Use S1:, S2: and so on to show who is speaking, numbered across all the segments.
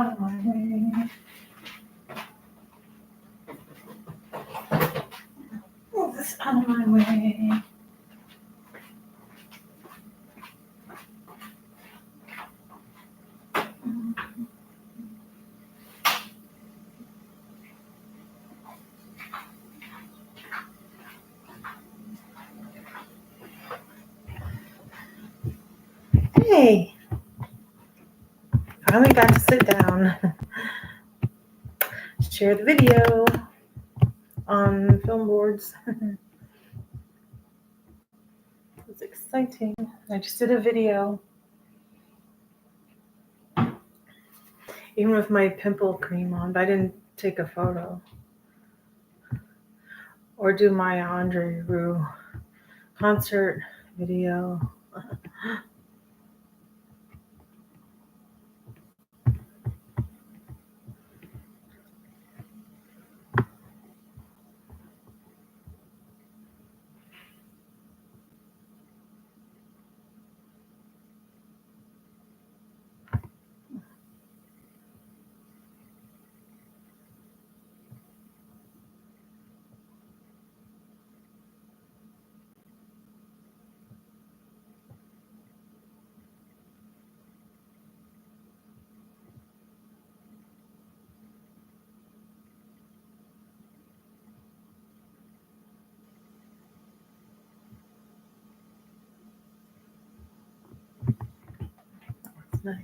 S1: out of my way. Move this out of my way. Hey, finally got to sit down, share the video on film boards. It was exciting. I just did a video, even with my pimple cream on, but I didn't take a photo or do my Andre Rue concert video. That's nice.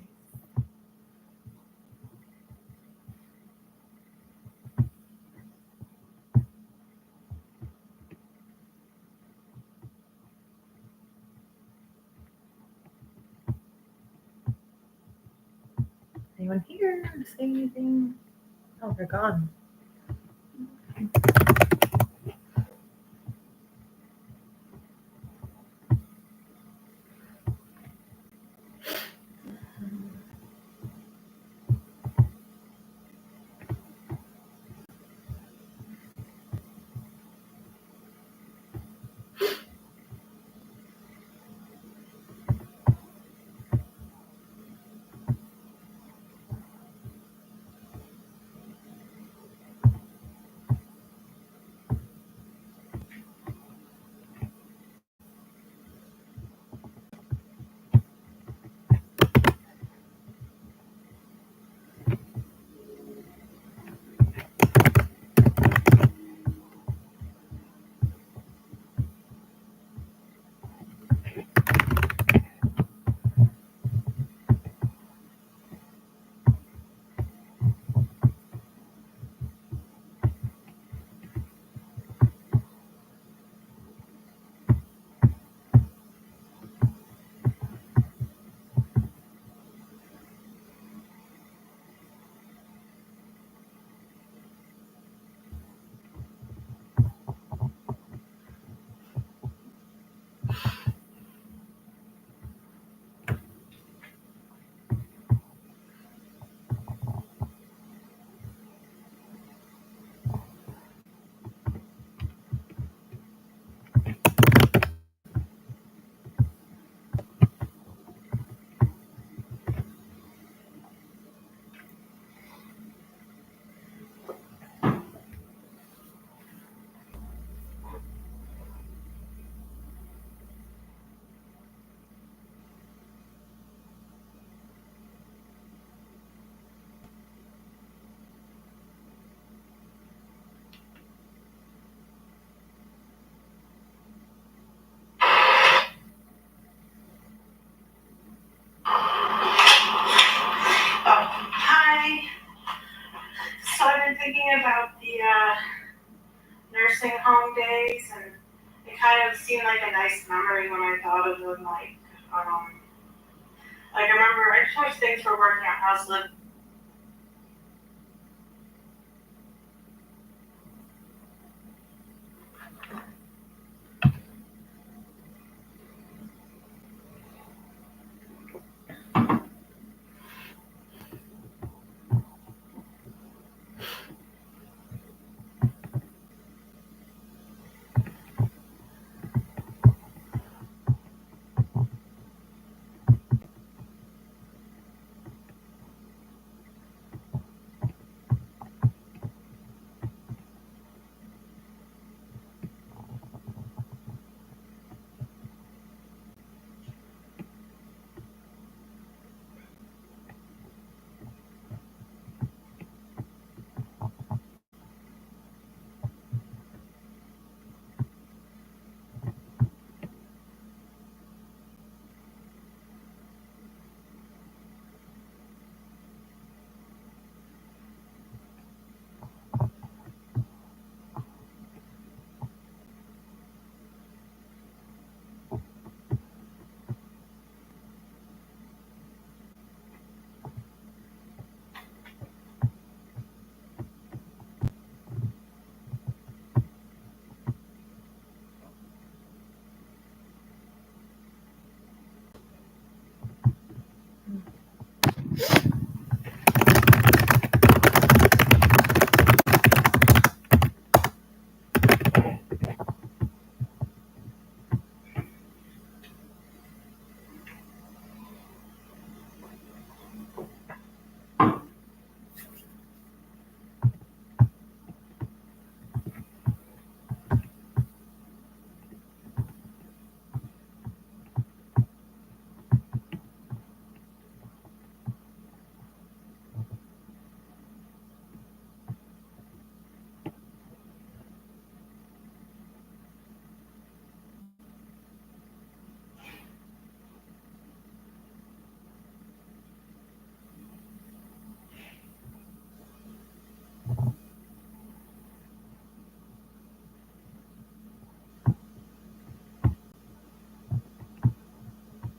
S1: Anyone here to say anything? Oh, they're gone. Thinking about the nursing home days, and it kind of seemed like a nice memory when I thought of them. I remember I just wish things were working out how I was living.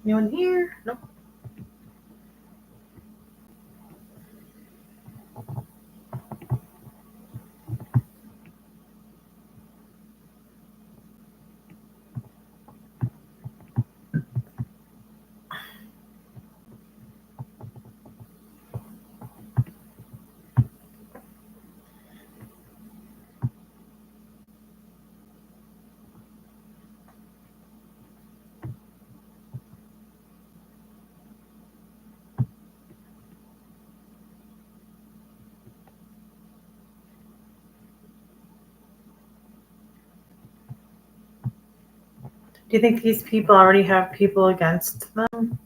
S2: Anyone here? Nope. Do you think these people already have people against them?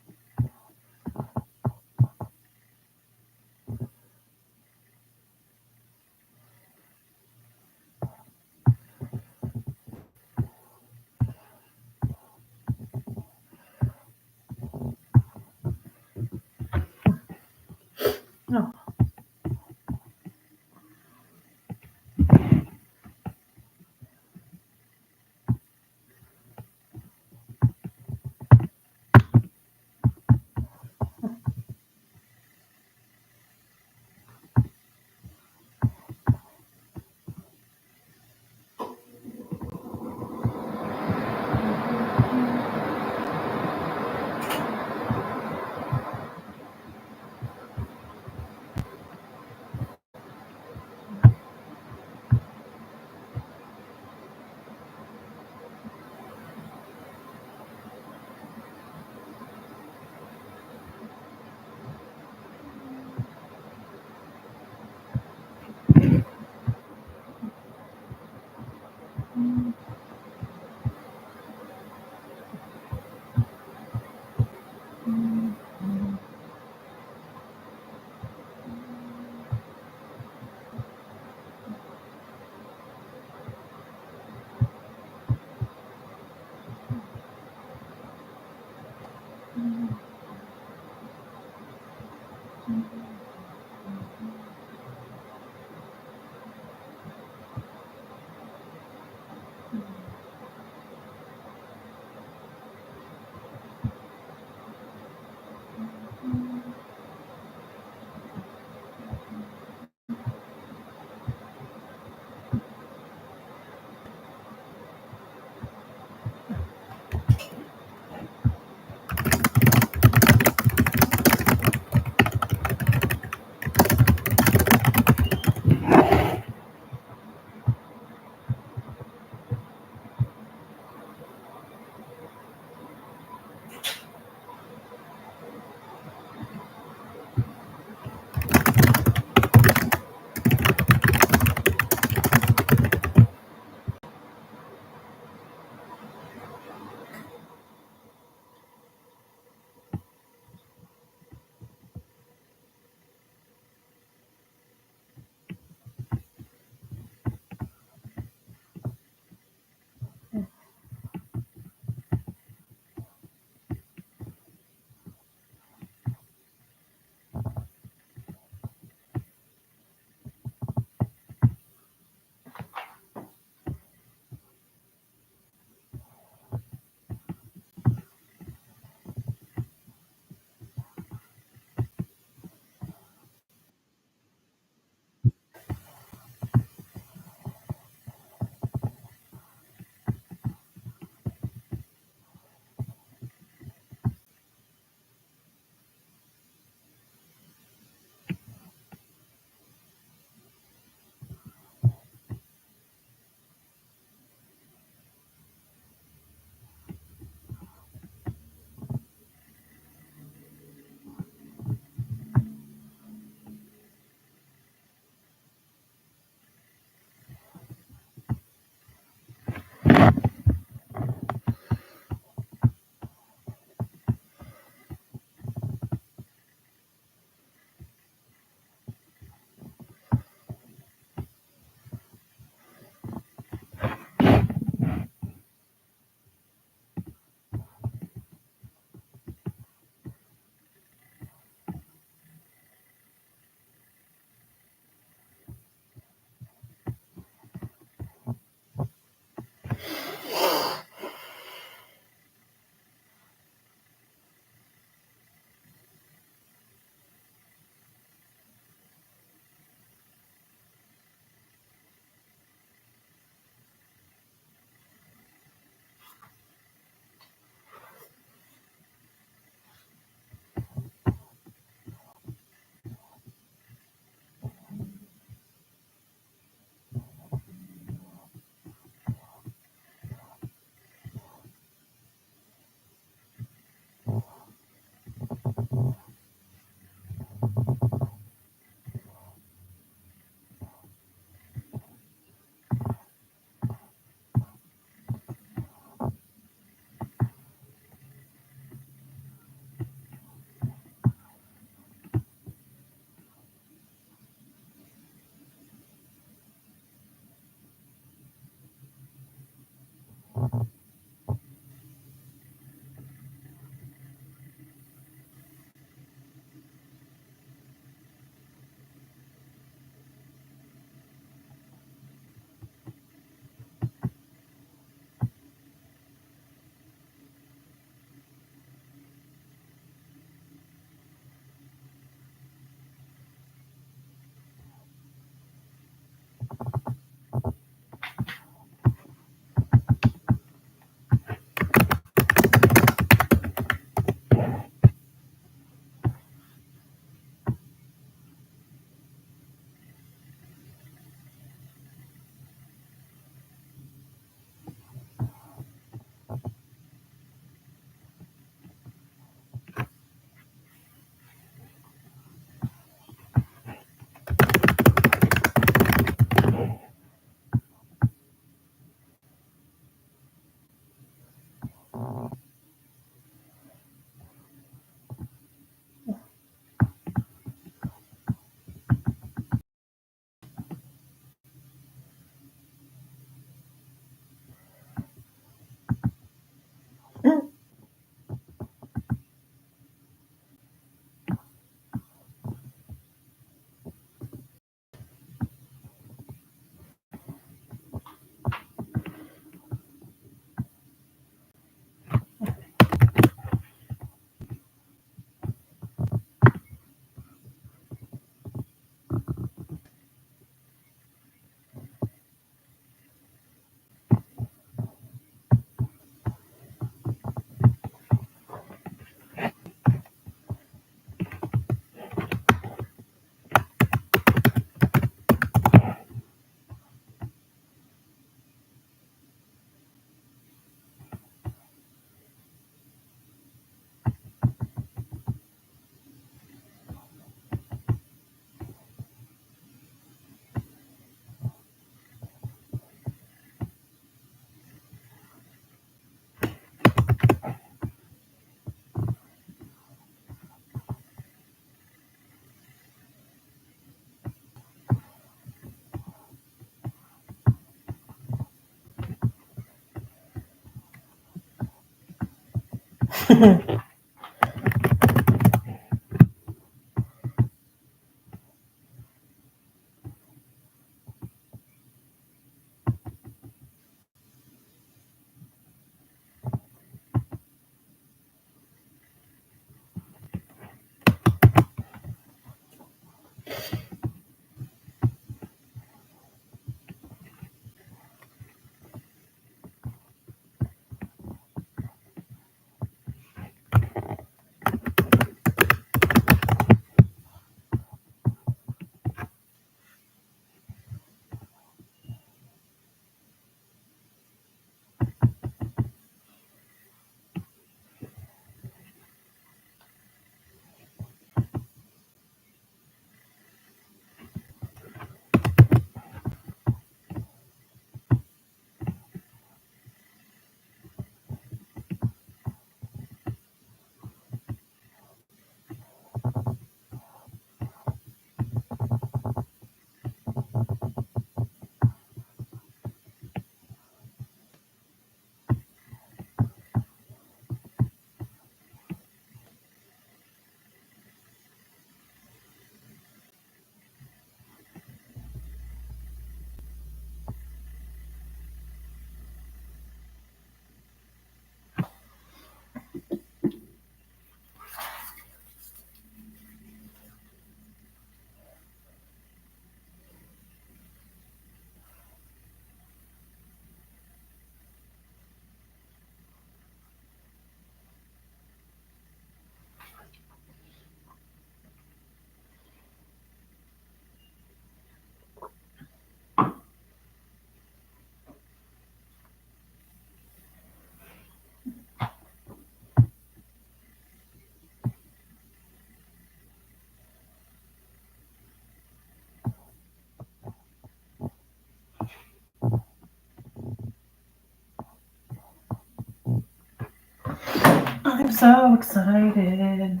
S2: I'm so excited,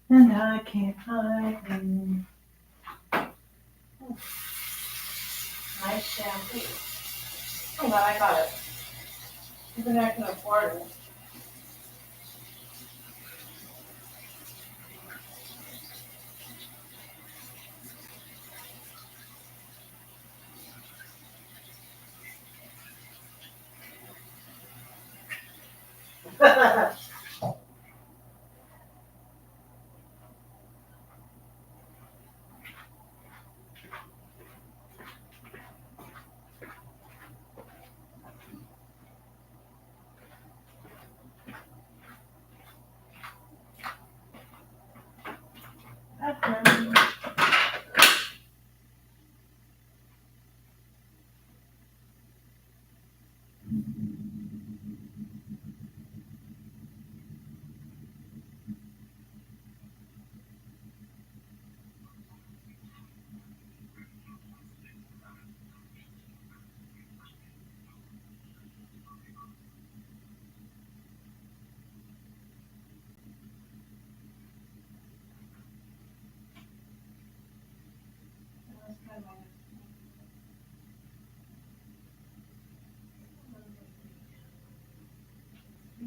S2: and I can't hide it. Nice shampoo. I'm glad I got it. Even I can afford it.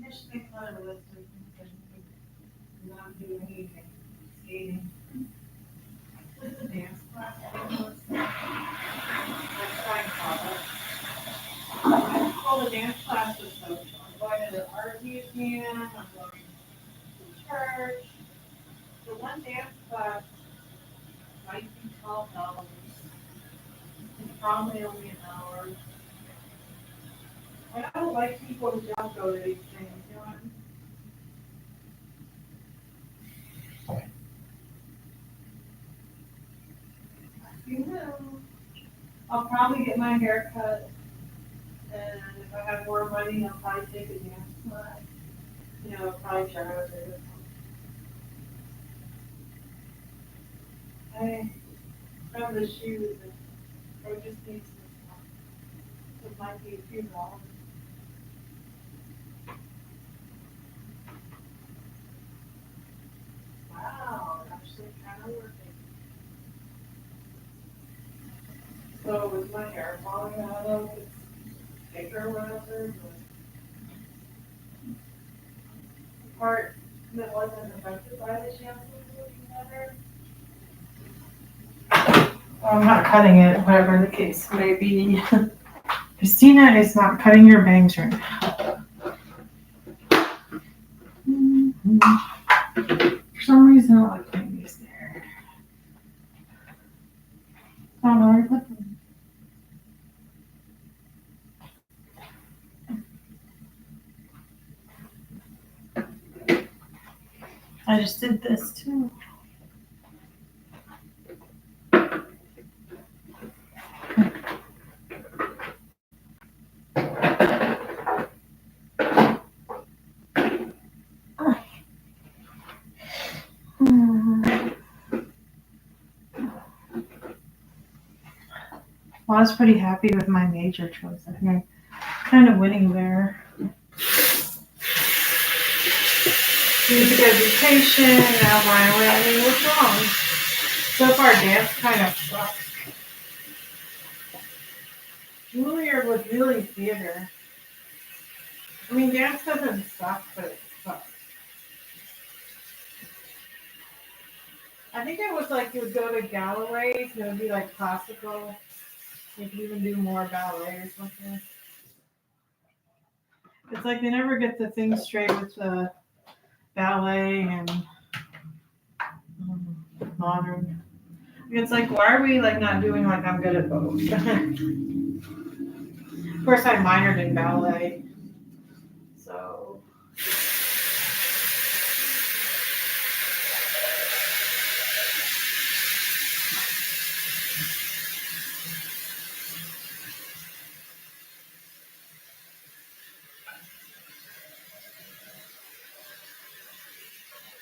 S2: I should make fun of a list of things that you not do anything. Skating. What's the dance class? All the dance classes, so I'm going to the art museum, I'm going to church. The one dance class might be $12. It's probably only an hour. I don't like people who don't go to these things, you know what I mean? You know, I'll probably get my hair cut, and if I have more money, I'll probably take a dance class. You know, probably try out there. I have the shoes, and I just need some stuff. It might be a few dollars. Wow, actually kind of working. So was my hair falling out of its thicker or whatever? The part that wasn't affected by the shampoo is looking better? Well, I'm not cutting it, whatever the case may be. Christina is not cutting your bangs right now. For some reason, I don't like putting these there. I don't know where to put them. I just did this too. Well, I was pretty happy with my major choice. I think I'm kind of winning there. Music education, now violin. I mean, what's wrong? So far, dance kind of sucks. Juilliard was really theater. I mean, dance doesn't suck, but it sucks. I think it was like you would go to Galloway's and it would be like classical. You could even do more ballet or something. It's like they never get the thing straight with the ballet and modern. It's like, why are we like not doing like I'm good at both? Of course, I minored in ballet, so.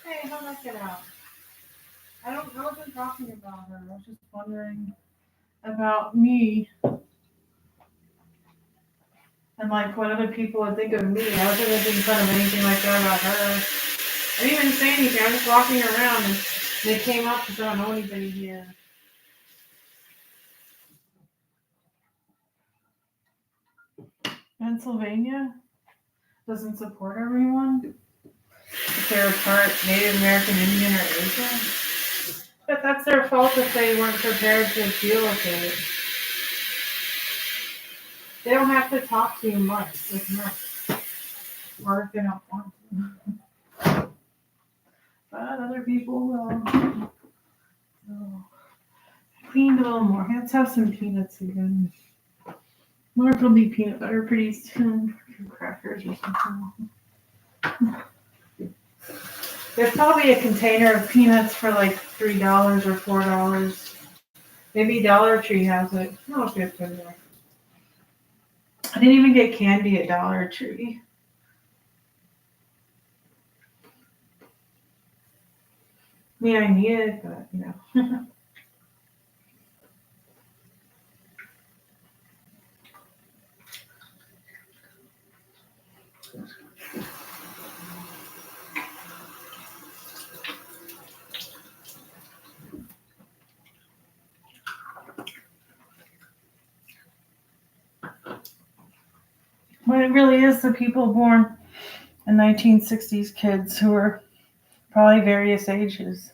S2: Hey, how'd that get out? I wasn't talking about her. I was just wondering about me and like what other people would think of me. I wasn't making fun of anything like that about her. I didn't even say anything. I was just walking around and they came up because I don't know anybody here. Pennsylvania?
S3: doesn't support everyone. If they're part Native American, Indian, or Asian. But that's their fault if they weren't prepared to deal with it. They don't have to talk to you much, or if they don't want to. But other people will. So, cleaned a little more. Let's have some peanuts again. More will be peanut butter pretty soon. Crackers or something. There's probably a container of peanuts for like $3 or $4. Maybe Dollar Tree has it. No, it's good for there. I didn't even get candy at Dollar Tree. I mean, I need it, but you know. But it really is the people born in 1960s kids who are probably various ages.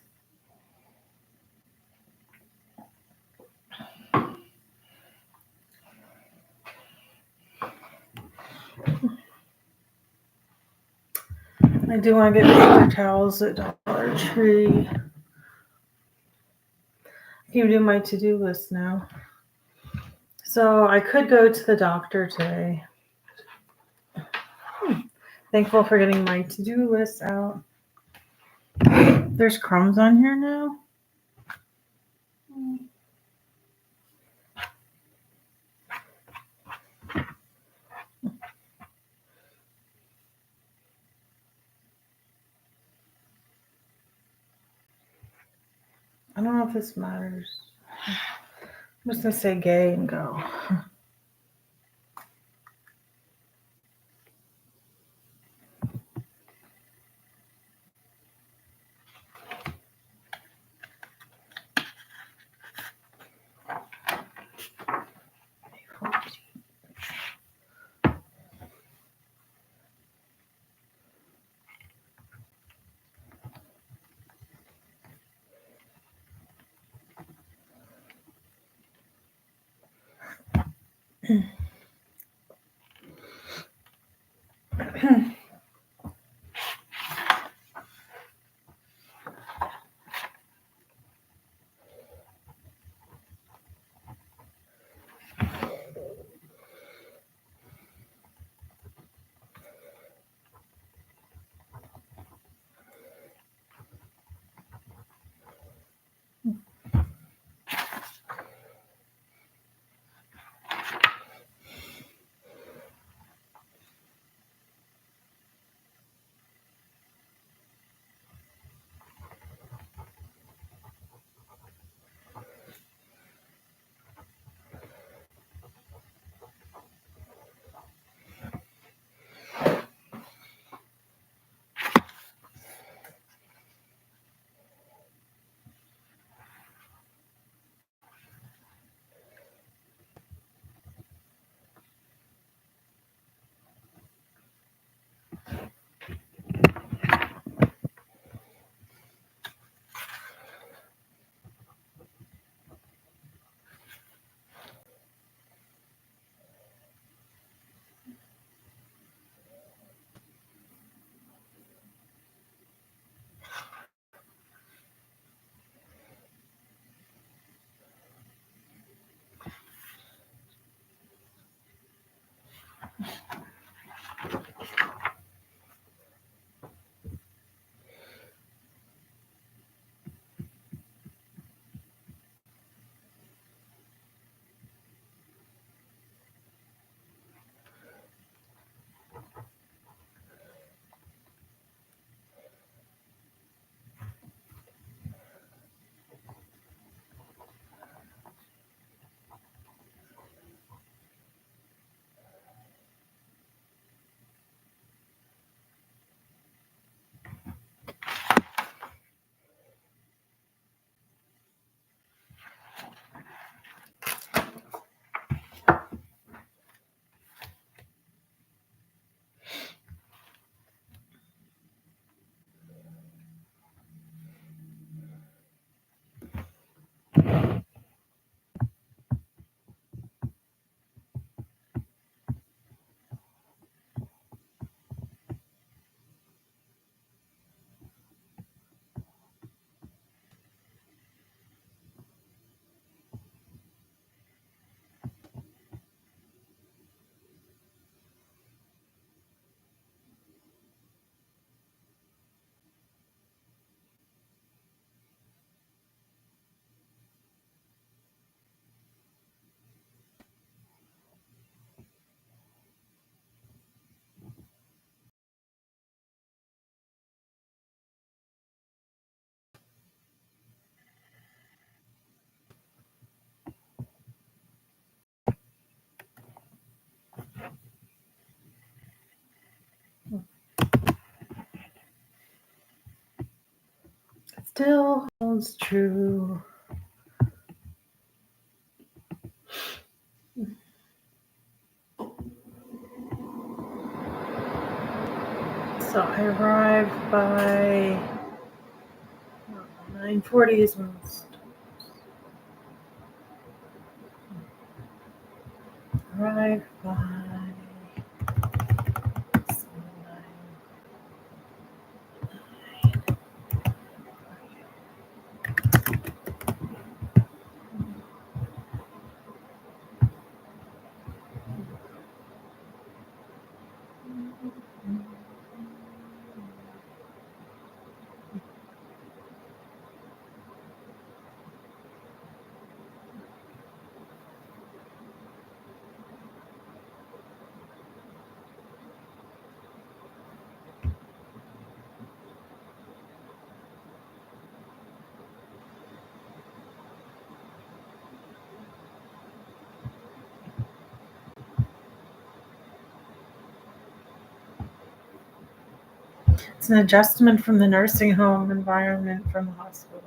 S3: I do want to get paper towels at Dollar Tree. I can do my to-do list now. So I could go to the doctor today. Thankful for getting my to-do list out. There's crumbs on here now. I don't know if this matters. I'm just gonna say gay and go. still holds true. So I arrived by 9:40 is when it starts. Arrived by 9. It's an adjustment from the nursing home environment from the hospital.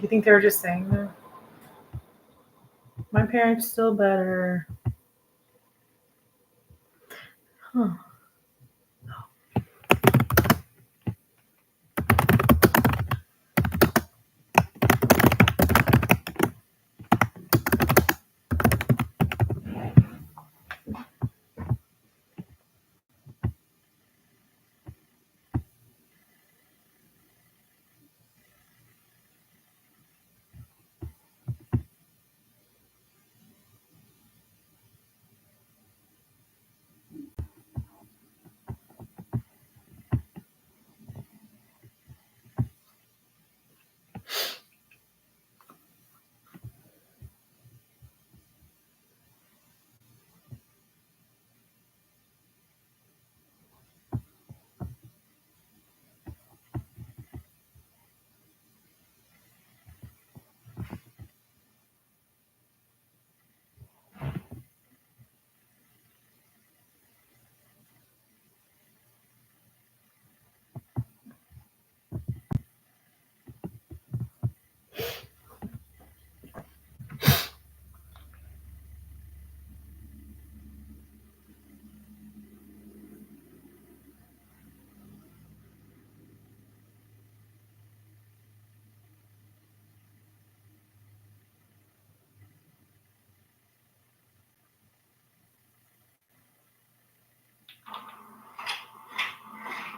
S3: Do you think they were just saying that? My parents still better. Huh.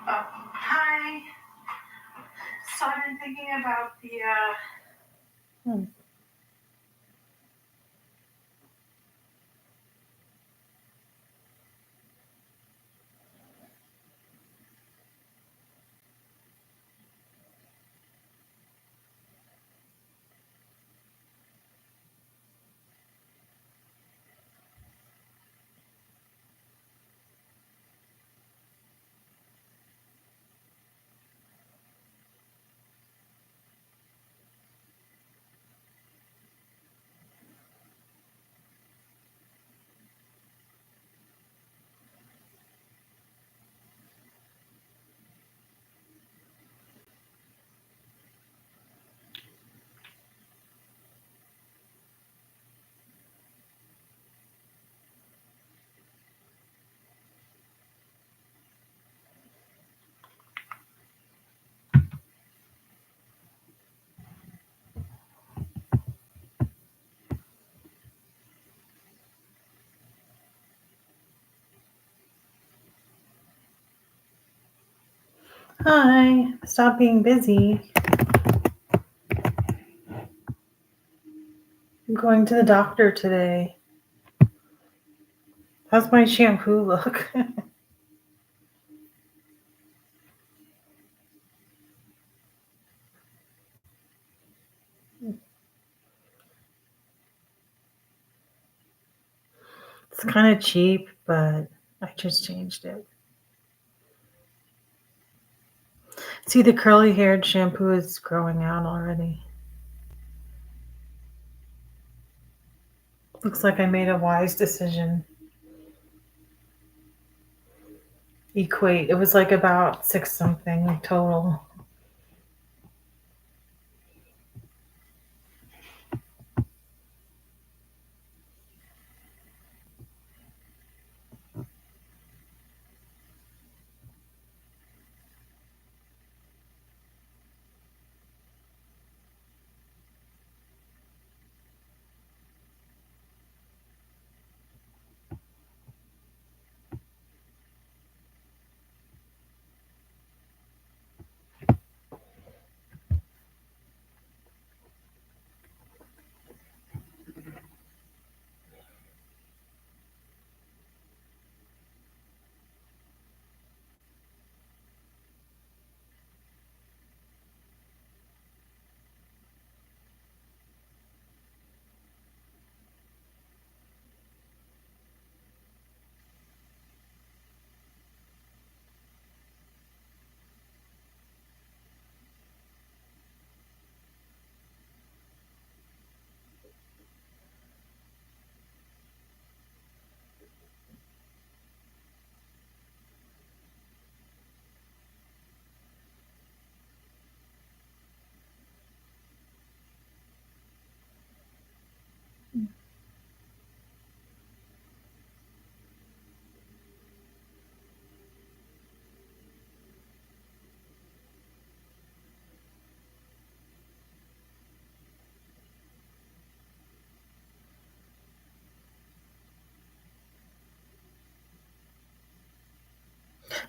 S1: Hi. So I've been thinking about the
S3: Hi. Stop being busy. Go going to the doctor today. How's my shampoo look? It's kind of cheap, but I just changed it. See, the curly haired shampoo is growing out already. Looks like I made a wise decision. Equate. It was like about 6 something total.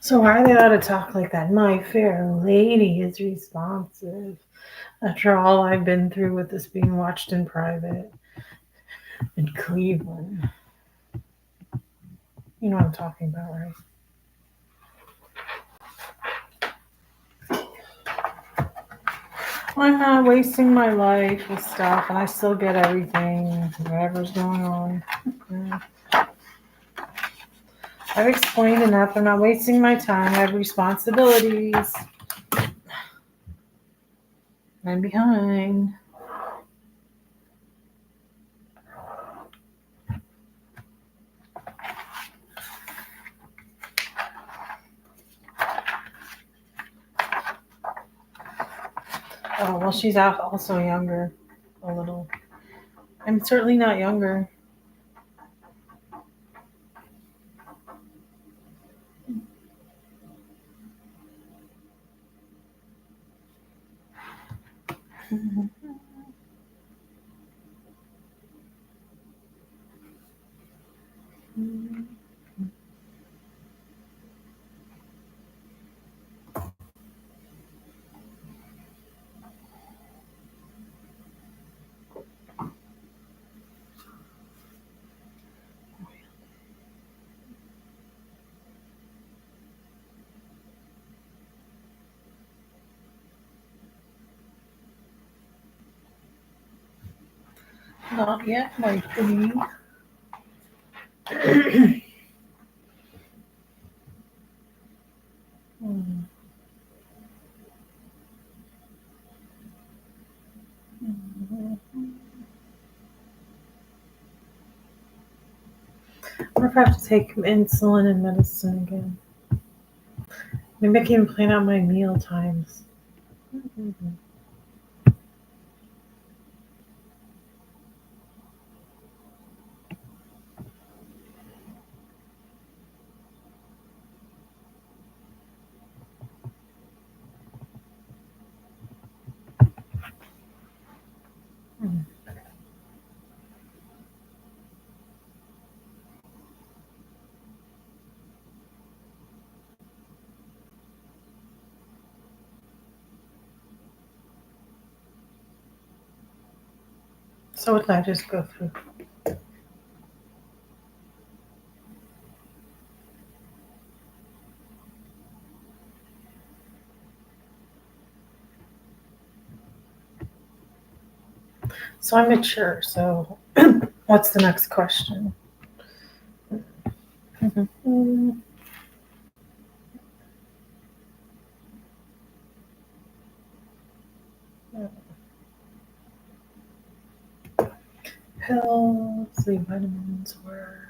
S3: So why are they allowed to talk like that? My fair lady is responsive. After all I've been through with this being watched in private in Cleveland. You know what I'm talking about, right? I'm not wasting my life with stuff, and I still get everything, whatever's going on. Yeah. I've explained enough. I'm not wasting my time. I have responsibilities. I'm behind. Oh, well, she's out also younger, a little. I'm certainly not younger. Not yet, my queen. Or if I have to take insulin and medicine again. Maybe I can even plan out my meal times. So what did I just go through? So I'm mature, so what's the next question? Pills, the vitamins were.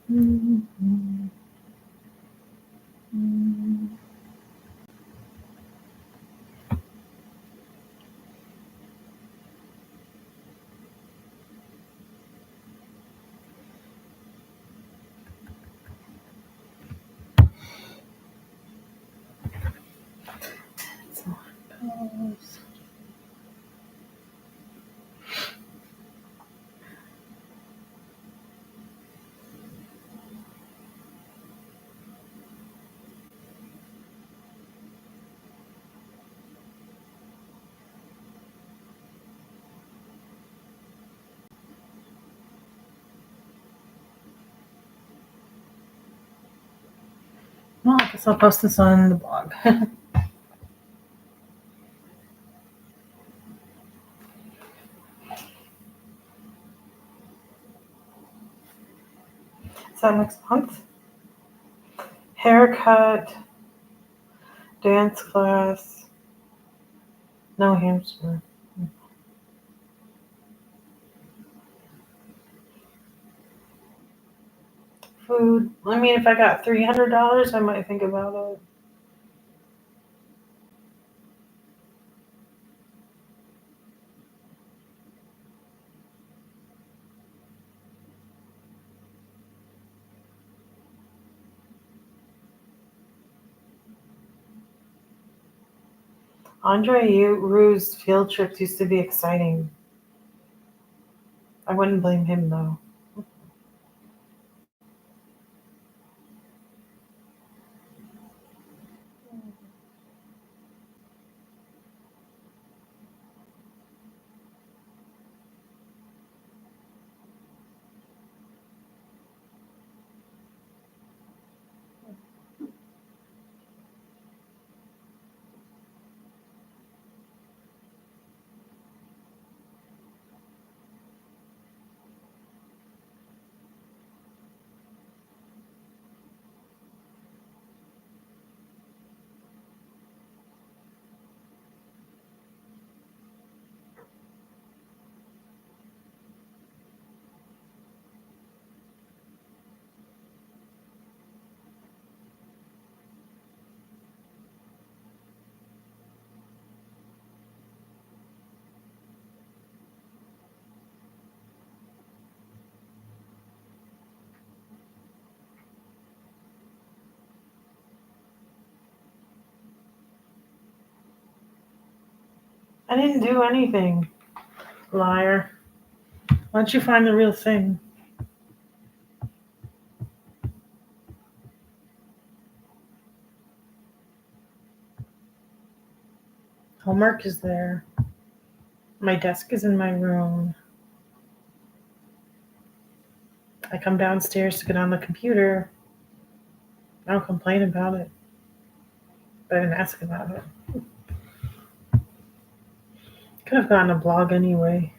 S3: Pills. Well, I guess I'll post this on the blog. Is that next month? Haircut, dance class, no hamster. Food. I mean, if I got $300, I might think about it. Andre Rue's field trips used to be exciting. I wouldn't blame him though. I didn't do anything. Liar. Why don't you find the real thing? Homework is there. My desk is in my room. I come downstairs to get on the computer. I don't complain about it. But I didn't ask about it. Could have gotten a blog anyway.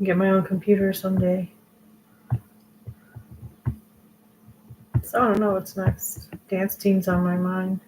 S3: Get my own computer someday. So I don't know what's next. Dance team's on my mind.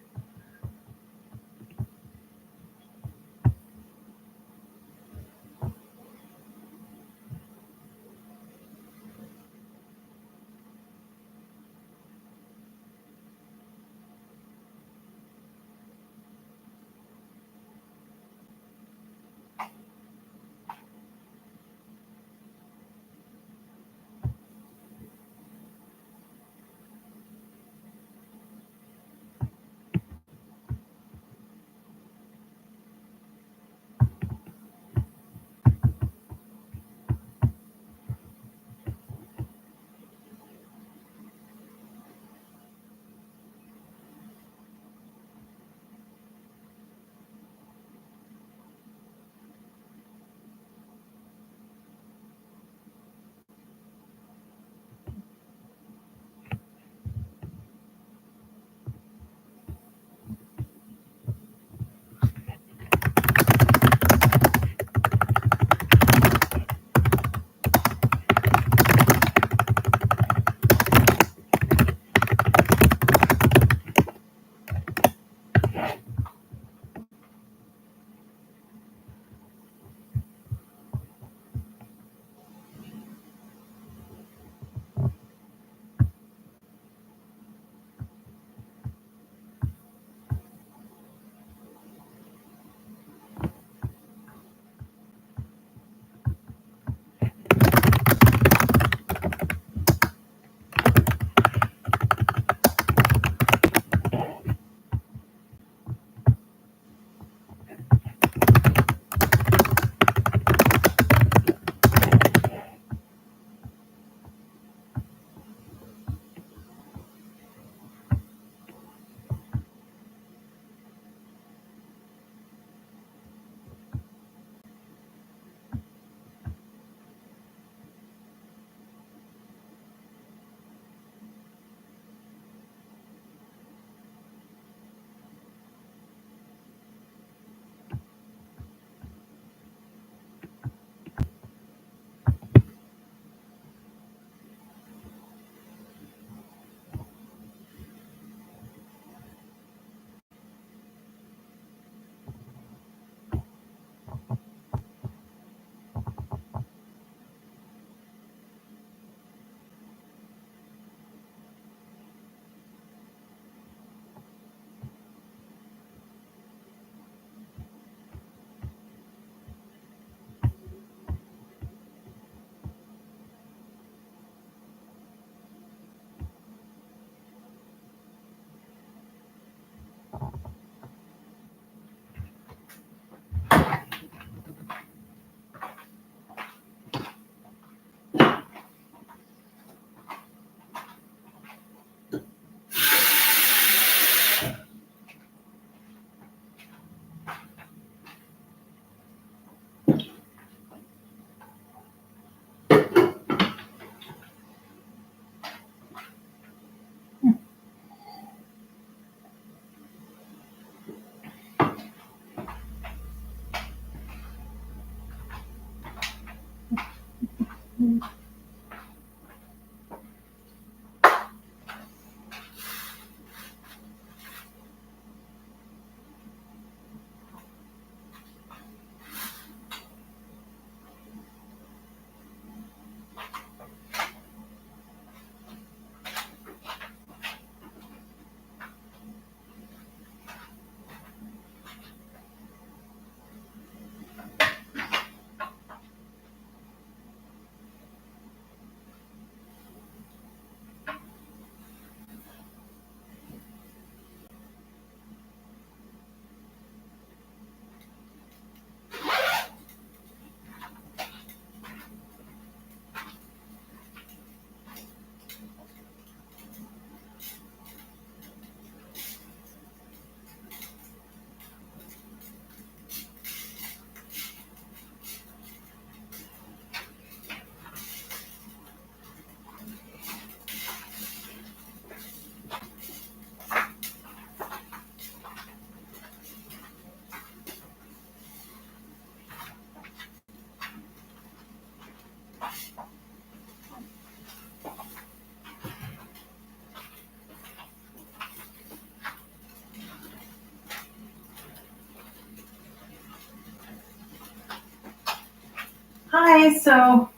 S3: Okay, so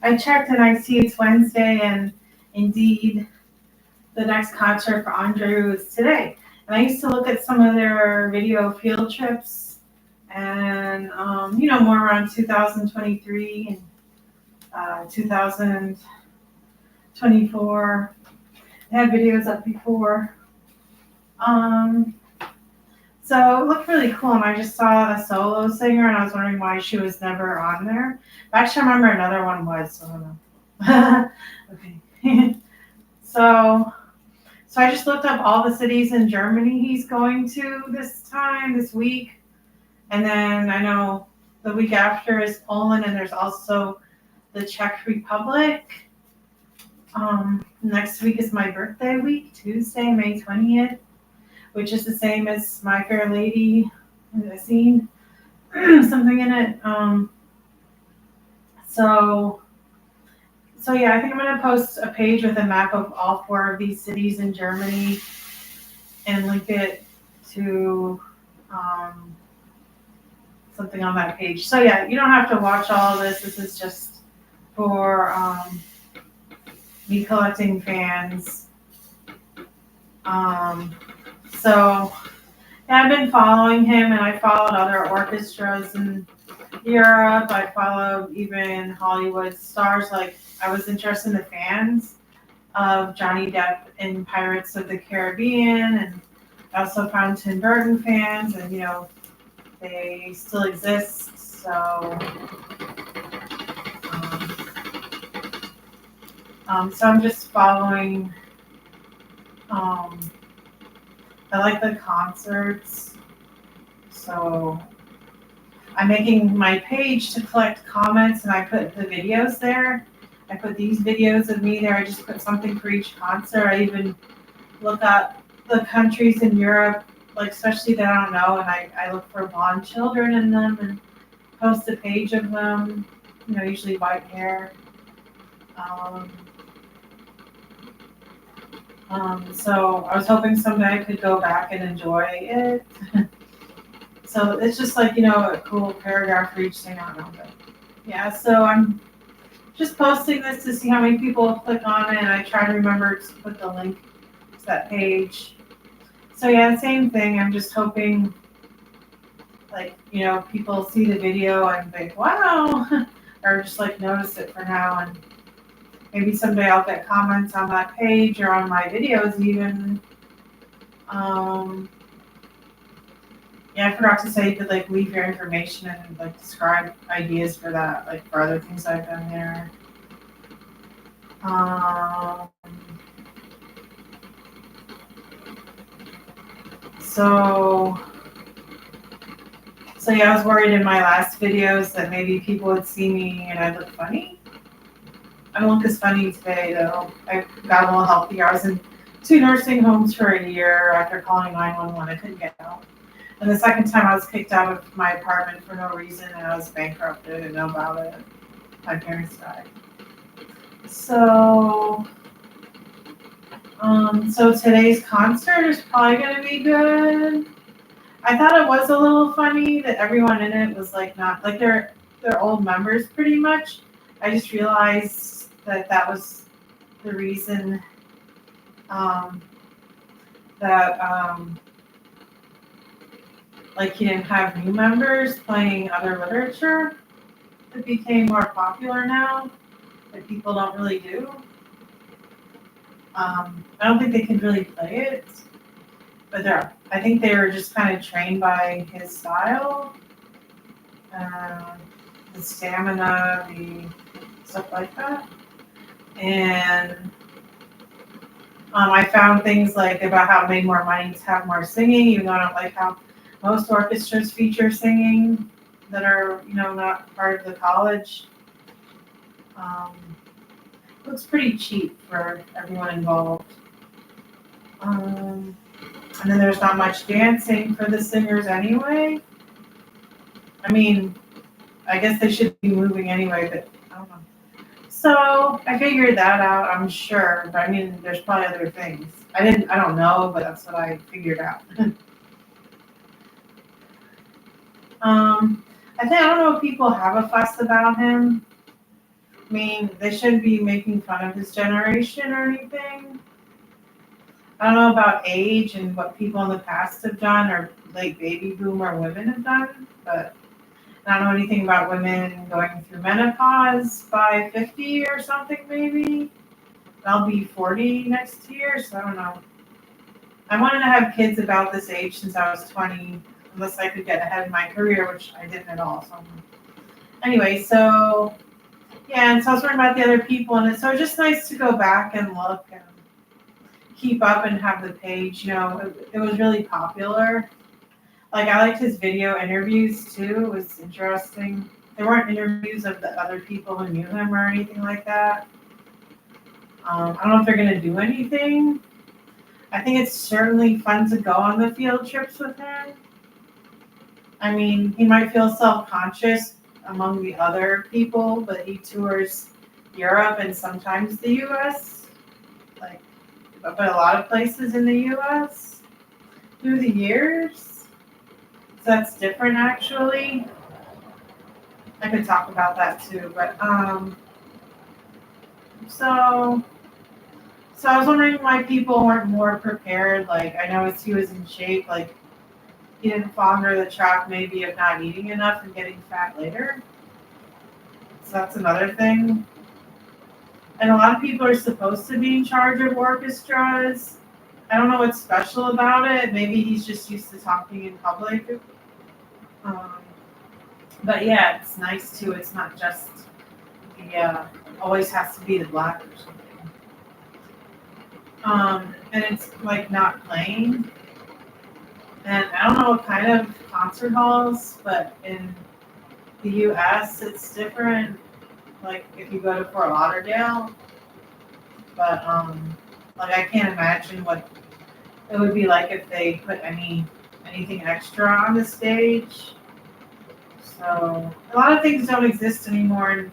S3: I checked and I see it's Wednesday, and indeed, the next concert for Andreu is today. And I used to look at some of their video field trips, and more around 2023 and 2024. They had videos up before. So it looked really cool, and I just saw a solo singer, and I was wondering why she was never on there. But actually, I remember another one was, so I don't know. Okay. So I just looked up all the cities in Germany he's going to this week. And then I know the week after is Poland, and there's also the Czech Republic. Next week is my birthday week, Tuesday, May 20th, which is the same as My Fair Lady. I've seen something in it. So yeah, I think I'm gonna post a page with a map of all 4 of these cities in Germany and link it to something on that page. So yeah, you don't have to watch all of this. This is just for me collecting fans. So yeah, I've been following him, and I followed other orchestras in Europe. I followed even Hollywood stars. Like, I was interested in the fans of Johnny Depp in Pirates of the Caribbean, and I also found Tim Burton fans, and they still exist. So, so I'm just following. I like the concerts, so I'm making my page to collect comments, and I put the videos there. I put these videos of me there. I just put something for each concert. I even look up the countries in Europe, like especially that I don't know, and I look for blonde children in them and post a page of them. Usually white hair. So I was hoping someday I could go back and enjoy it. So it's just like, a cool paragraph for each thing. I don't know, but yeah, so I'm just posting this to see how many people click on it, and I try to remember to put the link to that page. So yeah, same thing. I'm just hoping, like, people see the video and think, wow, or just like notice it for now, and maybe someday I'll get comments on that page or on my videos even. Yeah, I forgot to say you could like leave your information and like describe ideas for that, like for other things I've done there. So yeah, I was worried in my last videos that maybe people would see me and I'd look funny. I don't look as funny today though. I got a little healthier. I was in 2 nursing homes for a year after calling 911. I couldn't get out. And the second time I was kicked out of my apartment for no reason, and I was bankrupt. I didn't know about it. My parents died. So today's concert is probably going to be good. I thought it was a little funny that everyone in it was like not like they're old members pretty much. I just realized that was the reason like he didn't have new members playing other literature. It became more popular now that people don't really do. I don't think they can really play it, but I think they were just kind of trained by his style, the stamina, the stuff like that. And I found things like about how it made more money to have more singing, even though I don't like how most orchestras feature singing that are, not part of the college. Looks pretty cheap for everyone involved. And then there's not much dancing for the singers anyway. I mean, I guess they should be moving anyway, but I don't know. So I figured that out, I'm sure. But I mean, there's probably other things. I don't know, but that's what I figured out. I don't know if people have a fuss about him. I mean, they shouldn't be making fun of his generation or anything. I don't know about age and what people in the past have done or like baby boomer women have done, but I don't know anything about women going through menopause by 50 or something maybe. I'll be 40 next year, so I don't know. I wanted to have kids about this age since I was 20, unless I could get ahead in my career, which I didn't at all. So anyway, so yeah, and so I was worrying about the other people, and so it's just nice to go back and look and keep up and have the page. You know, it was really popular. Like I liked his video interviews too. It was interesting. There weren't interviews of the other people who knew him or anything like that. I don't know if they're gonna do anything. I think it's certainly fun to go on the field trips with him. I mean, he might feel self-conscious among the other people, but he tours Europe and sometimes the US, like, but a lot of places in the US through the years. So that's different actually. I could talk about that too, but so I was wondering why people weren't more prepared. Like I noticed he was in shape. Like he didn't fall under the trap maybe of not eating enough and getting fat later. So that's another thing. And a lot of people are supposed to be in charge of orchestras. I don't know what's special about it. Maybe he's just used to talking in public. But yeah, it's nice too. It's not just always has to be the black or something. And it's like not playing. And I don't know what kind of concert halls, but in the US it's different. Like if you go to Fort Lauderdale. But like I can't imagine what it would be like if they put anything extra on the stage. So a lot of things don't exist anymore, and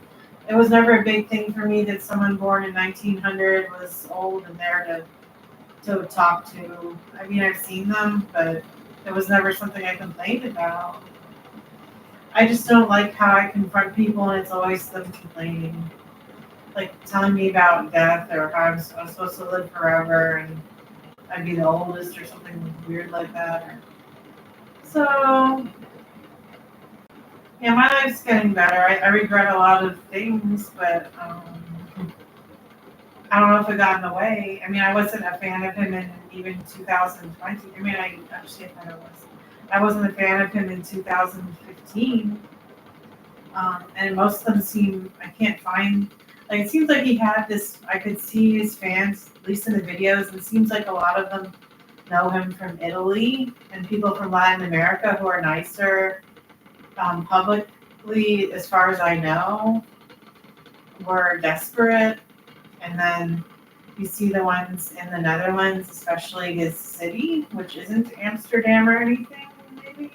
S3: it was never a big thing for me that someone born in 1900 was old and there to talk to. I mean, I've seen them, but it was never something I complained about. I just don't like how I confront people and it's always them complaining. Like telling me about death or how I'm supposed to live forever and I'd be the oldest or something weird like that. So, yeah, my life's getting better. I regret a lot of things, but I don't know if it got in the way. I mean, I wasn't a fan of him in even 2020. I mean, I understand that I was. I wasn't a fan of him in 2015. And most of them seem, I can't find, like, it seems like he had this, I could see his fans, at least in the videos, and it seems like a lot of them know him from Italy and people from Latin America who are nicer publicly, as far as I know, were desperate. And then you see the ones in the Netherlands, especially his city, which isn't Amsterdam or anything, maybe.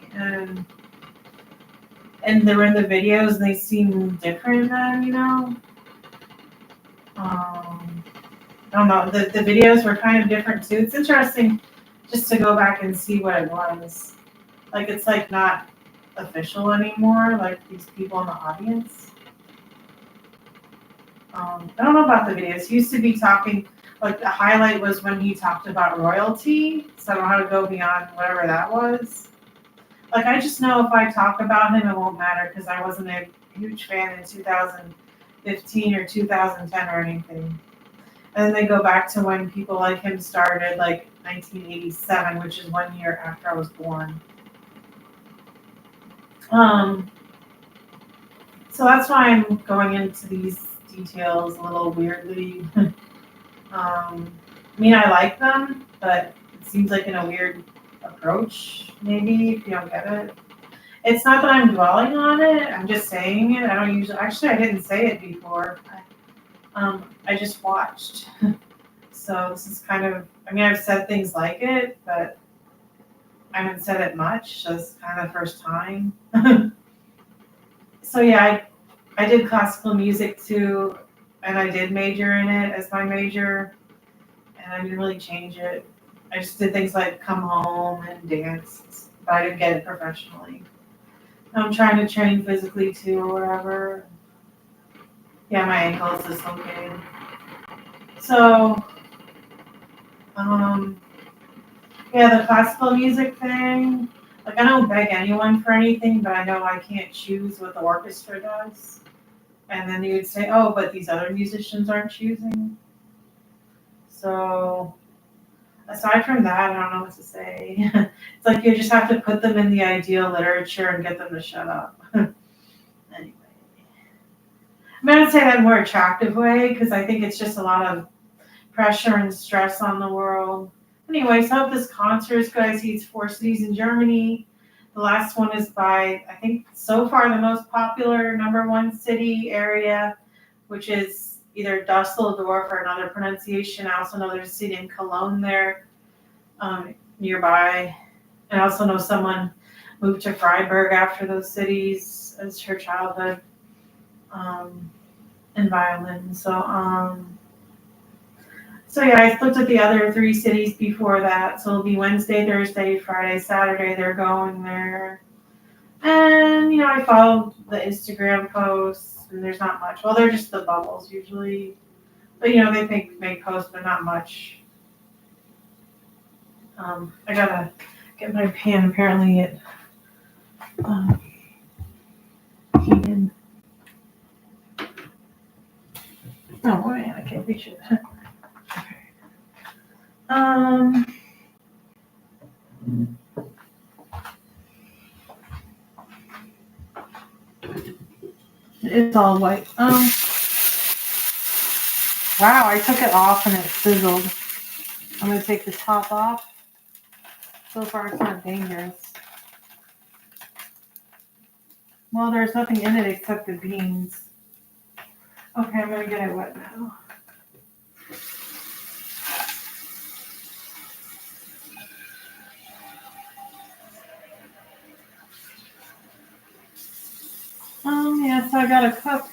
S3: And they were in the videos and they seem different then, you know. I don't know. The videos were kind of different too. It's interesting just to go back and see what it was. Like it's like not official anymore, like these people in the audience. I don't know about the videos. He used to be talking, like the highlight was when he talked about royalty. So I don't know how to go beyond whatever that was. Like I just know if I talk about him, it won't matter because I wasn't a huge fan in 2015 or 2010 or anything. And then they go back to when people like him started, like 1987, which is 1 year after I was born. So that's why I'm going into these details a little weirdly. I mean, I like them, but it seems like in a weird approach, maybe, if you don't get it. It's not that I'm dwelling on it, I'm just saying it. I don't usually, actually, I didn't say it before. I just watched. So this is kind of, I mean, I've said things like it, but I haven't said it much, so it's kind of the first time. So yeah, I did classical music too, and I did major in it as my major, and I didn't really change it. I just did things like come home and dance, but I didn't get it professionally. I'm trying to train physically too or whatever. Yeah, my ankle is dislocated. So, yeah, the classical music thing. Like, I don't beg anyone for anything, but I know I can't choose what the orchestra does. And then you would say, oh, but these other musicians aren't choosing. So, aside from that, I don't know what to say. It's like you just have to put them in the ideal literature and get them to shut up. Anyway. I mean, I would say that in a more attractive way, because I think it's just a lot of pressure and stress on the world. Anyway, so I hope this concert is good. I see it's 4 cities in Germany. The last one is by, I think, so far the most popular #1 city area, which is either Dusseldorf or another pronunciation. I also know there's a city in Cologne there, nearby. And I also know someone moved to Freiburg after those cities as her childhood in violin. So yeah, I looked at the other 3 cities before that. So it'll be Wednesday, Thursday, Friday, Saturday. They're going there. And, I followed the Instagram posts, and there's not much. Well, they're just the bubbles usually. But, they make posts, but not much. I gotta get my pan. Apparently it heated. Oh, man, I can't reach it. It's all white. Wow, I took it off and it sizzled. I'm gonna take the top off. So far, it's not dangerous. Well, there's nothing in it except the beans. Okay, I'm gonna get it wet now. Yeah, so I got a cup.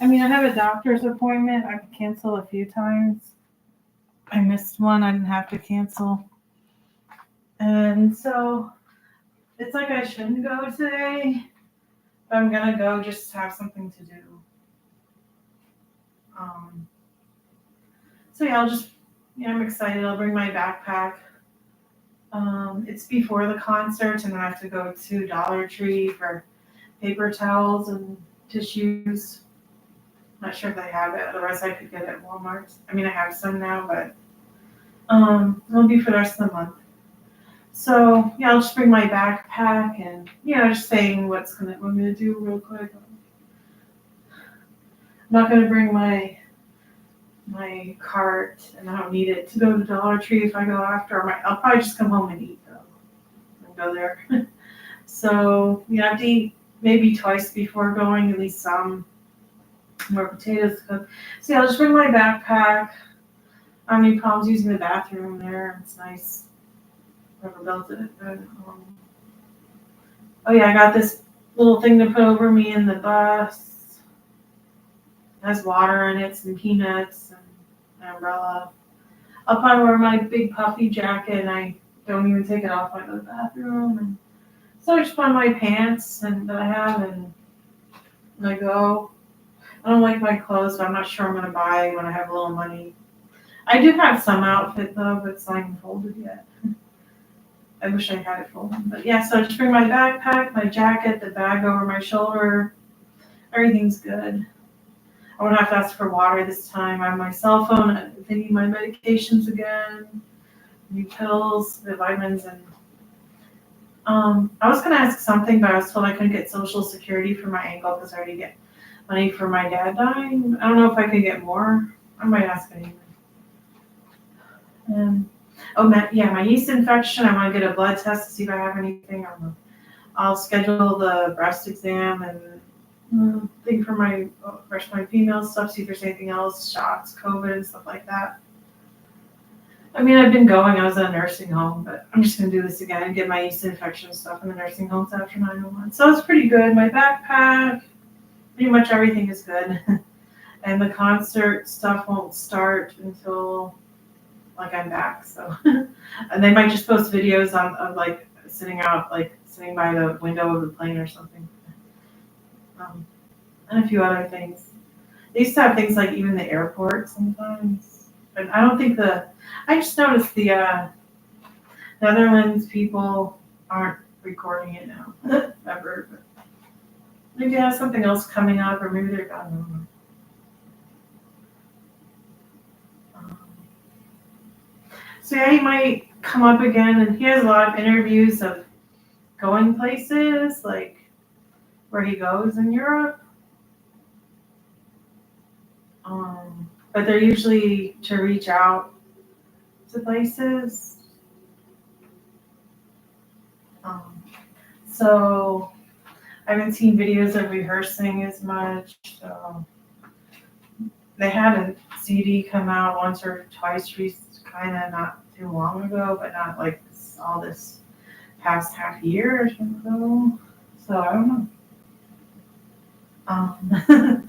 S3: I have a doctor's appointment. I could cancel a few times. I missed one. I didn't have to cancel. And so it's like I shouldn't go today, but I'm gonna go just to have something to do. So yeah, I'm excited. I'll bring my backpack. It's before the concert, and I have to go to Dollar Tree for paper towels and tissues. Not sure if they have it. Otherwise, I could get it at Walmart. I have some now, but it'll be for the rest of the month. So yeah, I'll just bring my backpack and just saying what I'm gonna do real quick. I'm not gonna bring my cart, and I don't need it to go to Dollar Tree if I go after. I'll probably just come home and eat though, and go there. So I have to eat maybe twice before going, at least some more potatoes to cook. So yeah, I'll just bring my backpack. I don't have any problems using the bathroom there. It's nice. Whoever built it. Oh yeah, I got this little thing to put over me in the bus. It has water in it, some peanuts, and an umbrella. I'll probably wear my big puffy jacket, and I don't even take it off when I go to the bathroom. And so I just put on my pants that I have, and I go. I don't like my clothes, but I'm not sure I'm going to buy when I have a little money. I do have some outfit, though, but it's not even folded yet. I wish I had it folded. But yeah, so I just bring my backpack, my jacket, the bag over my shoulder. Everything's good. I won't have to ask for water this time. I have my cell phone. If I need my medications again, new pills, the vitamins, and I was going to ask something, but I was told I couldn't get Social Security for my ankle because I already get money for my dad dying. I don't know if I could get more. I might ask anyway. My yeast infection. I want to get a blood test to see if I have anything. I'll schedule the breast exam and thing for my female stuff, see if there's anything else, shots, COVID, and stuff like that. I've been going. I was in a nursing home, but I'm just going to do this again and get my yeast infection stuff in the nursing homes after 9/11. So it's pretty good. My backpack, pretty much everything is good. And the concert stuff won't start until I'm back. So, and they might just post videos of sitting by the window of the plane or something. And a few other things. They used to have things like even the airport sometimes. But I don't think I just noticed the Netherlands people aren't recording it now. Ever. But maybe they have something else coming up, or maybe they're, I don't know. So yeah, he might come up again, and he has a lot of interviews of going places, like where he goes in Europe. But they're usually to reach out to places. So I haven't seen videos of rehearsing as much. So they had a CD come out once or twice, kind of not too long ago, but not like all this past half year or so. So I don't know.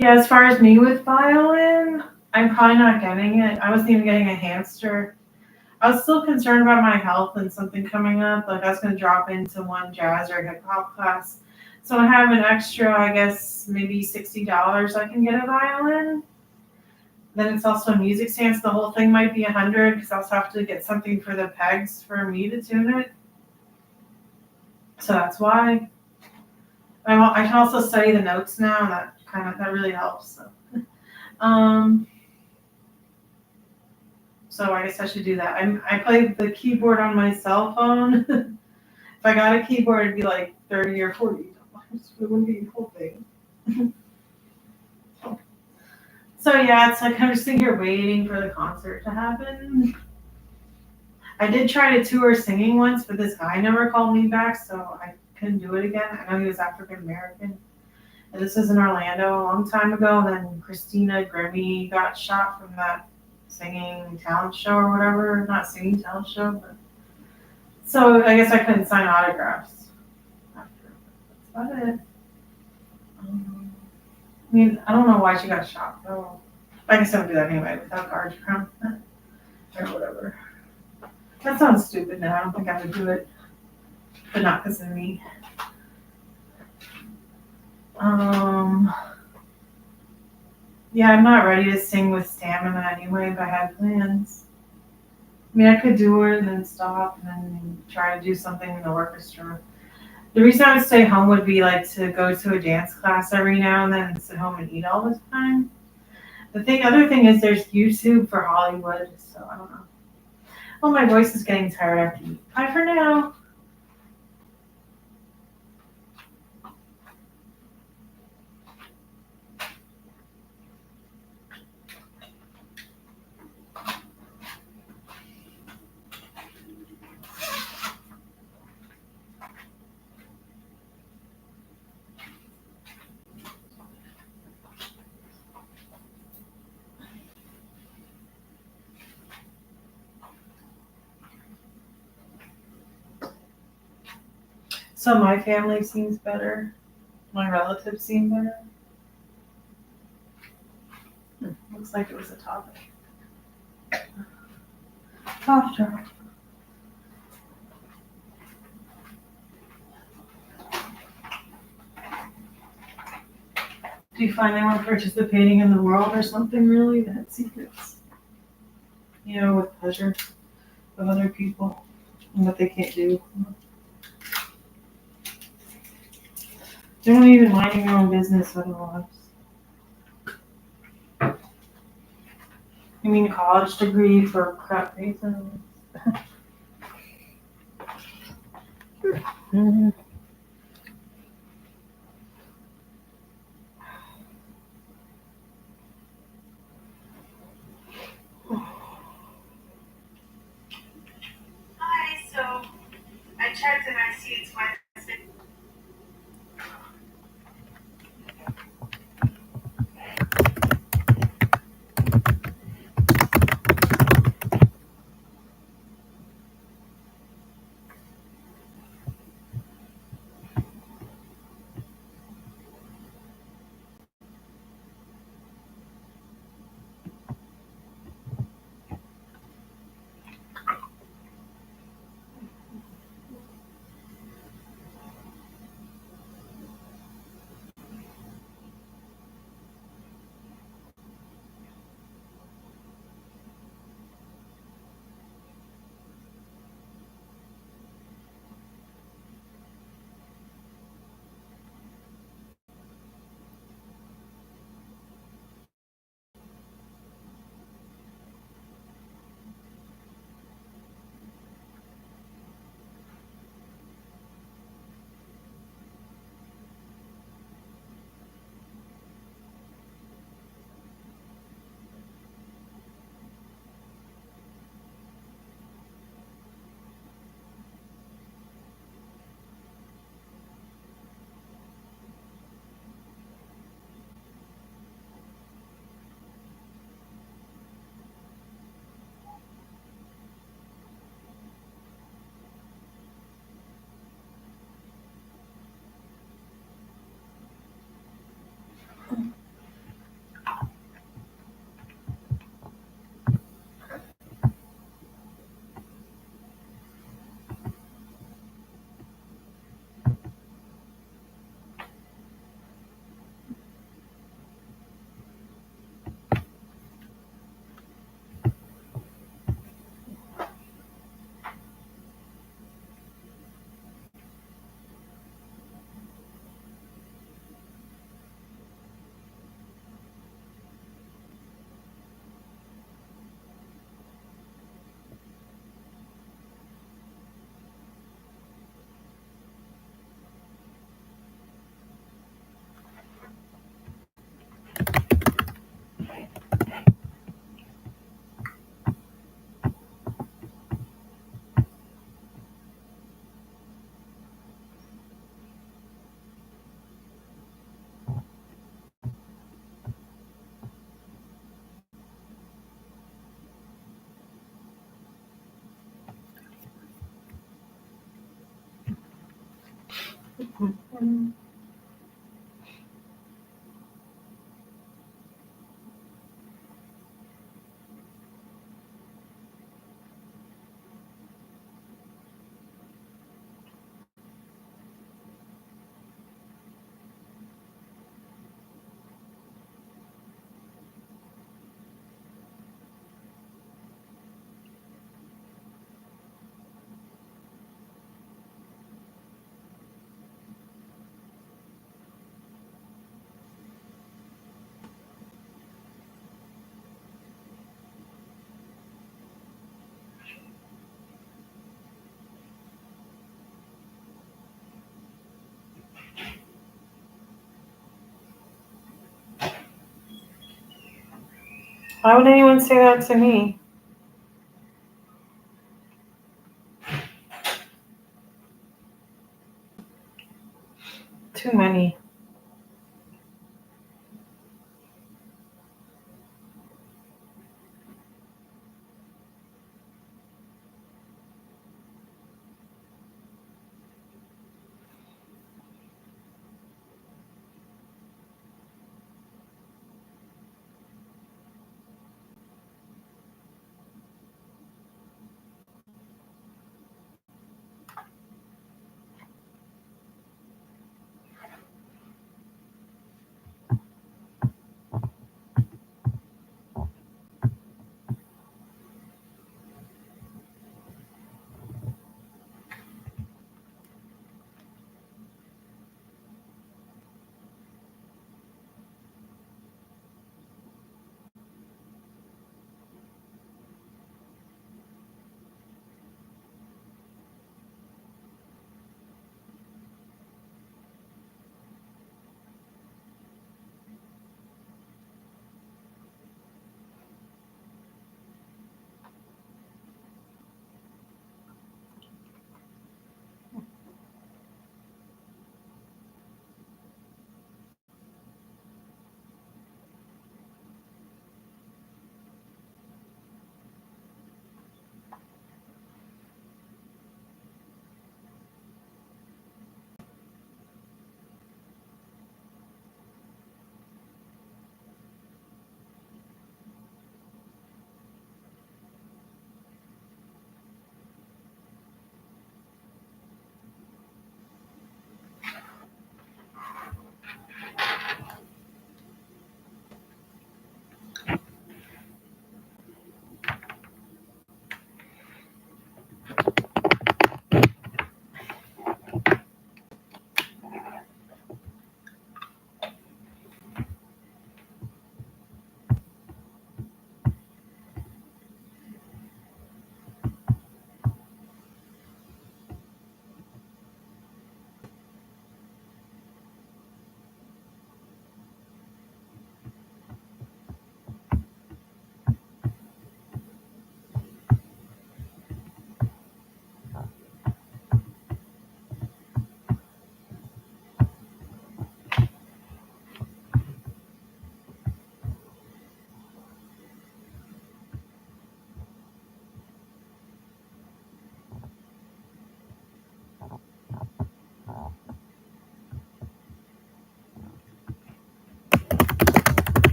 S3: Yeah, as far as me with violin, I'm probably not getting it. I wasn't even getting a hamster. I was still concerned about my health and something coming up. Like I was going to drop into one jazz or hip hop class. So I have an extra, I guess, maybe $60 I can get a violin. Then it's also a music stand, so the whole thing might be $100 because I also have to get something for the pegs for me to tune it. So that's why. I can also study the notes now, and that really helps. So I guess I should do that. I play the keyboard on my cell phone. If I got a keyboard, it'd be like $30 or $40. It wouldn't be the whole thing. So yeah, it's like I'm just sitting here waiting for the concert to happen. I did try to tour singing once, but this guy never called me back, so I couldn't do it again. I know he was African American. And this was in Orlando a long time ago. And then Christina Grimmie got shot from that singing talent show or whatever. Not singing talent show, but. So I guess I couldn't sign autographs after. That's about it. I mean, I don't know why she got shot, though. I guess I would do that anyway without guards around. Or whatever. That sounds stupid now. I don't think I would do it. But not because of me. Yeah, I'm not ready to sing with stamina anyway, but I had plans. I mean, I could do it and then stop and then try to do something in the orchestra. The reason I would stay home would be like to go to a dance class every now and then and sit home and eat all the time. Other thing is there's YouTube for Hollywood, so I don't know. Oh, my voice is getting tired after eat. Bye for now. So my family seems better. My relatives seem better. Looks like it was a topic. Cough drop. Do you find anyone participating in the world or something really that had secrets? You know, with pleasure of other people and what they can't do. They don't even minding their own business with their lives. You mean college degree for crap reasons? Mm-hmm.
S1: Hi, so I checked and I see it's Wednesday.
S3: Why would anyone say that to me? Too many.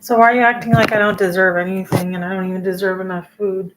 S3: So why are you acting like I don't deserve anything and I don't even deserve enough food?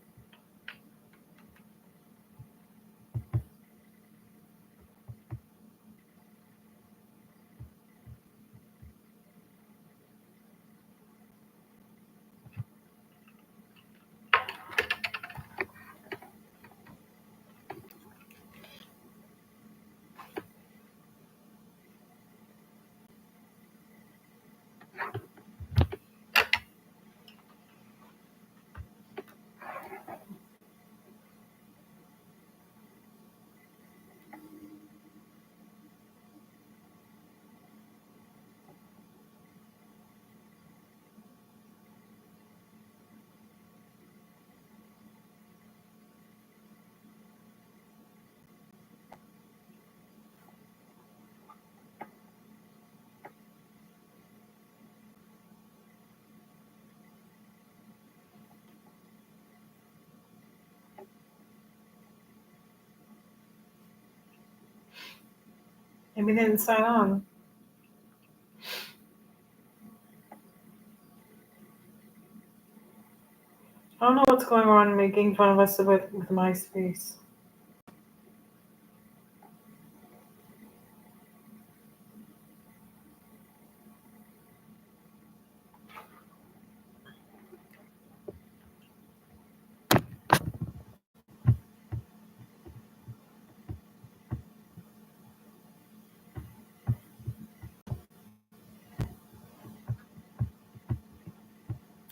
S3: Maybe they didn't sign on. I don't know what's going on making fun of us with MySpace.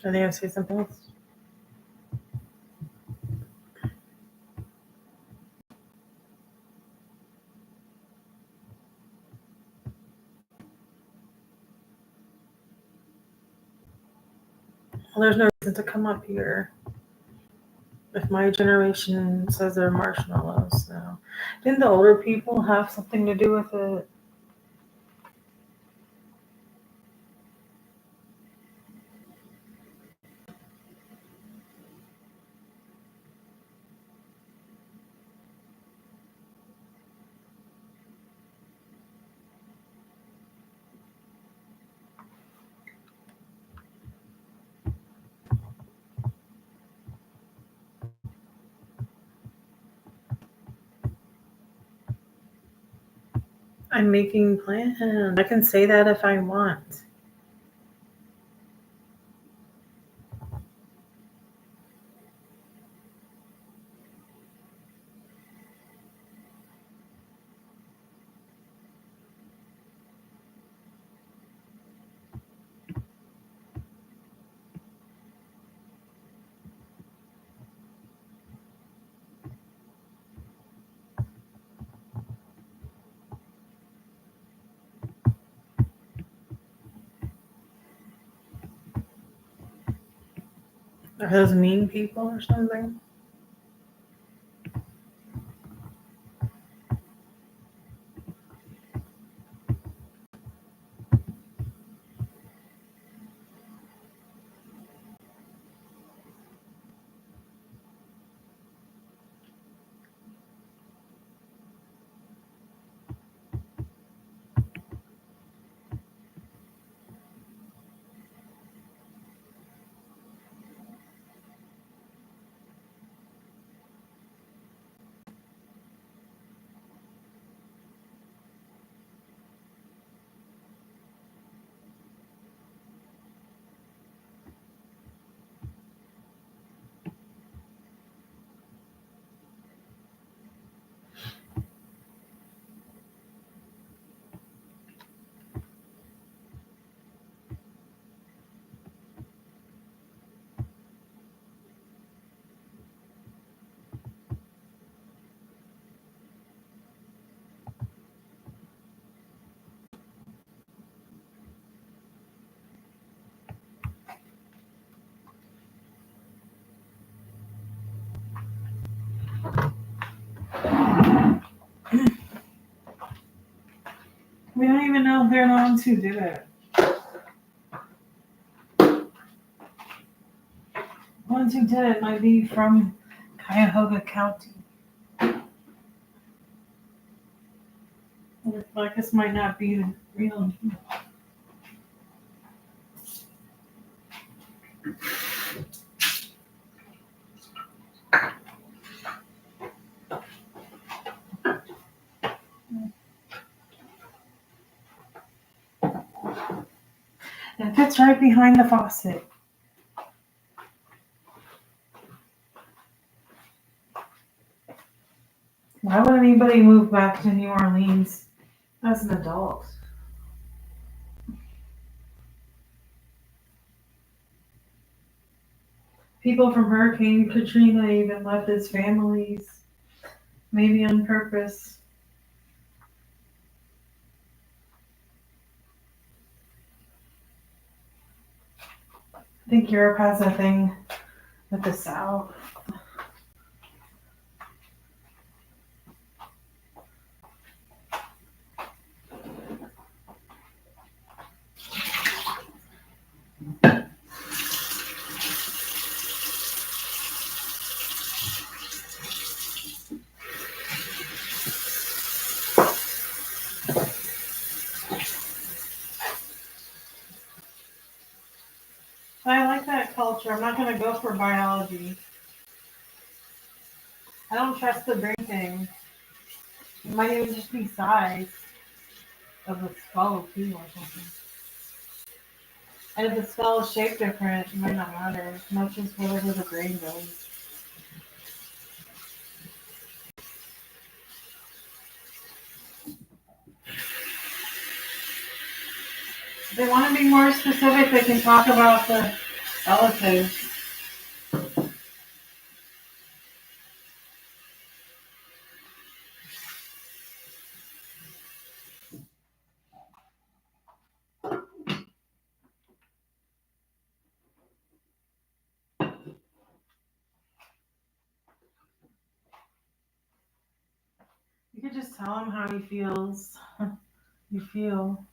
S3: Are they going to say something else? Well, there's no reason to come up here if my generation says they're marshmallows. So, didn't the older people have something to do with it? I'm making plans. I can say that if I want. Are those mean people or something? We don't even know if they're the ones who did it. The ones who did it might be from Cuyahoga County. Like this might not be the real. It fits right behind the faucet. Why would anybody move back to New Orleans as an adult? People from Hurricane Katrina even left as families, maybe on purpose. I think Europe has a thing with the South. I like that culture. I'm not going to go for biology. I don't trust the brain thing. It might even just be size of the skull too or something. And if the skull is shaped different, it might not matter as much as whatever the brain does. If they want to be more specific, they can talk about the relatives. You could just tell him how he feels. You feel.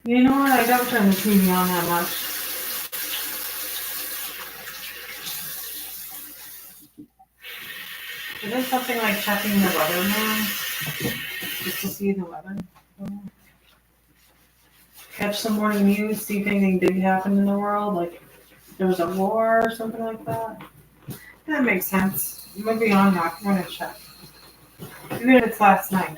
S3: You know what? I don't turn the TV on that much. It is something like checking the weather now, just to see the weather. Catch some morning news, see if anything big happened in the world, like there was a war or something like that. That makes sense. It might be on now. I'm gonna check. Even if it's last night.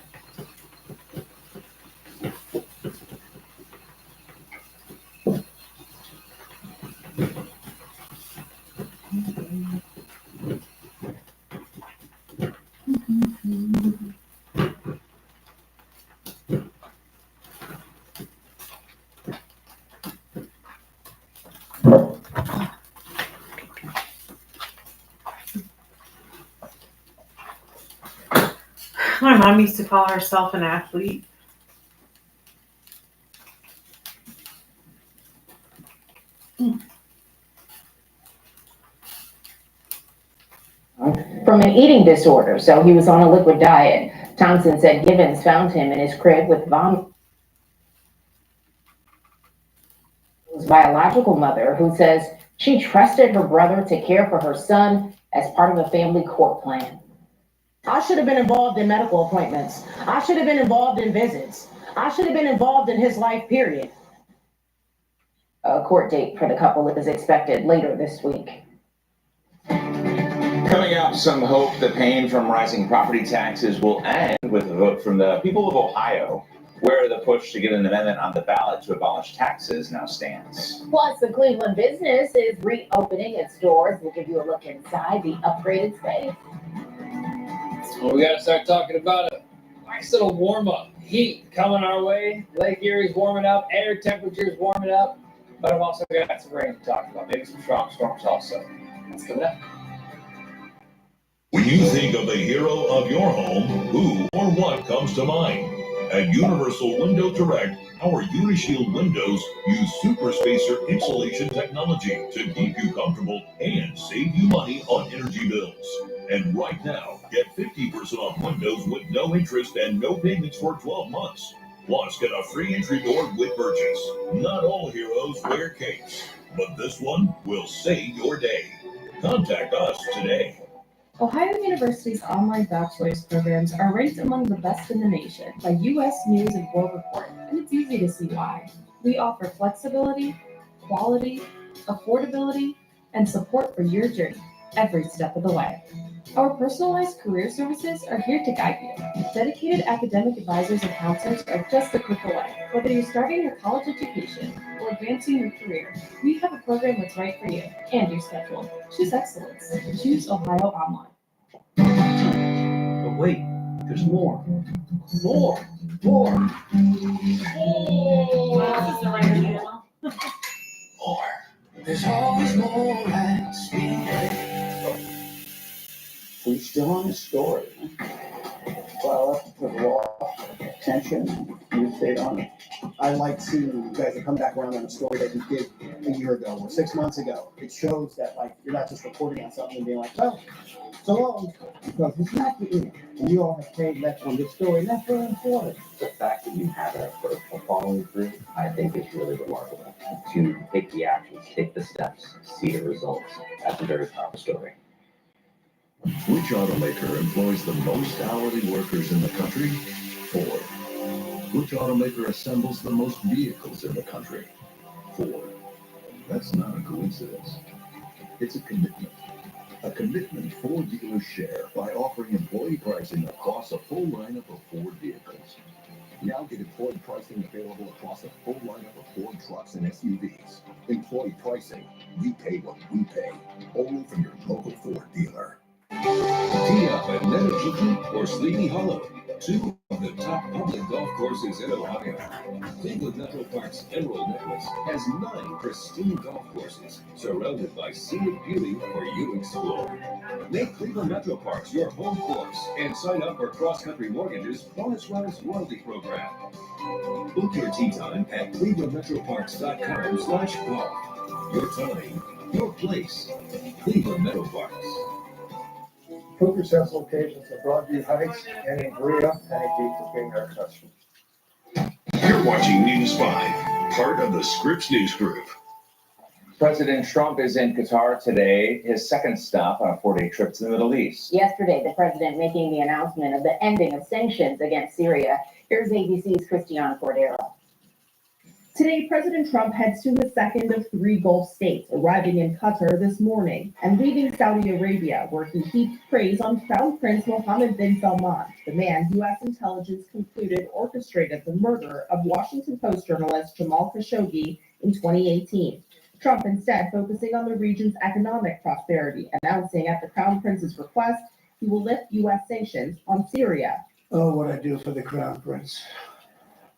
S3: My mom used to call herself an athlete.
S4: From an eating disorder, so he was on a liquid diet. Thompson said Givens found him in his crib with vomit. His biological mother, who says she trusted her brother to care for her son as part of a family court plan. I should have been involved in medical appointments. I should have been involved in visits. I should have been involved in his life, period. A court date for the couple is expected later this week.
S5: Coming up, some hope the pain from rising property taxes will end with a vote from the people of Ohio, where the push to get an amendment on the ballot to abolish taxes now stands.
S4: Plus, the Cleveland business is reopening its doors. We'll give you a look inside the upgraded space.
S6: Well, we gotta start talking about it. Nice little warm up. Heat coming our way. Lake Erie's warming up. Air temperatures warming up. But I've also got some rain to talk about. Maybe some strong storms also. That's coming up.
S7: When you think of the hero of your home, who or what comes to mind? At Universal Window Direct, our Unishield windows use super spacer insulation technology to keep you comfortable and save you money on energy bills. And right now, get 50% off windows with no interest and no payments for 12 months. Plus, get a free entry door with purchase. Not all heroes wear capes, but this one will save your day. Contact us today.
S8: Ohio University's online bachelor's programs are ranked among the best in the nation by U.S. News and World Report, and it's easy to see why. We offer flexibility, quality, affordability, and support for your journey every step of the way. Our personalized career services are here to guide you. Dedicated academic advisors and counselors are just a click away. Whether you're starting your college education or advancing your career, we have a program that's right for you and your schedule. Choose excellence. Choose Ohio Online.
S9: But wait, there's more. More.
S3: Wow, this is the right channel.
S9: More. There's always more at Speedway.
S10: We still on the story. Well, that's put a lot of attention. You stayed on it.
S11: I like seeing you guys come back around on a story that you did a year ago or 6 months ago. It shows that like you're not just reporting on something and being like, well, so long.
S10: Because it's not the end. And you all have stayed left on this story, and that's very important.
S12: The fact that you have that approach of following through, I think is really remarkable. To take the actions, take the steps, see the results. That's a very powerful story.
S7: Which automaker employs the most hourly workers in the country? Ford. Which automaker assembles the most vehicles in the country? Ford. That's not a coincidence. It's a commitment. A commitment Ford dealers share by offering employee pricing across a full lineup of Ford vehicles. Now get employee pricing available across a full lineup of Ford trucks and SUVs. Employee pricing, we pay what we pay, only from your local Ford dealer. Tee up at Meadowbrook or Sleepy Hollow, two of the top public golf courses in Ohio. Cleveland Metro Park's Emerald Necklace has 9 pristine golf courses surrounded by scenic beauty for you to explore. Make Cleveland Metro Parks your home course and sign up for Cross Country Mortgage's Bonus Rounds Royalty Program. Book your tee time at clevelandmetroparks.com/golf. Your time, your place, Cleveland Metro Parks.
S13: Cougar has locations in Broadview Heights and in Berea, and indeed for being our customer.
S7: You're watching News 5, part of the Scripps News Group.
S5: President Trump is in Qatar today, his second stop on a 4-day trip to the Middle East.
S4: Yesterday, the president making the announcement of the ending of sanctions against Syria. Here's ABC's Christiana Cordero.
S8: Today, President Trump heads to the second of 3 Gulf states, arriving in Qatar this morning and leaving Saudi Arabia, where he heaped praise on Crown Prince Mohammed bin Salman, the man U.S. intelligence concluded orchestrated the murder of Washington Post journalist Jamal Khashoggi in 2018. Trump instead focusing on the region's economic prosperity, announcing at the Crown Prince's request he will lift U.S. sanctions on Syria.
S13: Oh, what I do for the Crown Prince.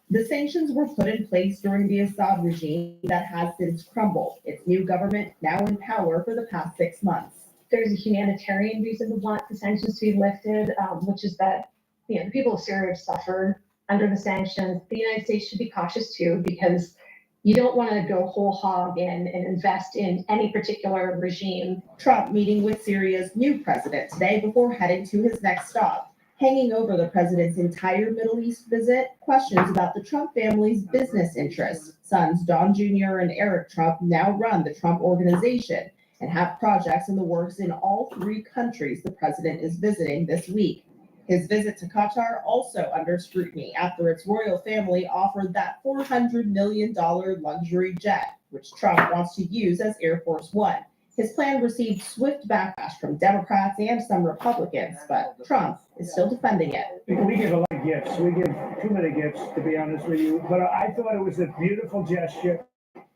S8: The sanctions were put in place during the Assad regime that has since crumbled, its new government now in power for the past 6 months.
S14: There's a humanitarian reason to want the sanctions to be lifted, which is that the people of Syria have suffered under the sanctions. The United States should be cautious too, because you don't want to go whole hog and invest in any particular regime.
S8: Trump meeting with Syria's new president today before heading to his next stop. Hanging over the president's entire Middle East visit, questions about the Trump family's business interests. Sons Don Jr. and Eric Trump now run the Trump Organization and have projects in the works in all 3 countries the president is visiting this week. His visit to Qatar also under scrutiny after its royal family offered that $400 million luxury jet, which Trump wants to use as Air Force One. His plan received swift backlash from Democrats and some Republicans, but Trump is still defending it.
S13: We give a lot of gifts. We give too many gifts, to be honest with you. But I thought it was a beautiful gesture.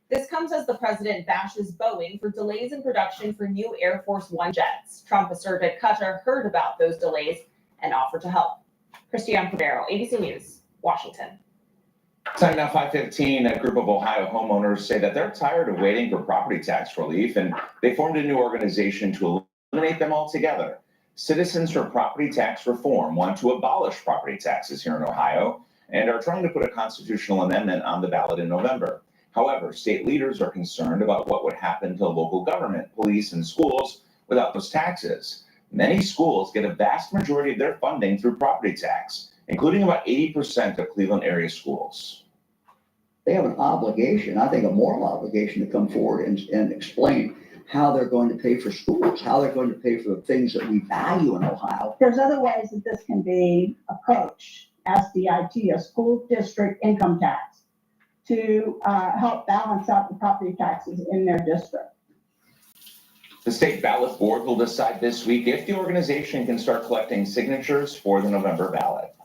S8: This comes as the president bashes Boeing for delays in production for new Air Force One jets. Trump asserted Qatar heard about those delays and offered to help. Christiane Cordero, ABC News, Washington.
S5: Time now 5:15, a group of Ohio homeowners say that they're tired of waiting for property tax relief, and they formed a new organization to eliminate them altogether. Citizens for Property Tax Reform want to abolish property taxes here in Ohio and are trying to put a constitutional amendment on the ballot in November. However, state leaders are concerned about what would happen to local government, police, and schools without those taxes. Many schools get a vast majority of their funding through property tax, including about 80% of Cleveland area schools.
S10: They have an obligation, I think a moral obligation, to come forward and explain how they're going to pay for schools, how they're going to pay for the things that we value in Ohio.
S15: There's other ways that this can be approached, SDIT, a school district income tax, to help balance out the property taxes in their district.
S5: The state ballot board will decide this week if the organization can start collecting signatures for the November ballot.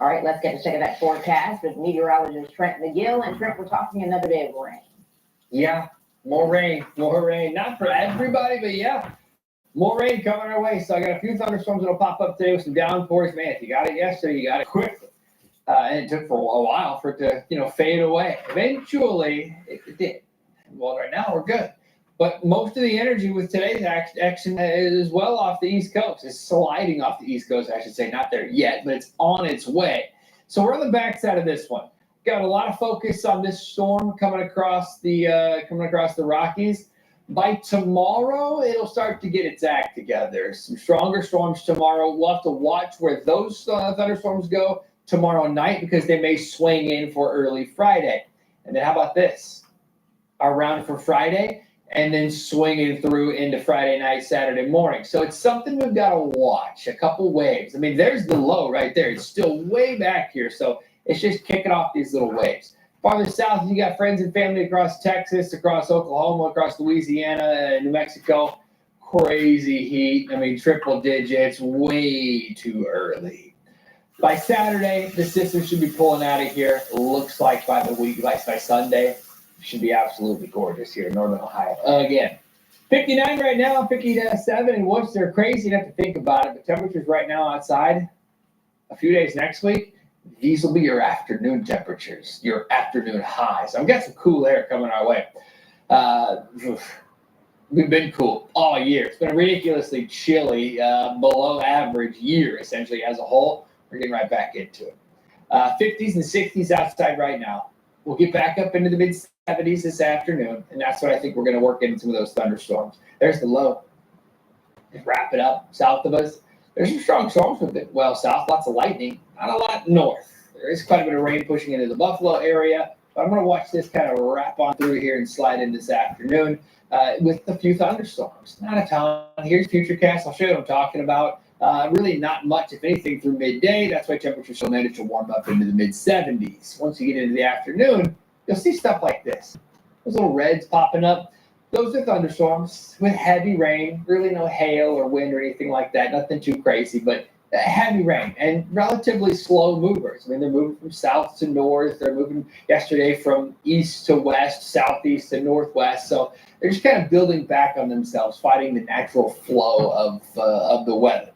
S4: All right, let's get a check of that forecast with meteorologist Trent McGill. And Trent, we're talking another day of rain.
S6: Yeah, more rain. Not for everybody, but yeah, more rain coming our way. So I got a few thunderstorms that'll pop up today with some downpours. Man, if you got it yesterday, you got it quickly. And it took for a while for it to, fade away. Eventually, it did. Well, right now we're good. But most of the energy with today's action is well off the East Coast. It's sliding off the East Coast, I should say. Not there yet, but it's on its way. So we're on the backside of this one. Got a lot of focus on this storm coming across the Rockies. By tomorrow, it'll start to get its act together. Some stronger storms tomorrow. We'll have to watch where those thunderstorms go tomorrow night because they may swing in for early Friday. And then how about this? Around for Friday, and then swinging through into Friday night, Saturday morning. So it's something we've got to watch. A couple waves. I mean, there's the low right there. It's still way back here. So it's just kicking off these little waves. Farther south, you got friends and family across Texas, across Oklahoma, across Louisiana, and New Mexico. Crazy heat. I mean, triple digits, way too early. By Saturday, the system should be pulling out of here. Looks like by Sunday, it should be absolutely gorgeous here in Northern Ohio. Again, 59 right now, 57 in Worcester. Crazy enough to think about it, but temperatures right now outside, a few days next week, these will be your afternoon temperatures, your afternoon highs. I've got some cool air coming our way. We've been cool all year. It's been a ridiculously chilly, below average year, essentially, as a whole. We're getting right back into it. 50s and 60s outside right now. We'll get back up into the mid-70s this afternoon, and that's what I think we're going to work into some of those thunderstorms. There's the low. Just wrap it up. South of us, there's some strong storms with it. Well, south, lots of lightning. Not a lot north. There is quite a bit of rain pushing into the Buffalo area, but I'm going to watch this kind of wrap on through here and slide in this afternoon with a few thunderstorms. Not a ton. Here's Futurecast. I'll show you what I'm talking about. Really not much, if anything, through midday. That's why temperatures will manage to warm up into the mid-70s. Once you get into the afternoon, you'll see stuff like this. Those little reds popping up. Those are thunderstorms with heavy rain. Really no hail or wind or anything like that. Nothing too crazy, but heavy rain and relatively slow movers. I mean, they're moving from south to north. They're moving yesterday from east to west, southeast to northwest. So they're just kind of building back on themselves, fighting the natural flow of the weather.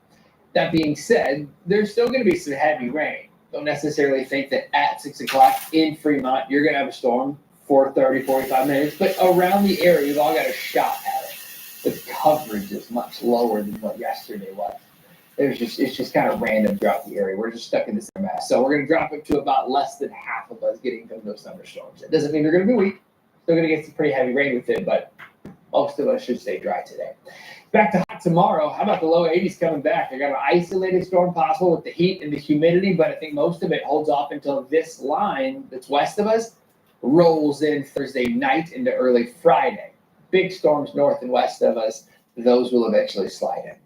S6: That being said, there's still going to be some heavy rain. Don't necessarily think that at 6 o'clock in Fremont, you're going to have a storm for 30, 45 minutes, but around the area, you've all got a shot at it. The coverage is much lower than what yesterday was. It's just kind of random throughout the area. We're just stuck in this mess. So we're going to drop it to about less than half of us getting from those thunderstorms. It doesn't mean they're going to be weak. Still going to get some pretty heavy rain with it, but most of us should stay dry today. Back to hot tomorrow. How about the low 80s coming back? I got an isolated storm possible with the heat and the humidity, but I think most of it holds off until this line that's west of us rolls in Thursday night into early Friday. Big storms north and west of us, those will eventually slide in.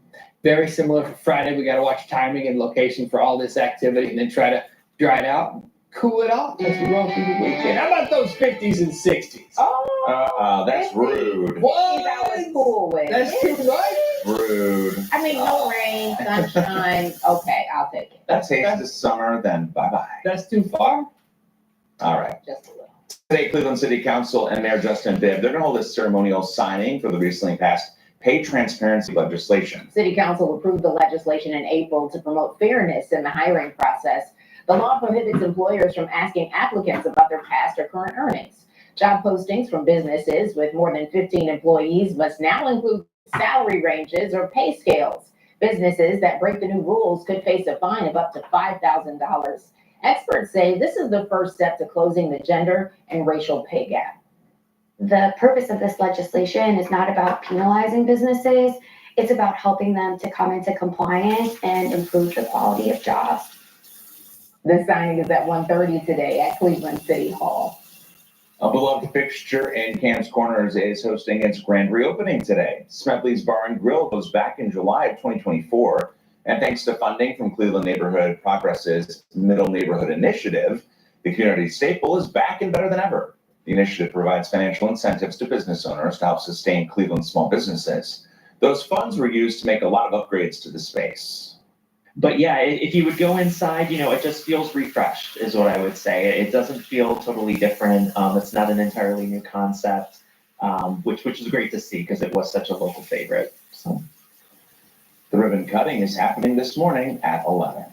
S6: Very similar for Friday. We got to watch timing and location for all this activity and then try to dry it out and cool it off as we roll through the weekend. How about those 50s and 60s?
S5: That's rude.
S4: What? That was cool with.
S6: That's too much.
S5: Rude.
S4: I mean, no rain, sunshine. Okay, I'll take it.
S5: That taste of summer, then bye-bye.
S6: That's too far?
S5: All right.
S4: Just a little.
S5: Today, Cleveland City Council and Mayor Justin Bibb, they're going to hold a ceremonial signing for the recently passed pay transparency legislation.
S4: City Council approved the legislation in April to promote fairness in the hiring process. The law prohibits employers from asking applicants about their past or current earnings. Job postings from businesses with more than 15 employees must now include salary ranges or pay scales. Businesses that break the new rules could face a fine of up to $5,000. Experts say this is the first step to closing the gender and racial pay gap.
S16: The purpose of this legislation is not about penalizing businesses. It's about helping them to come into compliance and improve the quality of jobs.
S4: The signing is at 1:30 today at Cleveland City Hall.
S5: A beloved fixture in Cam's Corners is hosting its grand reopening today. Smedley's Bar and Grill goes back in July of 2024, and thanks to funding from Cleveland Neighborhood Progress's Middle Neighborhood Initiative, the community staple is back and better than ever. The initiative provides financial incentives to business owners to help sustain Cleveland's small businesses. Those funds were used to make a lot of upgrades to the space.
S17: But yeah, if you would go inside, it just feels refreshed, is what I would say. It doesn't feel totally different. It's not an entirely new concept, which is great to see because it was such a local favorite. So
S5: the ribbon cutting is happening this morning at 11.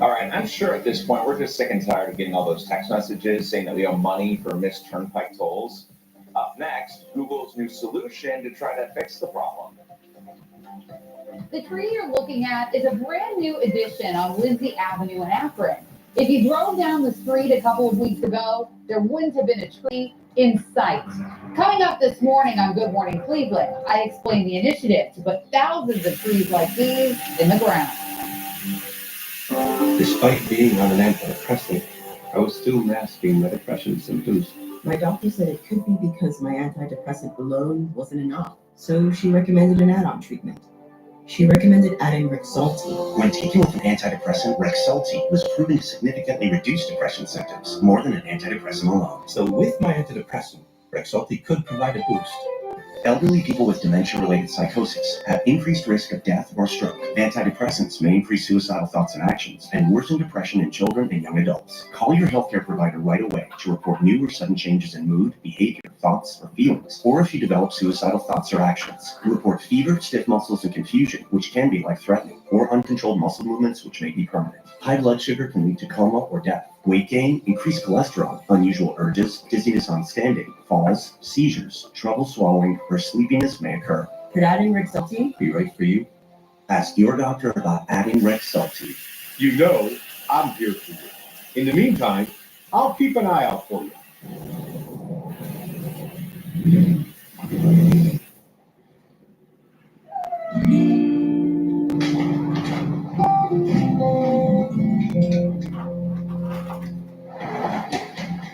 S5: All right, I'm sure at this point we're just sick and tired of getting all those text messages saying that we owe money for missed turnpike tolls. Up next, Google's new solution to try to fix the problem.
S18: The tree you're looking at is a brand new addition on Lindsay Avenue in Akron. If you drove down the street a couple of weeks ago, there wouldn't have been a tree in sight. Coming up this morning on Good Morning Cleveland, I explain the initiative to put thousands of trees like these in the ground.
S12: Despite being on an antidepressant, I was still masking my depression symptoms.
S19: My doctor said it could be because my antidepressant alone wasn't enough, so she recommended an add-on treatment. She recommended adding Rexulti.
S20: When taken with an antidepressant, Rexulti was proven to significantly reduce depression symptoms, more than an antidepressant alone.
S21: So with my antidepressant, Rexulti could provide a boost.
S20: Elderly people with dementia-related psychosis have increased risk of death or stroke. Antidepressants may increase suicidal thoughts and actions and worsen depression in children and young adults. Call your healthcare provider right away to report new or sudden changes in mood, behavior, thoughts, or feelings. Or if you develop suicidal thoughts or actions, report fever, stiff muscles, and confusion, which can be life-threatening, or uncontrolled muscle movements, which may be permanent. High blood sugar can lead to coma or death. Weight gain, increased cholesterol, unusual urges, dizziness on standing, falls, seizures, trouble swallowing, or sleepiness may occur.
S19: Could adding Rexulti
S20: be right for you? Ask your doctor about adding Rexulti.
S22: You know I'm here for you. In the meantime, I'll keep an eye out for you.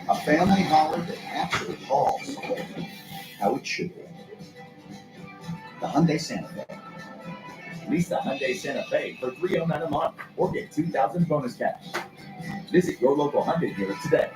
S23: A family holiday actually falls how it should be. The Hyundai Santa Fe.
S24: Lease the Hyundai Santa Fe for $309 a month or get $2,000 bonus cash. Visit your local Hyundai dealer today.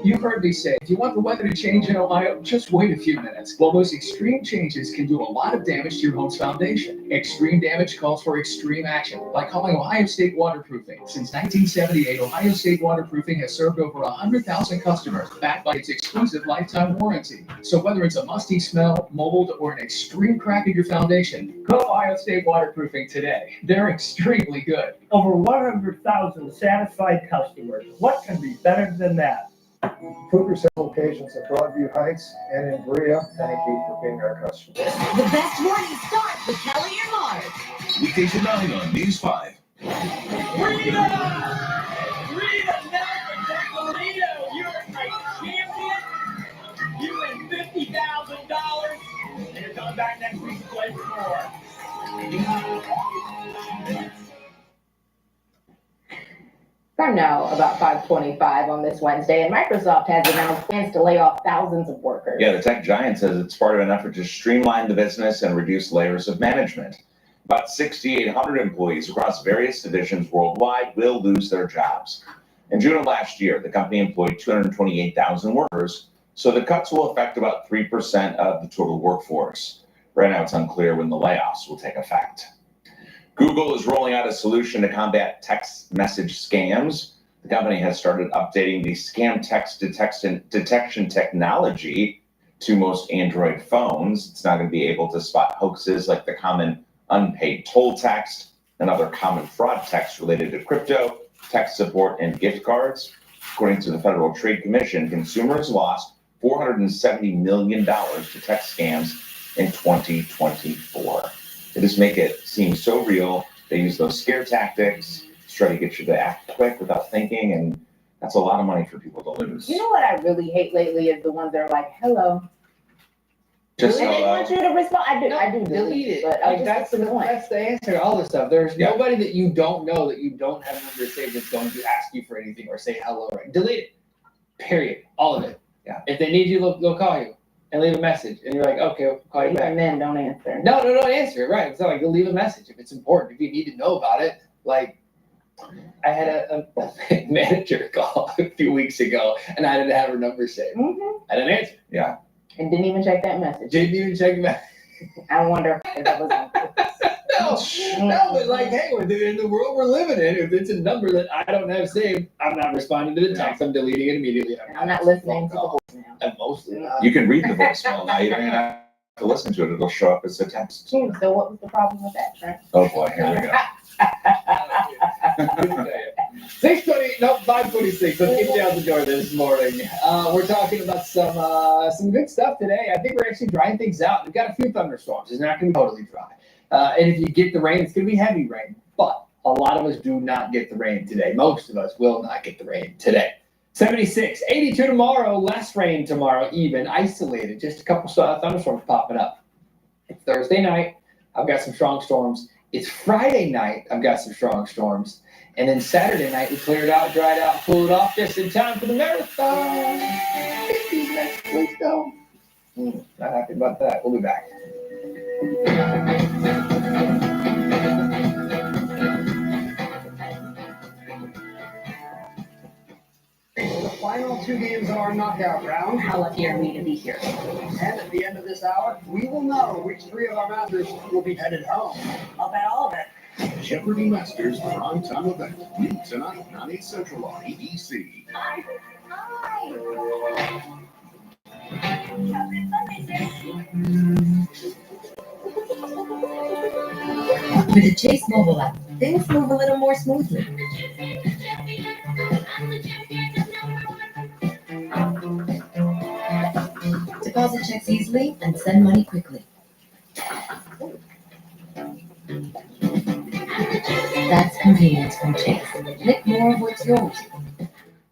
S25: You've heard me say, if you want the weather to change in Ohio, just wait a few minutes. Well, those extreme changes can do a lot of damage to your home's foundation. Extreme damage calls for extreme action by calling Ohio State Waterproofing. Since 1978, Ohio State Waterproofing has served over 100,000 customers, backed by its exclusive lifetime warranty. So whether it's a musty smell, mold, or an extreme crack in your foundation, call Ohio State Waterproofing today. They're extremely good.
S13: Over 100,000 satisfied customers. What can be better than that?
S26: Kruger's locations at Broadview Heights and in Berea. Thank you for being our customer.
S27: The best morning start with Kelly and Mark.
S7: Weekdays at 9 on News 5.
S9: Rita! Rita Napolitano, you're a champion. You win $50,000. And you're coming back next week to play for more.
S4: From now, about 5:25 on this Wednesday, and Microsoft has announced plans to lay off thousands of workers.
S5: Yeah, the tech giant says it's part of an effort to streamline the business and reduce layers of management. About 6,800 employees across various divisions worldwide will lose their jobs. In June of last year, the company employed 228,000 workers, so the cuts will affect about 3% of the total workforce. Right now, it's unclear when the layoffs will take effect. Google is rolling out a solution to combat text message scams. The company has started updating the scam text detection technology to most Android phones. It's now going to be able to spot hoaxes like the common unpaid toll text and other common fraud text related to crypto, tech support, and gift cards. According to the Federal Trade Commission, consumers lost $470 million to text scams in 2024. They just make it seem so real. They use those scare tactics to try to get you to act quick without thinking, and that's a lot of money for people to lose.
S4: You know what I really hate lately is the ones that are like, hello.
S5: Just
S4: and they want you to respond. I do
S6: delete it.
S4: But
S6: Like, that's the answer to all this stuff. There's nobody that you don't know that you don't have a number saved that's going to ask you for anything or say hello. Right? Delete it. Period. All of it.
S5: Yeah.
S6: If they need you, they'll call you and leave a message. And you're like, okay, we'll call you back.
S4: Even then, don't answer.
S6: No, don't answer it. Right. It's not like you'll leave a message if it's important. If you need to know about it, like I had a manager call a few weeks ago, and I didn't have her number saved.
S4: Mm-hmm.
S6: I didn't answer.
S5: Yeah.
S4: And didn't even check that message.
S6: Didn't even check the message.
S4: I wonder if that was on
S6: No, but like, hey, in the world we're living in, if it's a number that I don't have saved, I'm not responding to the text. I'm deleting it immediately.
S4: I'm not listening to the voicemail.
S6: And mostly not.
S5: You can read the voicemail now. You don't even have to listen to it. It'll show up as a text.
S4: So what was the problem with that, Trent?
S5: Oh boy, here we go.
S6: 5:26. Let's get you out the door this morning. We're talking about some good stuff today. I think we're actually drying things out. We've got a few thunderstorms. It's not going to be totally dry. And if you get the rain, it's going to be heavy rain. But a lot of us do not get the rain today. Most of us will not get the rain today. 76, 82 tomorrow, less rain tomorrow, even isolated. Just a couple thunderstorms popping up. It's Thursday night. I've got some strong storms. It's Friday night. I've got some strong storms. And then Saturday night, we cleared out, dried out, cooled off just in time for the marathon. 50s next week, though. Not happy about that. We'll be back.
S1: The final 2 games of our knockout round.
S27: How lucky are we to be here?
S1: And at the end of this hour, we will know which 3 of our masters will be headed home.
S27: I'll bet all of it.
S22: Jeopardy Masters prime time event. New tonight, 9, 8 Central on ABC.
S27: Hi. With the Chase mobile app, things move a little more smoothly. Deposit checks easily and send money quickly. That's convenience from Chase. Make more of what's yours.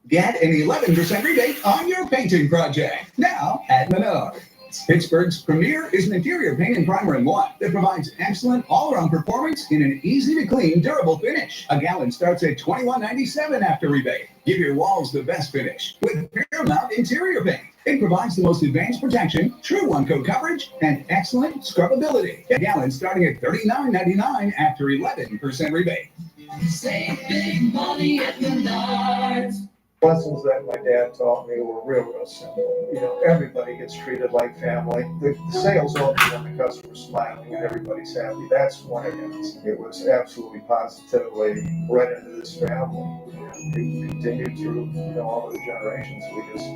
S2: Get an 11% rebate on your painting project. Now at Menards. Pittsburgh's premier is an interior paint and primer in one that provides excellent all-around performance in an easy-to-clean, durable finish. A gallon starts at $21.97 after rebate. Give your walls the best finish with Paramount Interior Paint. It provides the most advanced protection, true one-coat coverage, and excellent scrubbability. A gallon starting at $39.99 after 11% rebate.
S27: Save big money at Menards.
S13: Lessons that my dad taught me were real simple. You know, everybody gets treated like family. The sales open when the customer's smiling and everybody's happy. That's one of it. It was absolutely positively right into this family. We continued through, all the generations. We just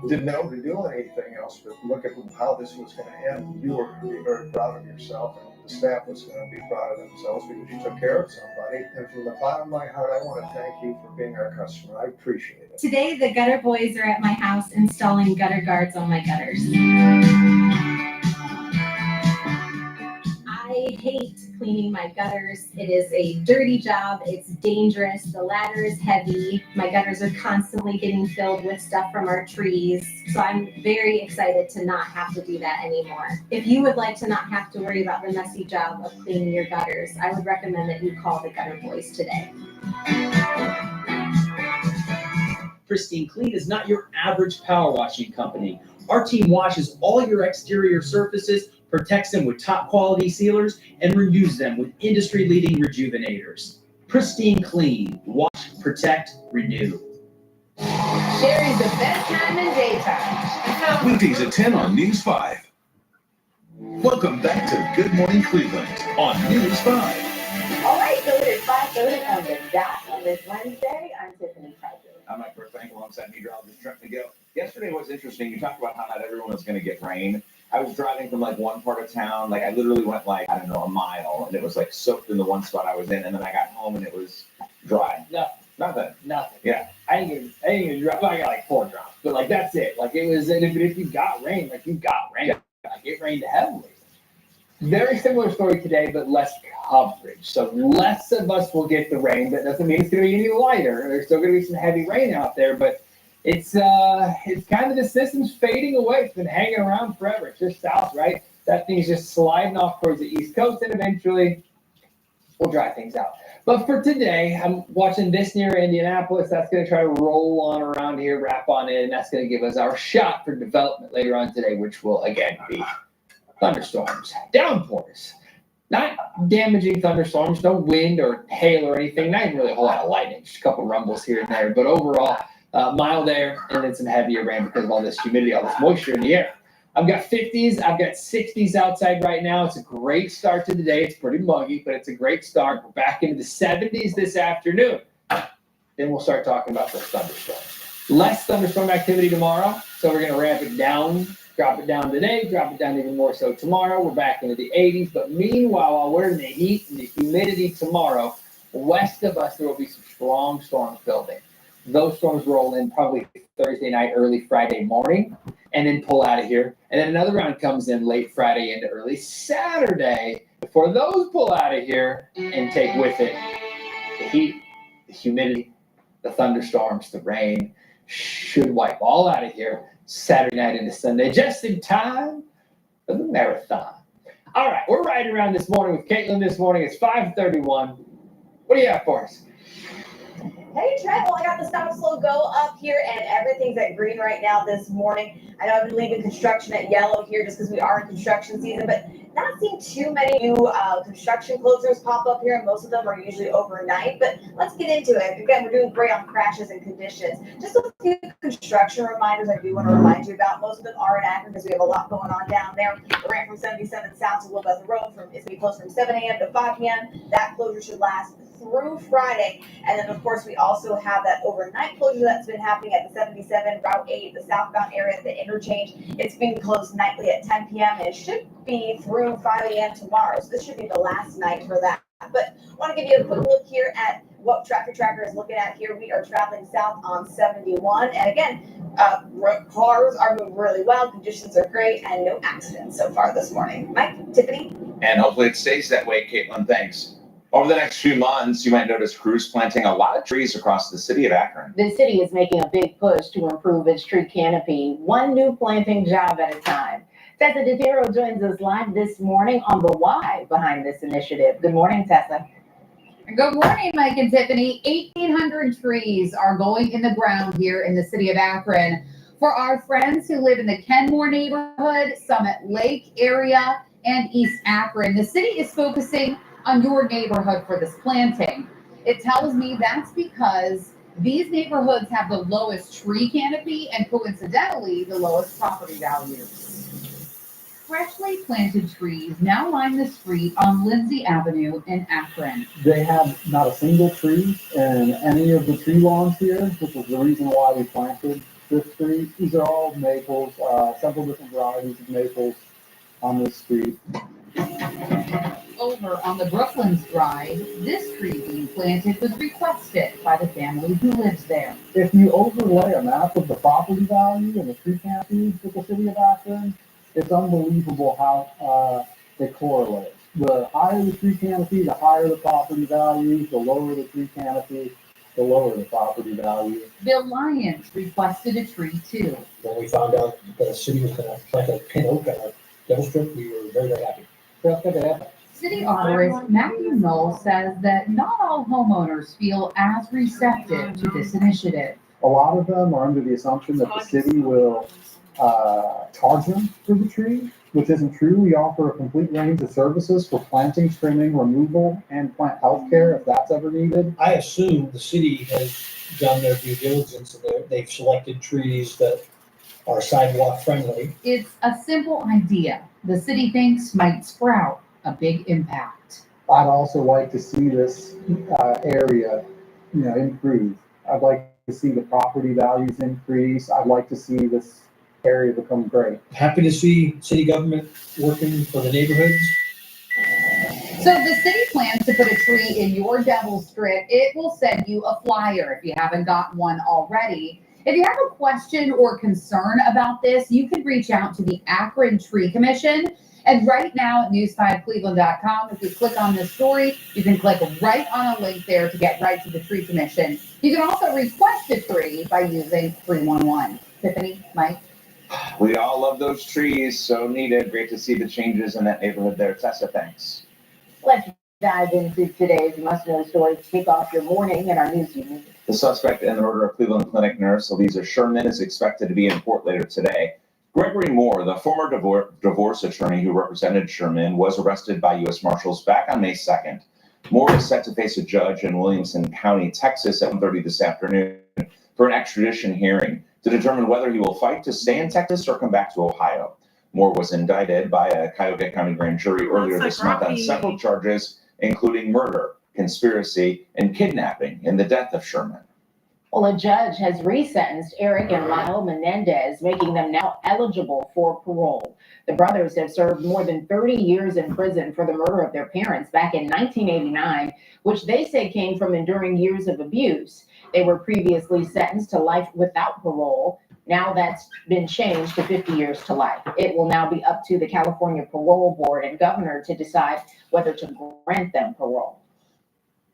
S13: didn't know to do anything else but look at how this was going to end. You were going to be very proud of yourself, and the staff was going to be proud of themselves because you took care of somebody. And from the bottom of my heart, I want to thank you for being our customer. I appreciate it.
S3: Today, the gutter boys are at my house installing gutter guards on my gutters. I hate cleaning my gutters. It is a dirty job. It's dangerous. The ladder is heavy. My gutters are constantly getting filled with stuff from our trees. So I'm very excited to not have to do that anymore. If you would like to not have to worry about the messy job of cleaning your gutters, I would recommend that you call the Gutter Boys today.
S8: Pristine Clean is not your average power washing company. Our team washes all your exterior surfaces, protects them with top quality sealers, and renews them with industry-leading rejuvenators. Pristine Clean. Wash, protect, renew.
S18: Sherry's the best time in daytime.
S7: Weekdays at 10 on News 5. Welcome back to Good Morning Cleveland on News 5.
S4: All right, so it is 5:30 on the dot on this Wednesday. I'm Tiffany Piper.
S5: I'm Mike Burbank alongside meteorologist Trent McGill. Yesterday was interesting. You talked about how not everyone was going to get rain. I was driving from one part of town. I literally went a mile, and it was soaked in the one spot I was in. And then I got home and it was dry. Nothing. Yeah.
S6: I ain't gonna drop. I got 4 drops, but that's it. It was, and if you got rain, you got rain.
S5: Yeah.
S6: It rained heavily. Very similar story today, but less coverage. So less of us will get the rain. That doesn't mean it's going to be any lighter. There's still going to be some heavy rain out there, but it's kind of the system's fading away. It's been hanging around forever. It's just south, right? That thing's just sliding off towards the East Coast, and eventually we'll dry things out. But for today, I'm watching this near Indianapolis. That's going to try to roll on around here, wrap on in. That's going to give us our shot for development later on today, which will again be thunderstorms, downpours. Not damaging thunderstorms, no wind or hail or anything, not even really a whole lot of lightning, just a couple rumbles here and there. But overall, mild air and then some heavier rain because of all this humidity, all this moisture in the air. I've got 50s, I've got 60s outside right now. It's a great start to the day. It's pretty muggy, but it's a great start. We're back into the 70s this afternoon. Then we'll start talking about those thunderstorms. Less thunderstorm activity tomorrow, so we're going to ramp it down, drop it down today, drop it down even more so tomorrow. We're back into the 80s, but meanwhile, while we're in the heat and the humidity tomorrow, west of us, there will be some strong storms building. Those storms roll in probably Thursday night, early Friday morning, and then pull out of here. And then another round comes in late Friday into early Saturday before those pull out of here and take with it the heat, the humidity, the thunderstorms, the rain. Should wipe all out of here Saturday night into Sunday, just in time for the marathon. All right, we're riding around this morning with Caitlin this morning. It's 5:31. What do you have for us?
S10: Hey Trent, well I got the Stop Slow Go up here and everything's at green right now this morning. I know I've been leaving construction at yellow here just because we are in construction season, but not seeing too many new construction closers pop up here, and most of them are usually overnight. But let's get into it. Again, we're doing great on crashes and conditions. Just a few construction reminders I do want to remind you about. Most of them are in Akron because we have a lot going on down there. We ran from 77 south to Wilbeth Road. It's going to be closed from 7 a.m. to 5 p.m. That closure should last through Friday. And then, of course, we also have that overnight closure that's been happening at the 77, Route 8, the southbound area at the interchange. It's being closed nightly at 10 p.m. and it should be through 5 a.m. tomorrow. So this should be the last night for that. But I want to give you a quick look here at what Traffic Tracker is looking at here. We are traveling south on 71. And again, cars are moving really well. Conditions are great and no accidents so far this morning. Mike, Tiffany?
S5: And hopefully it stays that way, Caitlin. Thanks. Over the next few months, you might notice crews planting a lot of trees across the city of Akron.
S4: The city is making a big push to improve its tree canopy, one new planting job at a time. Tessa DeTiro joins us live this morning on the why behind this initiative. Good morning, Tessa.
S18: Good morning, Mike and Tiffany. 1,800 trees are going in the ground here in the city of Akron for our friends who live in the Kenmore neighborhood, Summit Lake area, and East Akron. The city is focusing on your neighborhood for this planting. It tells me that's because these neighborhoods have the lowest tree canopy and coincidentally the lowest property values. Freshly planted trees now line the street on Lindsay Avenue in Akron.
S11: They have not a single tree in any of the tree lawns here, which is the reason why we planted this tree. These are all maples, several different varieties of maples on this street.
S18: Over on the Brooklands Drive, this tree being planted was requested by the family who lives there.
S11: If you overlay a map of the property value and the tree canopies of the city of Akron, it's unbelievable how they correlate. The higher the tree canopy, the higher the property value. The lower the tree canopy, the lower the property value.
S18: Bill Lyons requested a tree too.
S12: When we found out that the city was going to plant a pin oak on our Devil Strip, we were very, very happy.
S18: City arborist Matthew Knoll says that not all homeowners feel as receptive to this initiative.
S11: A lot of them are under the assumption that the city will charge them for the tree, which isn't true. We offer a complete range of services for planting, trimming, removal, and plant health care if that's ever needed.
S12: I assume the city has done their due diligence and they've selected trees that are sidewalk friendly.
S18: It's a simple idea the city thinks might sprout a big impact.
S11: I'd also like to see this area, improve. I'd like to see the property values increase. I'd like to see this area become great.
S12: Happy to see city government working for the neighborhoods.
S18: So the city plans to put a tree in your Devil Strip. It will send you a flyer if you haven't gotten one already. If you have a question or concern about this, you can reach out to the Akron Tree Commission. And right now at news5cleveland.com, if you click on this story, you can click right on a link there to get right to the Tree Commission. You can also request a tree by using 311. Tiffany, Mike?
S5: We all love those trees, so needed. Great to see the changes in that neighborhood there. Tessa, thanks.
S4: Let's Dive into today's must-know stories to kick off your morning in our news unit.
S5: The suspect in the murder of Cleveland Clinic nurse Elisa Sherman is expected to be in court later today. Gregory Moore, the former divorce attorney who represented Sherman, was arrested by U.S. Marshals back on May 2nd. Moore is set to face a judge in Williamson County, Texas at 1:30 this afternoon for an extradition hearing to determine whether he will fight to stay in Texas or come back to Ohio. Moore was indicted by a Cuyahoga County grand jury earlier this month on several charges, including murder, conspiracy, and kidnapping in the death of Sherman.
S4: Well, a judge has resentenced Eric and Lyle Menendez, making them now eligible for parole. The brothers have served more than 30 years in prison for the murder of their parents back in 1989, which they say came from enduring years of abuse. They were previously sentenced to life without parole. Now that's been changed to 50 years to life. It will now be up to the California Parole Board and governor to decide whether to grant them parole.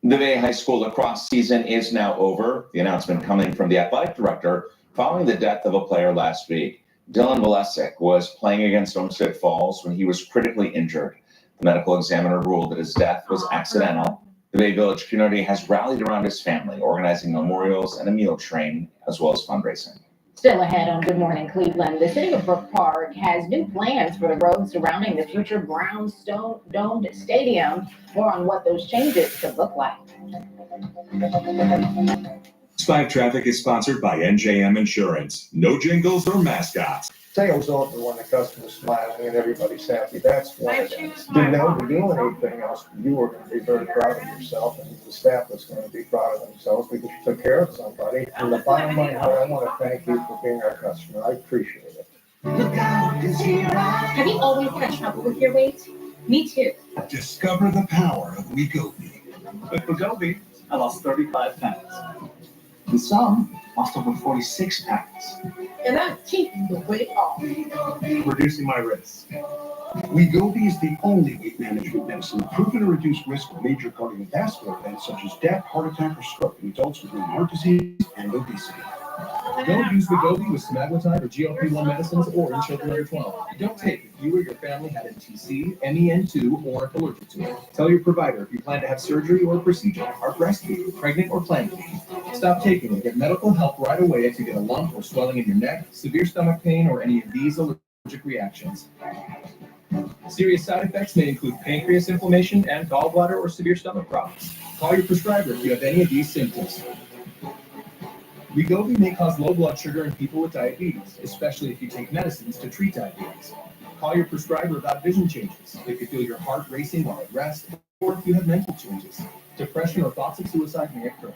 S5: The Bay High School lacrosse season is now over. The announcement coming from the athletic director following the death of a player last week. Dylan Valesic was playing against Olmsted Falls when he was critically injured. The medical examiner ruled that his death was accidental. The Bay Village community has rallied around his family, organizing memorials and a meal train, as well as fundraising.
S4: Still ahead on Good Morning Cleveland, the city of Brook Park has new plans for the roads surrounding the future brownstone-domed stadium. More on what those changes could look like.
S14: 5 Traffic is sponsored by NJM Insurance. No jingles or mascots.
S13: Sales over when the customer's smiling and everybody's happy. That's one of them. Didn't know to do anything else. You were going to be very proud of yourself, and the staff was going to be proud of themselves because you took care of somebody. And the bottom line, I want to thank you for being our customer. I appreciate it.
S15: Have you always had trouble with your weight? Me too.
S16: Discover the power of Wegovy. With Wegovy, I lost 35 pounds. And some lost over 46 pounds.
S15: And I'm keeping the weight off.
S16: Reducing my risk. Wegovy is the only weight management medicine proven to reduce risk of major cardiovascular events such as death, heart attack, or stroke in adults with heart disease and obesity.
S17: Don't use Wegovy with semaglutide or GLP-1 medicines or in children under 12. Don't take if you or your family had MTC, MEN2, or are allergic to it. Tell your provider if you plan to have surgery or a procedure, are breastfeeding, pregnant, or planning to. Stop taking and get medical help right away if you get a lump or swelling in your neck, severe stomach pain, or any of these allergic reactions. Serious side effects may include pancreas inflammation and gallbladder or severe stomach problems. Call your prescriber if you have any of these symptoms. Wegovy may cause low blood sugar in people with diabetes, especially if you take medicines to treat diabetes. Call your prescriber about vision changes, if you feel your heart racing while at rest, or if you have mental changes. Depression or thoughts of suicide may occur.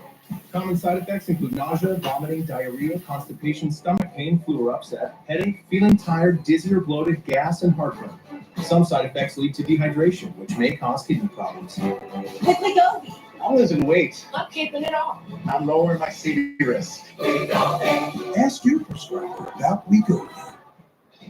S17: Common side effects include nausea, vomiting, diarrhea, constipation, stomach pain, flu or upset, headache, feeling tired, dizzy or bloated, gas, and heartburn. Some side effects lead to dehydration, which may cause kidney problems.
S15: With Wegovy.
S16: I'm losing weight.
S15: I'm keeping it off.
S16: I'm lowering my CV risk. Ask your prescriber about Wegovy.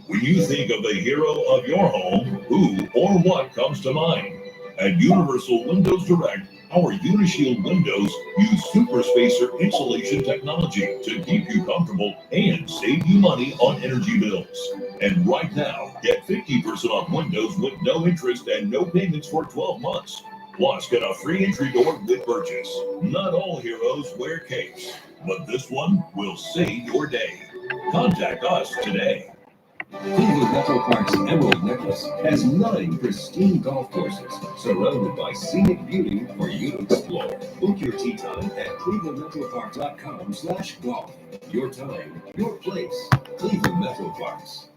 S7: When you think of the hero of your home, who or what comes to mind? At Universal Windows Direct, our Unishield windows use super spacer insulation technology to keep you comfortable and save you money on energy bills. And right now, get 50% off windows with no interest and no payments for 12 months. Plus, get a free entry door with purchase. Not all heroes wear capes, but this one will save your day. Contact us today.
S19: Cleveland Metro Park's Emerald Necklace has 9 pristine golf courses surrounded by scenic beauty for you to explore. Book your tee time at clevelandmetroparks.com/golf. Your time, your place. Cleveland Metro Parks.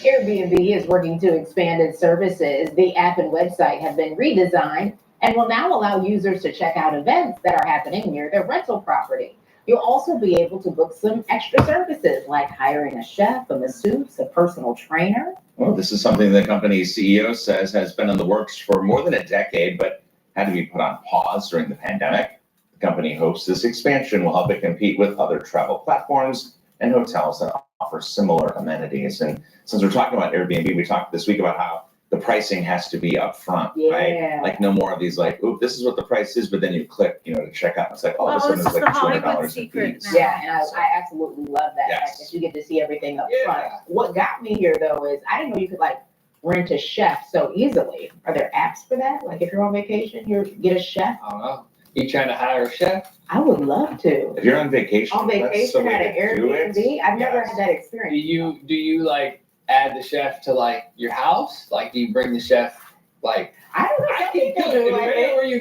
S4: Airbnb is working to expand its services. The app and website have been redesigned and will now allow users to check out events that are happening near their rental property. You'll also be able to book some extra services like hiring a chef, a masseuse, a personal trainer.
S5: Well, this is something the company's CEO says has been in the works for more than a decade, but had to be put on pause during the pandemic. The company hopes this expansion will help it compete with other travel platforms and hotels that offer similar amenities. And since we're talking about Airbnb, we talked this week about how the pricing has to be upfront, right? Like no more of these like, oh, this is what the price is, but then you click, to check out. It's like, all of a sudden it's like $200 in fees.
S4: Yeah, and I absolutely love that fact that you get to see everything up front. What got me here though is I didn't know you could like rent a chef so easily. Are there apps for that? Like if you're on vacation, you get a chef?
S6: I don't know. You trying to hire a chef?
S4: I would love to.
S5: If you're on vacation,
S4: On
S5: that's the
S4: vacation
S5: way
S4: at an
S5: to do it.
S4: Airbnb? I've never had that
S6: Do
S4: experience.
S6: you like add the chef to like your house? Like do you bring the chef like
S4: I don't know.
S6: I
S4: Some
S6: can
S4: people
S6: cook.
S4: do
S6: Depending
S4: like
S6: on
S4: that.
S6: where you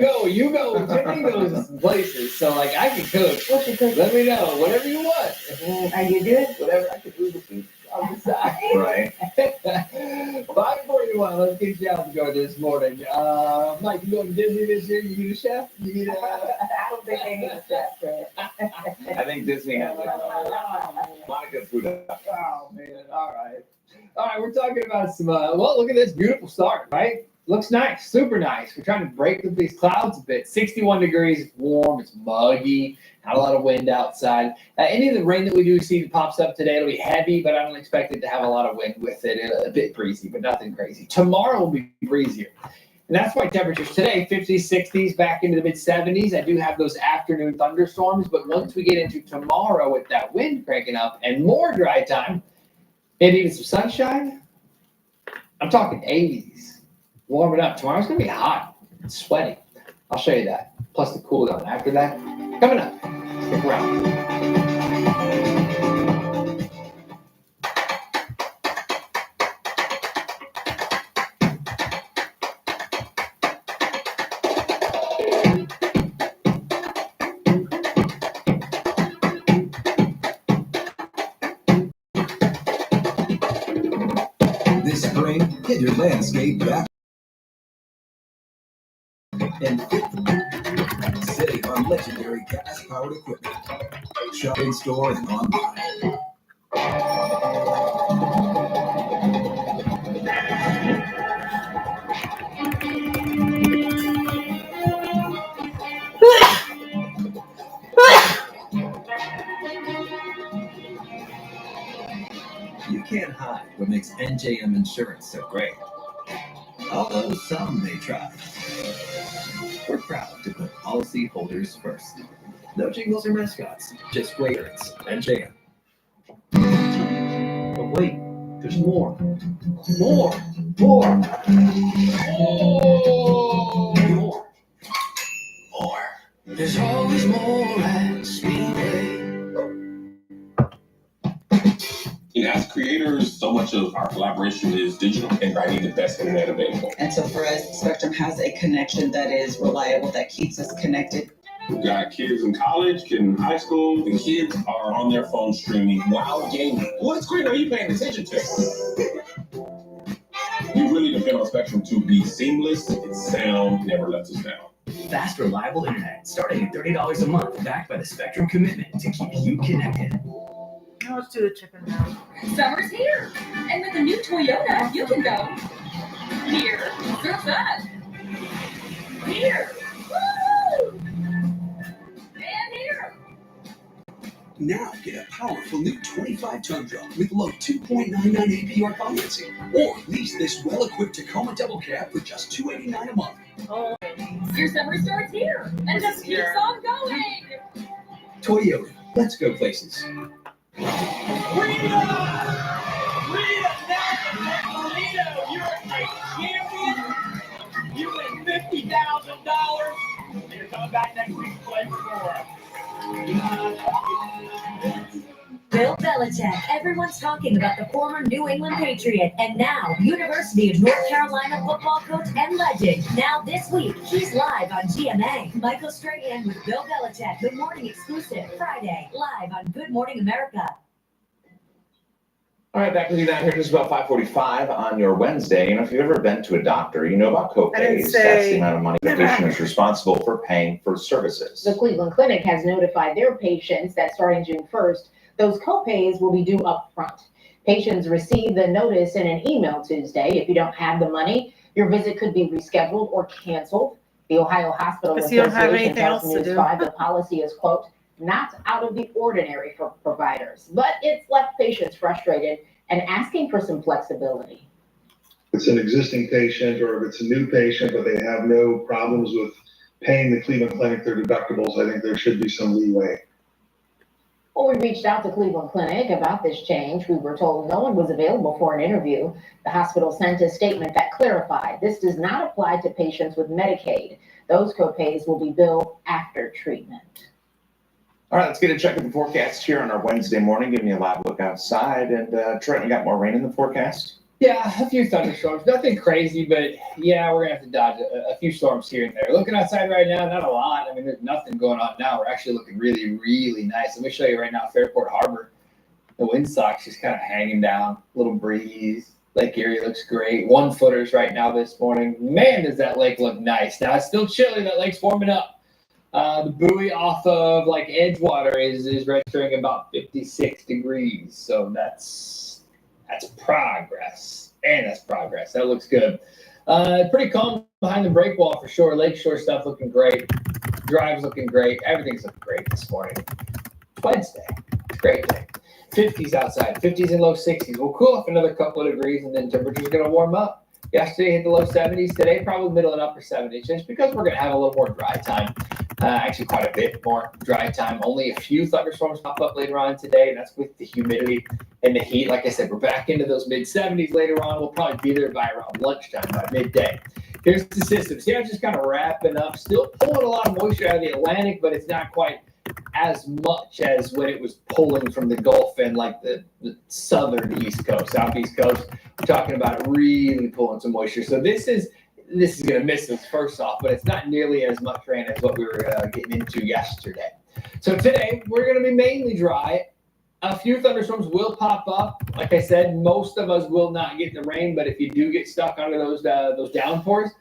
S6: go, Tiffany goes places. So like I can cook.
S4: What you cook?
S6: Let me know. Whatever you want.
S4: Are you good?
S6: Whatever I can do the food on the side.
S5: Right.
S6: 5:41. Let's get you out the door this morning. Mike, you going to Disney this year? You need a chef? You need a
S4: I don't think they need a chef, Fred.
S5: I think Disney has a lot of good food.
S6: Oh man, all right. All right, we're talking about some, well, look at this beautiful start, right? Looks nice, super nice. We're trying to break up these clouds a bit. 61 degrees, it's warm, it's muggy, not a lot of wind outside. Any of the rain that we do see that pops up today, it'll be heavy, but I don't expect it to have a lot of wind with it. A bit breezy, but nothing crazy. Tomorrow will be breezier. And that's why temperatures today, 50s, 60s, back into the mid 70s. I do have those afternoon thunderstorms, but once we get into tomorrow with that wind cranking up and more dry time, maybe even some sunshine, I'm talking 80s. Warming up. Tomorrow's going to be hot. It's sweaty. I'll show you that. Plus the cool down after that. Coming up. Stick around.
S9: This spring, get your landscape back and save on legendary gas-powered equipment. Shop in store and online. You can't hide what makes NJM Insurance so great. Although some may try. We're proud to put policyholders first. No jingles or mascots, just great rates. NJM.
S8: But wait, there's more. More. More. More.
S9: More. There's always more at Speedway.
S20: You know, as creators, so much of our collaboration is digital and writing the best internet available.
S21: And so for us, Spectrum has a connection that is reliable, that keeps us connected.
S20: We've got kids in college, kids in high school, and kids are on their phone streaming while gaming. What screen are you paying attention to? We really depend on Spectrum to be seamless. Its sound never lets us down.
S23: Fast, reliable internet starting at $30 a month, backed by the Spectrum commitment to keep you connected.
S15: Now let's do the chicken now. Summer's here, and with the new Toyota, you can go here. Surf that. Here. Woo! And here.
S16: Now get a powerful new 25 Tundra with low 2.99 APR financing, or lease this well-equipped Tacoma double cab for just $289 a month.
S15: Oh, your summer starts here, and just keeps on going.
S16: Toyota, let's go places.
S15: Rita, you're a champion. You win $50,000. You're coming back next week to play for more.
S27: Bill Belichick. Everyone's talking about the former New England Patriot and now University of North Carolina football coach and legend. Now this week, he's live on GMA. Michael Strahan with Bill Belichick. Good Morning exclusive. Friday, live on Good Morning America.
S5: All right, back with you now here just about 5:45 on your Wednesday. You know, if you've ever been to a doctor, you know about co-pays. That's the amount of money the patient is responsible for paying for services.
S4: The Cleveland Clinic has notified their patients that starting June 1st, those co-pays will be due up front. Patients receive the notice in an email Tuesday. If you don't have the money, your visit could be rescheduled or canceled. The Ohio Hospital
S15: Because you don't have
S4: Association
S15: anything
S4: tells
S15: else to
S4: News
S15: do.
S4: 5 the policy is, quote, not out of the ordinary for providers, but it's left patients frustrated and asking for some flexibility.
S24: It's an existing patient or if it's a new patient, but they have no problems with paying the Cleveland Clinic their deductibles, I think there should be some leeway.
S4: Well, we reached out to Cleveland Clinic about this change. We were told no one was available for an interview. The hospital sent a statement that clarified this does not apply to patients with Medicaid. Those copays will be billed after treatment.
S5: All right, let's get a check of the forecast here on our Wednesday morning. Give me a live look outside. And Trent, you got more rain in the forecast?
S6: Yeah, a few thunderstorms. Nothing crazy, but yeah, we're gonna have to dodge a few storms here and there. Looking outside right now, not a lot. I mean, there's nothing going on now. We're actually looking really, really nice. Let me show you right now, Fairport Harbor. The windsock's just kind of hanging down, little breeze. Lake Erie looks great. 1 footers right now this morning. Man, does that lake look nice. Now, it's still chilly. That lake's warming up. The buoy off of like Edgewater is registering about 56 degrees. So that's progress. And that's progress. That looks good. Pretty calm behind the breakwall for sure. Lakeshore stuff looking great. Drive's looking great. Everything's looking great this morning. Wednesday. It's a great day. 50s outside. 50s and low 60s. We'll cool off another couple of degrees and then temperature's going to warm up. Yesterday hit the low 70s. Today probably middle and upper 70s. Just because we're going to have a little more dry time. Actually quite a bit more dry time. Only a few thunderstorms pop up later on today. And that's with the humidity and the heat. Like I said, we're back into those mid 70s later on. We'll probably be there by around lunchtime, by midday. Here's the system. See, I'm just kind of wrapping up. Still pulling a lot of moisture out of the Atlantic, but it's not quite as much as when it was pulling from the Gulf and like the southern East Coast, Southeast Coast. We're talking about it really pulling some moisture. So this is going to miss us first off, but it's not nearly as much rain as what we were getting into yesterday. So today we're going to be mainly dry. A few thunderstorms will pop up. Like I said, most of us will not get the rain, but if you do get stuck under those downpours,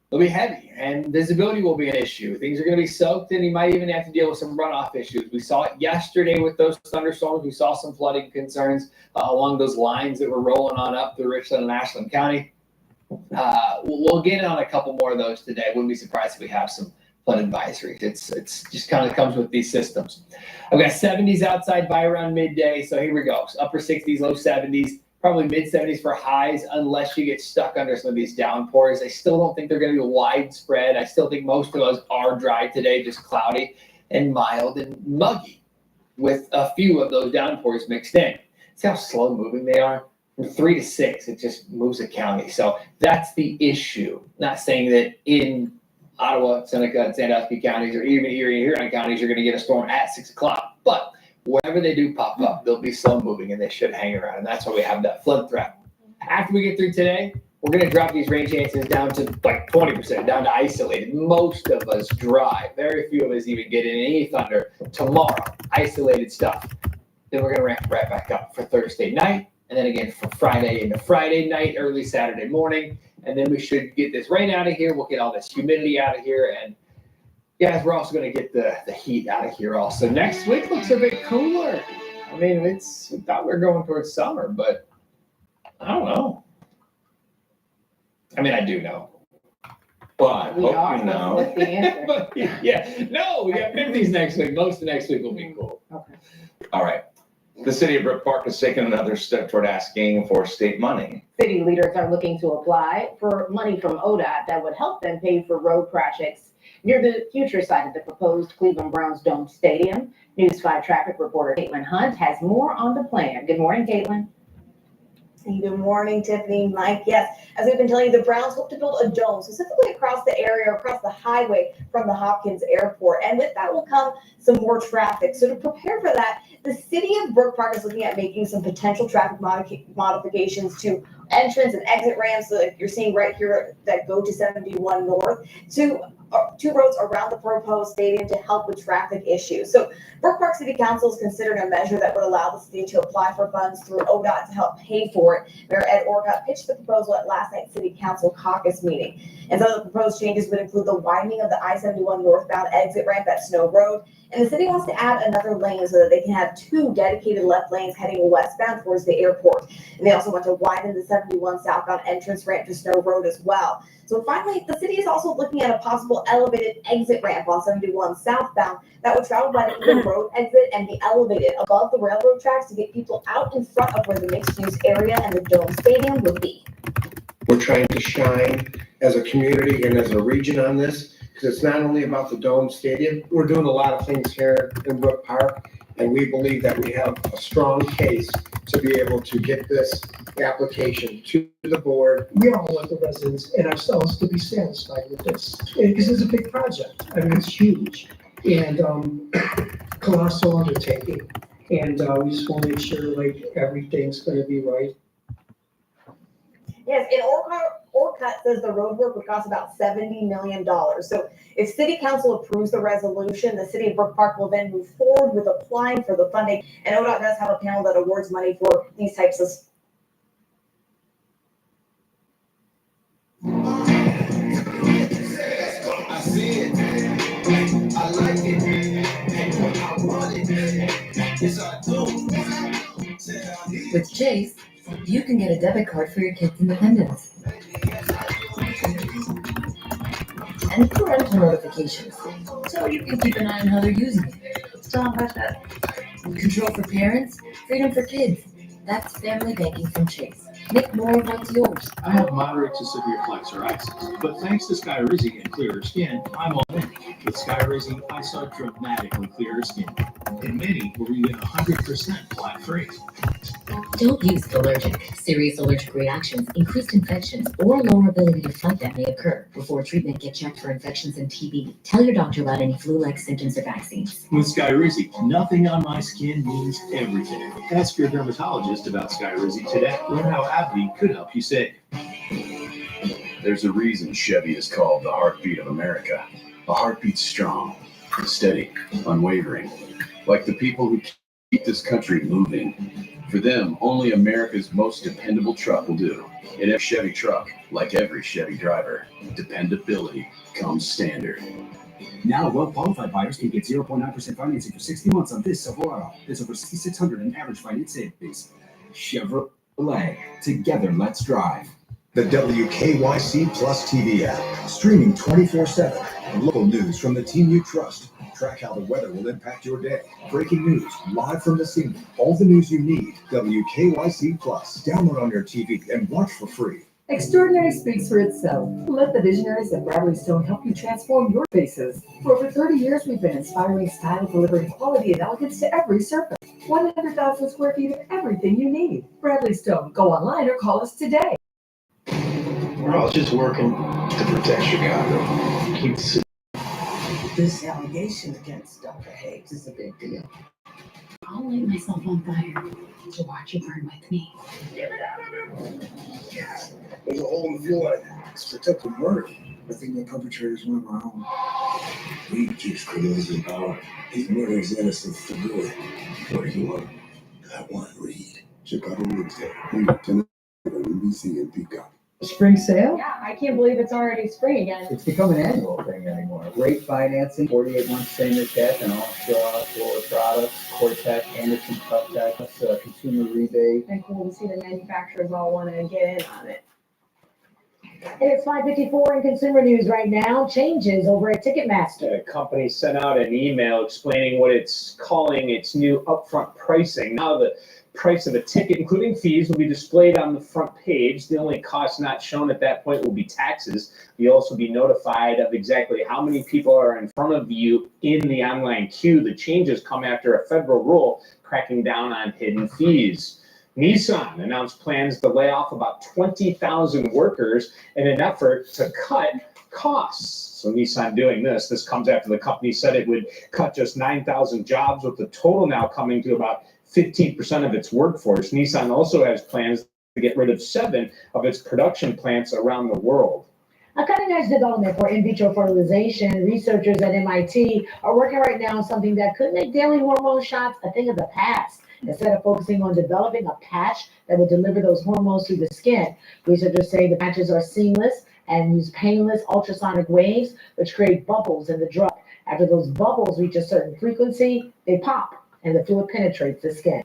S6: they'll be heavy and visibility will be an issue. Things are going to be soaked and you might even have to deal with some runoff issues. We saw it yesterday with those thunderstorms. We saw some flooding concerns along those lines that were rolling on up through Richland and Ashland County. We'll get on a couple more of those today. Wouldn't be surprised if we have some flood advisories. It's just kind of comes with these systems. I've got 70s outside by around midday. So here we go. So upper 60s, low 70s, probably mid 70s for highs, unless you get stuck under some of these downpours. I still don't think they're going to be widespread. I still think most of us are dry today, just cloudy and mild and muggy with a few of those downpours mixed in. See how slow moving they are? From 3 to 6, it just moves a county. So that's the issue. Not saying that in Ottawa, Seneca, and Sandusky counties, or even Erie and Huron counties, you're going to get a storm at 6 o'clock. But wherever they do pop up, they'll be slow moving and they should hang around. And that's why we have that flood threat. After we get through today, we're going to drop these rain chances down to like 20%, down to isolated. Most of us dry. Very few of us even get in any thunder tomorrow. Isolated stuff. Then we're going to ramp right back up for Thursday night. And then again for Friday into Friday night, early Saturday morning. And then we should get this rain out of here. We'll get all this humidity out of here. And guys, we're also going to get the heat out of here also. Next week looks a bit cooler. I mean, we thought we were going towards summer, but I don't know. I mean, I do know. But
S4: We are,
S5: know.
S4: what's the answer?
S6: But yeah, no, we got 50s next week. Most of next week will be cool.
S4: Okay.
S5: All right. The city of Brook Park has taken another step toward asking for state money.
S4: City leaders are looking to apply for money from ODOT that would help them pay for road projects near the future site of the proposed Cleveland Browns Dome Stadium. News 5 traffic reporter Caitlin Hunt has more on the plan. Good morning, Caitlin.
S1: Good morning, Tiffany, Mike. Yes, as we've been telling you, the Browns hope to build a dome specifically across the area, across the highway from the Hopkins Airport. And with that will come some more traffic. So to prepare for that, the city of Brook Park is looking at making some potential traffic modifications to entrance and exit ramps that you're seeing right here that go to 71 North to two roads around the proposed stadium to help with traffic issues. So Brook Park City Council is considering a measure that would allow the city to apply for funds through ODOT to help pay for it. Mayor Ed Orcutt pitched the proposal at last night's City Council caucus meeting. And some of the proposed changes would include the widening of the I-71 northbound exit ramp at Snow Road. And the city wants to add another lane so that they can have 2 dedicated left lanes heading westbound towards the airport. And they also want to widen the 71 southbound entrance ramp to Snow Road as well. So finally, the city is also looking at a possible elevated exit ramp on 71 southbound that would travel by the Eagle Road exit and be elevated above the railroad tracks to get people out in front of where the mixed-use area and the Dome Stadium would be.
S2: We're trying to shine as a community and as a region on this, because it's not only about the Dome Stadium. We're doing a lot of things here in Brook Park, And we believe that we have a strong case to be able to get this application to the board.
S3: We all want the residents and ourselves to be satisfied with this, because it's a big project. I mean, it's huge and colossal undertaking. And we just want to make sure like everything's going to be right.
S1: Yes, and Orcutt says the road work would cost about $70 million. So if city council approves the resolution, the city of Brook Park will then move forward with applying for the funding. And ODOT does have a panel that awards money for these types of.
S10: I see it, I like it, I want it, yes I do.
S27: With Chase, you can get a debit card for your kids' independence. And parental notifications, so you can keep an eye on how they're using it. Strong about that. Control for parents, freedom for kids. That's family banking from Chase. Make more of what's yours.
S8: I have moderate to severe plaque psoriasis, but thanks to Skyrizi and clearer skin, I'm all in. With Skyrizi, I saw dramatically clearer skin, and many were even 100% plaque-free.
S27: Don't use allergic. Serious allergic reactions, increased infections, or lower ability to fight that may occur. Before treatment, get checked for infections and TB. Tell your doctor about any flu-like symptoms or vaccines.
S8: With Skyrizi, nothing on my skin means everything. Ask your dermatologist about Skyrizi today. Learn how AbbVie could help you save.
S11: There's a reason Chevy is called the heartbeat of America. A heartbeat strong, steady, unwavering. Like the people who keep this country moving. For them, only America's most dependable truck will do. In a Chevy truck, like every Chevy driver, dependability comes standard.
S23: Now, well-qualified buyers can get 0.9% financing for 60 months on this Silverado. There's over $6,600 in average finance savings. Chevrolet. Together, let's drive.
S12: The WKYC Plus TV app, streaming 24/7. Local news from the team you trust. Track how the weather will impact your day. Breaking news, live from the scene. All the news you need. WKYC Plus. Download on your TV and watch for free.
S22: Extraordinary speaks for itself. Let the visionaries at Bradley Stone help you transform your faces. For over 30 years, we've been inspiring style, delivering quality and elegance to every surface. 100,000 square feet of everything you need. Bradley Stone. Go online or call us today.
S24: We're all just working to protect Chicago. Keep the
S25: This allegation against Dr. Hayes is a big deal.
S26: I'll light myself on fire to watch you burn with me.
S24: There's a hole in the floor. It's protected murder. I think the perpetrator's one of our own. We keeps criminals in power. His murder is innocent for good. What do you want? I want Reed. Chicago Wednesday. Lieutenant NBC and Peacock.
S22: Spring sale?
S4: Yeah, I can't believe it's already spring again.
S28: It's become an annual thing anymore. Rate financing, 48 months same as debt, and all Shaw, Flora products, Cortec, Anderson, Tough Tech, consumer rebate.
S4: And cool to see the manufacturers all want to get in on it. It's 5:54 in consumer news right now. Changes over at Ticketmaster.
S6: The company sent out an email explaining what it's calling its new upfront pricing. Now the price of a ticket, including fees, will be displayed on the front page. The only cost not shown at that point will be taxes. You'll also be notified of exactly how many people are in front of you in the online queue. The changes come after a federal rule cracking down on hidden fees. Nissan announced plans to lay off about 20,000 workers in an effort to cut costs. So Nissan doing this. This comes after the company said it would cut just 9,000 jobs, with the total now coming to about 15% of its workforce. Nissan also has plans to get rid of 7 of its production plants around the world.
S4: A cutting-edge development for in vitro fertilization. Researchers at MIT are working right now on something that could make daily hormone shots a thing of the past. Instead of focusing on developing a patch that would deliver those hormones through the skin, researchers say the patches are seamless and use painless ultrasonic waves, which create bubbles in the drug. After those bubbles reach a certain frequency, they pop, and the fluid penetrates the skin.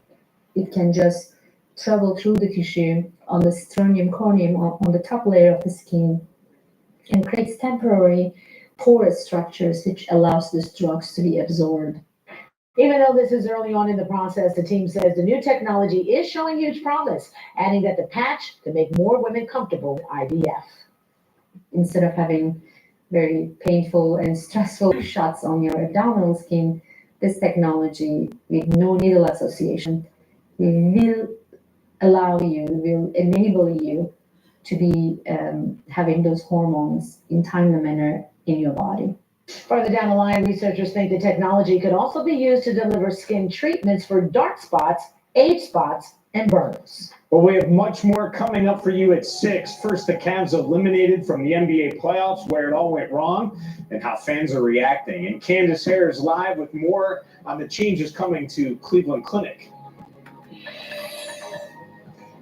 S29: It can just travel through the tissue on the sternum corneum on the top layer of the skin and creates temporary porous structures, which allows these drugs to be absorbed.
S4: Even though this is early on in the process, the team says the new technology is showing huge promise, adding that the patch could make more women comfortable with IVF.
S29: Instead of having very painful and stressful shots on your abdominal skin, this technology with no needle association will will enable you to be having those hormones in timely manner in your body.
S4: Further down the line, researchers think the technology could also be used to deliver skin treatments for dark spots, age spots, and burns.
S7: Well, we have much more coming up for you at 6. First, the Cavs eliminated from the NBA playoffs, where it all went wrong, and how fans are reacting. And Candace Hare is live with more on the changes coming to Cleveland Clinic.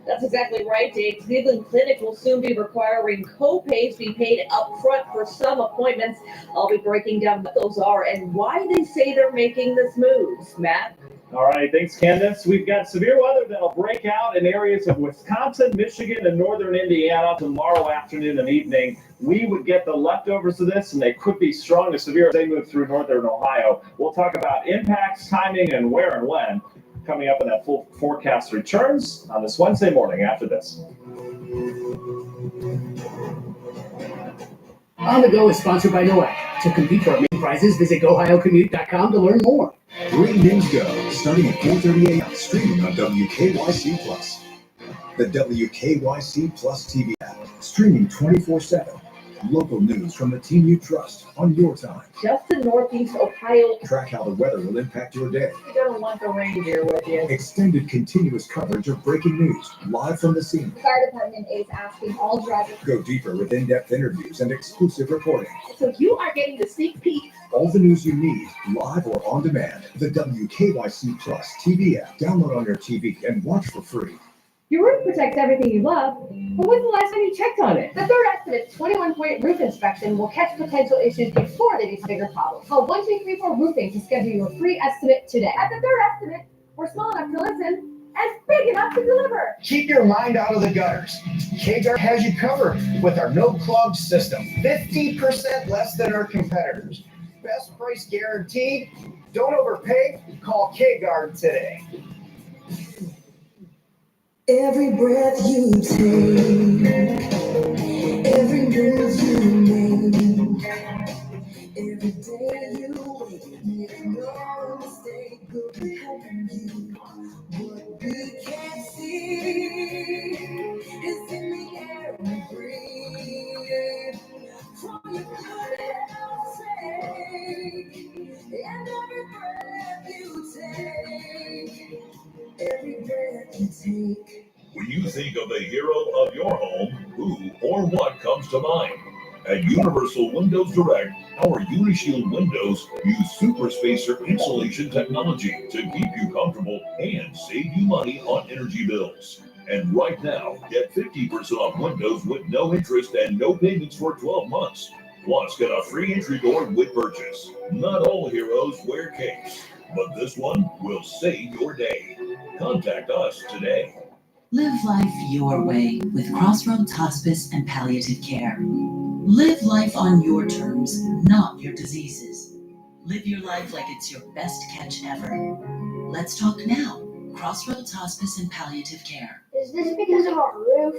S9: That's exactly right, Dave. Cleveland Clinic will soon be requiring co-pays be paid up front for some appointments. I'll be breaking down what those are and why they say they're making this move. Matt?
S7: All right, thanks, Candace. We've got severe weather that'll break out in areas of Wisconsin, Michigan, and northern Indiana tomorrow afternoon and evening. We would get the leftovers of this, and they could be strong to severe as they move through northern Ohio. We'll talk about impacts, timing, and where and when. Coming up when that full forecast returns on this Wednesday morning after this.
S13: On the Go is sponsored by NOAC. To compete for amazing prizes, visit GoOhioCommute.com to learn more.
S12: Great News Go, starting at 4:30 a.m., streaming on WKYC Plus. The WKYC Plus TV app, streaming 24/7. Local news from the team you trust on your time.
S9: Just in Northeast Ohio.
S12: Track how the weather will impact your day.
S9: You're going to want the reindeer with you.
S12: Extended continuous coverage of breaking news, live from the scene.
S14: The fire department is asking all drivers.
S12: Go deeper with in-depth interviews and exclusive reporting.
S9: So you are getting the sneak peek.
S12: All the news you need, live or on demand. The WKYC Plus TV app. Download on your TV and watch for free.
S14: Your roof protects everything you love, but when's the last time you checked on it? The Third Estimate's 21-point roof inspection will catch potential issues before they become bigger problems. Call 1234 Roofing to schedule your free estimate today. At the Third Estimate, we're small enough to listen and big enough to deliver.
S2: Keep your mind out of the gutters. K-Guard has you covered with our no clog system. 50% less than our competitors. Best price guaranteed. Don't overpay. Call K-Guard today.
S10: Every breath you take, every move you make, every day you wake, make no mistake, we'll be helping you. What we can't see is in the air we breathe. From your good health take, and every breath you take, every breath you take.
S17: When you think of the hero of your home, who or what comes to mind? At Universal Windows Direct, our Unishield windows use Super Spacer insulation technology to keep you comfortable and save you money on energy bills. And right now, get 50% off windows with no interest and no payments for 12 months. Plus, get a free entry door with purchase. Not all heroes wear capes, but this one will save your day. Contact us today.
S18: Live life your way with Crossroads Hospice and Palliative Care. Live life on your terms, not your diseases. Live your life like it's your best catch ever. Let's talk now. Crossroads Hospice and Palliative Care.
S14: Is this because of our roof?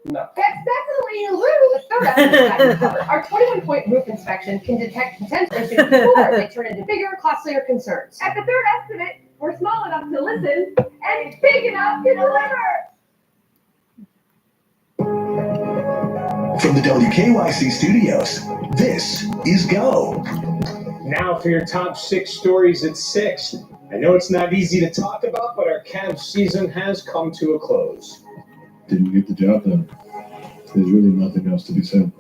S7: No.
S14: That's definitely your roof. The Third Estimate cover. Our 21-point roof inspection can detect potential issues before they turn into bigger, costlier concerns. At the Third Estimate, we're small enough to listen and big enough to deliver.
S19: From the WKYC studios, this is Go.
S7: Now for your top 6 stories at 6. I know it's not easy to talk about, but our Cavs season has come to a close.
S20: Didn't get the job done. There's really nothing else to be said.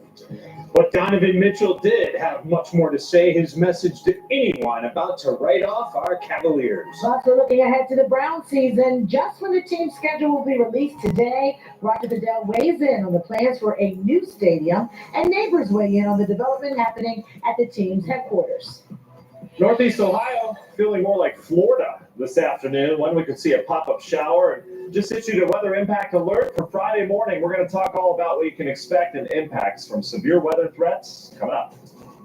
S7: But Donovan Mitchell did have much more to say. His message to anyone about to write off our Cavaliers.
S4: Also looking ahead to the Brown season, just when the team schedule will be released today, Roger Goodell weighs in on the plans for a new stadium, and neighbors weigh in on the development happening at the team's headquarters.
S7: Northeast Ohio feeling more like Florida this afternoon, when we could see a pop-up shower, and just issued a weather impact alert for Friday morning. We're going to talk all about what you can expect and impacts from severe weather threats coming up.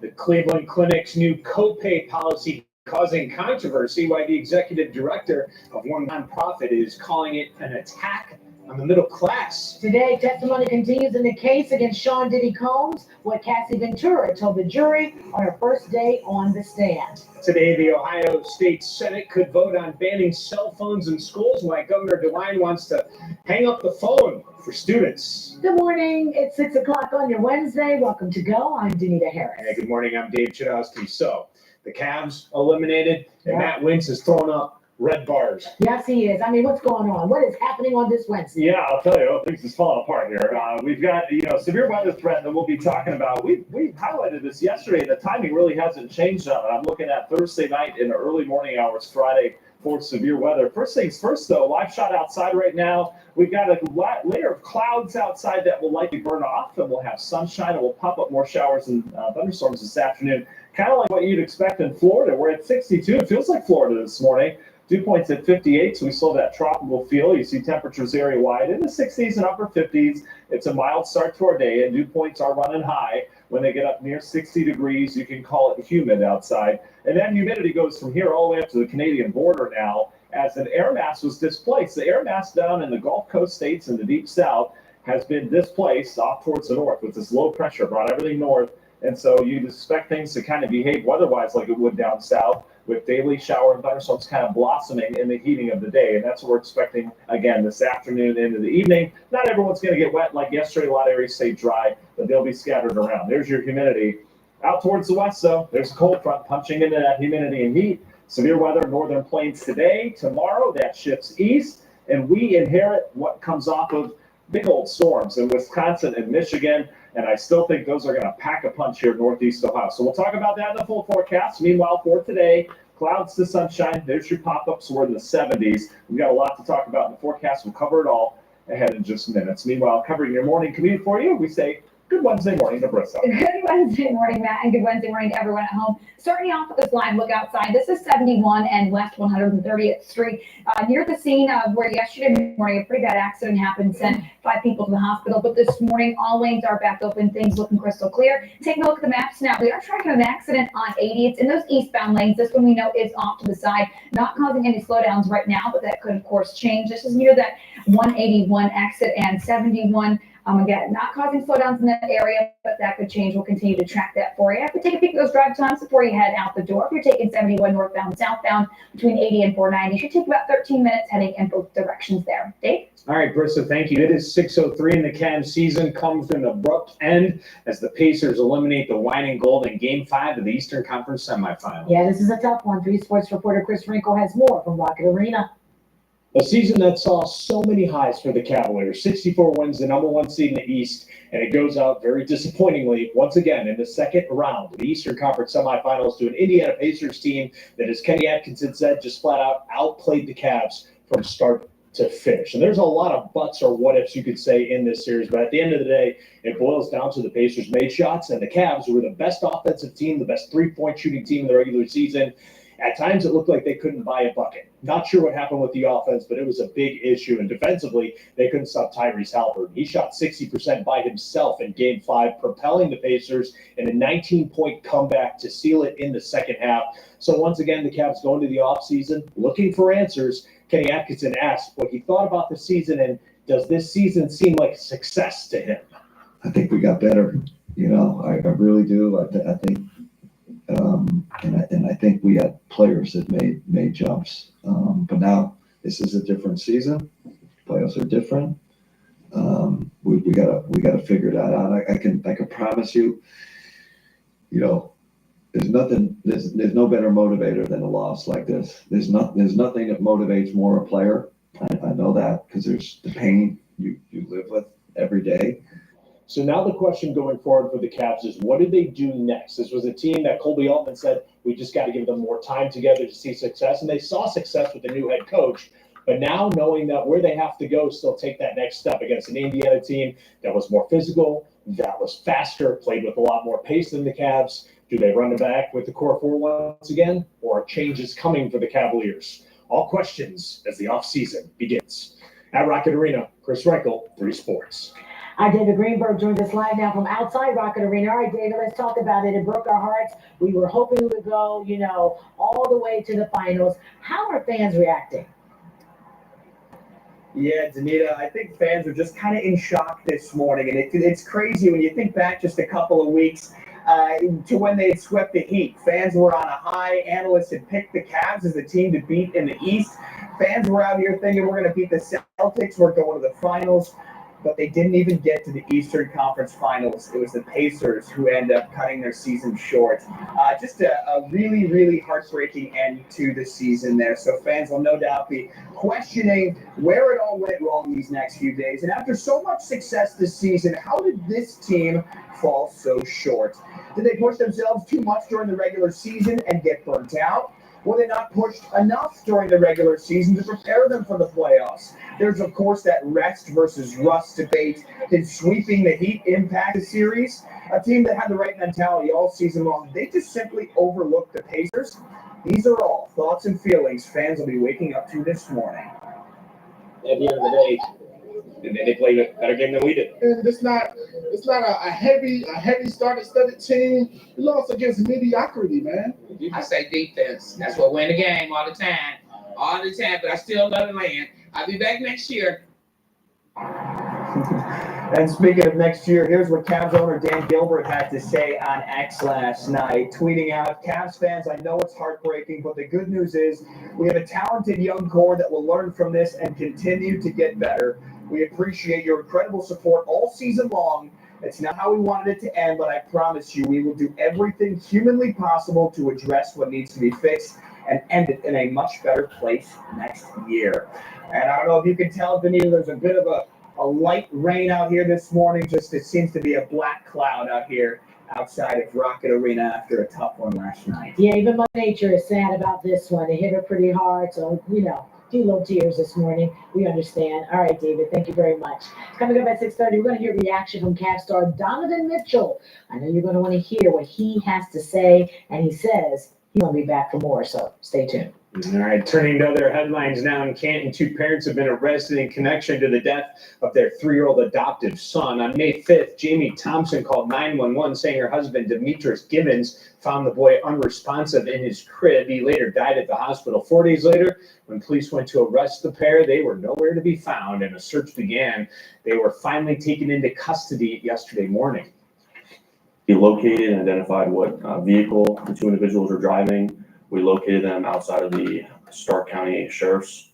S7: The Cleveland Clinic's new copay policy causing controversy, while the executive director of one nonprofit is calling it an attack
S1: on the middle class.
S4: Today, testimony continues in the case against Sean Diddy Combs, what Cassie Ventura told the jury on her first day on the stand.
S1: Today, the Ohio State Senate could vote on banning cell phones in schools, while Governor DeWine wants to hang up the phone for students.
S4: Good morning. It's 6 o'clock on your Wednesday. Welcome to Go. I'm Danita Harris.
S1: Hey, good morning. I'm Dave Chudowski. So, the Cavs eliminated, and
S4: Yeah.
S1: Matt Wentz is throwing up red bars.
S4: Yes, he is. I mean, what's going on? What is happening on this Wednesday?
S7: Yeah, I'll tell you, things is falling apart here. We've got, severe weather threat that we'll be talking about. We highlighted this yesterday. The timing really hasn't changed on it. I'm looking at Thursday night in the early morning hours, Friday for severe weather. First things first, though, live shot outside right now. We've got a layer of clouds outside that will likely burn off, and we'll have sunshine, and we'll pop up more showers and thunderstorms this afternoon. Kind of like what you'd expect in Florida. We're at 62. It feels like Florida this morning. Dew point's at 58, so we still have that tropical feel. You see temperatures area-wide in the 60s and upper 50s. It's a mild start to our day, and dew points are running high. When they get up near 60 degrees, you can call it humid outside. And then humidity goes from here all the way up to the Canadian border now as an air mass was displaced. The air mass down in the Gulf Coast states and the deep south has been displaced off towards the north with this low pressure, brought everything north. And so you'd expect things to kind of behave weather-wise like it would down south, with daily shower and thunderstorms kind of blossoming in the heating of the day. And that's what we're expecting, again, this afternoon into the evening. Not everyone's going to get wet like yesterday. A lot of areas stay dry, but they'll be scattered around. There's your humidity. Out towards the west, though, there's a cold front punching into that humidity and heat. Severe weather in northern plains today. Tomorrow, that shifts east, and we inherit what comes off of big old storms in Wisconsin and Michigan. And I still think those are going to pack a punch here in Northeast Ohio. So we'll talk about that in the full forecast. Meanwhile, for today, clouds to sunshine. There's your pop-ups. We're in the 70s. We've got a lot to talk about in the forecast. We'll cover it all ahead in just minutes. Meanwhile, covering your morning commute for you, we say good Wednesday morning to Bristol.
S14: Good Wednesday morning, Matt, and good Wednesday morning to everyone at home. Starting off with this live look outside, this is 71 and West 130th Street. Near the scene of where yesterday morning a pretty bad accident happened, sent 5 people to the hospital. But this morning, all lanes are back open, things looking crystal clear. Taking a look at the maps now, we are tracking an accident on 80. It's in those eastbound lanes. This one we know is off to the side, not causing any slowdowns right now, but that could, of course, change. This is near that 181 exit and 71. Again, not causing slowdowns in that area, but that could change. We'll continue to track that for you. If you take a peek at those drive times before you head out the door, if you're taking 71 northbound, southbound between 80 and 490, it should take about 13 minutes heading in both directions there. Dave?
S1: All right, Bristol, thank you. It is 6:03 and the Cavs season comes to an abrupt end as the Pacers eliminate the Wine and Gold in Game 5 of the Eastern Conference semifinal.
S4: Yeah, this is a tough one. 3 Sports reporter Chris Wrinkle has more from Rocket Arena.
S1: A season that saw so many highs for the Cavaliers. 64 wins, the number 1 seed in the East, and it goes out very disappointingly once again in the second round of the Eastern Conference semifinals to an Indiana Pacers team that, as Kenny Atkinson said, just flat out outplayed the Cavs from start to finish. And there's a lot of buts or what ifs you could say in this series, but at the end of the day, it boils down to the Pacers made shots, and the Cavs were the best offensive team, the best three-point shooting team in the regular season. At times, it looked like they couldn't buy a bucket. Not sure what happened with the offense, but it was a big issue. And defensively, they couldn't stop Tyrese Haliburton. He shot 60% by himself in Game 5, propelling the Pacers in a 19-point comeback to seal it in the second half. So once again, the Cavs go into the offseason looking for answers. Kenny Atkinson asked what he thought about the season, and does this season seem like a success to him?
S3: I think we got better. I really do. I think. And I think we had players that made jumps. But now this is a different season. Playoffs are different. We gotta figure that out. I can promise you. There's no better motivator than a loss like this. There's nothing that motivates more a player. I know that because there's the pain you live with every day.
S1: So now the question going forward for the Cavs is, what did they do next? This was a team that Colby Altman said, we just got to give them more time together to see success. And they saw success with the new head coach. But now knowing that where they have to go, still take that next step against an Indiana team that was more physical, that was faster, played with a lot more pace than the Cavs. Do they run it back with the core 4 once again? Or are changes coming for the Cavaliers? All questions as the offseason begins. At Rocket Arena, Chris Wrinkle, 3 Sports.
S4: David Greenberg joins us live now from outside Rocket Arena. All right, David, let's talk about it. It broke our hearts. We were hoping we would go, all the way to the finals. How are fans reacting?
S5: Yeah, Danita, I think fans are just kind of in shock this morning, and it's crazy when you think back just a couple of weeks to when they had swept the Heat. Fans were on a high. Analysts had picked the Cavs as the team to beat in the East. Fans were out here thinking we're going to beat the Celtics, we're going to the finals, but they didn't even get to the Eastern Conference Finals. It was the Pacers who ended up cutting their season short. Just a really, really heartbreaking end to the season there. So fans will no doubt be questioning where it all went wrong these next few days. And after so much success this season, how did this team fall so short? Did they push themselves too much during the regular season and get burnt out? Were they not pushed enough during the regular season to prepare them for the playoffs? There's, of course, that rest versus rust debate. Did sweeping the Heat impact the series? A team that had the right mentality all season long, they just simply overlooked the Pacers? These are all thoughts and feelings fans will be waking up to this morning.
S1: At the end of the day, they played a better game than we did.
S8: And it's not a heavy studded team. We lost against mediocrity, man.
S11: I say defense. That's what win the game all the time. All the time, but I still love the land. I'll be back next year.
S5: And speaking of next year, here's what Cavs owner Dan Gilbert had to say on X last night, tweeting out, "Cavs fans, I know it's heartbreaking, but the good news is we have a talented young core that will learn from this and continue to get better. We appreciate your incredible support all season long. It's not how we wanted it to end, but I promise you we will do everything humanly possible to address what needs to be fixed and end it in a much better place next year." And I don't know if you can tell, Benita, there's a bit of a light rain out here this morning. Just it seems to be a black cloud out here outside of Rocket Arena after a tough one last night.
S4: Yeah, even Mother Nature is sad about this one. It hit her pretty hard, so, few little tears this morning. We understand. All right, David, thank you very much. Coming up at 6:30, we're going to hear reaction from Cavs star Donovan Mitchell. I know you're going to want to hear what he has to say, and he says he's going to be back for more, so stay tuned.
S1: All right, turning to other headlines now in Canton, 2 parents have been arrested in connection to the death of their 3-year-old adoptive son. On May 5th, Jamie Thompson called 911 saying her husband, Demetrius Gibbons, found the boy unresponsive in his crib. He later died at the hospital. 4 days later, when police went to arrest the pair, they were nowhere to be found, and a search began. They were finally taken into custody yesterday morning.
S15: We located and identified what vehicle the 2 individuals were driving. We located them outside of the Stark County Sheriff's.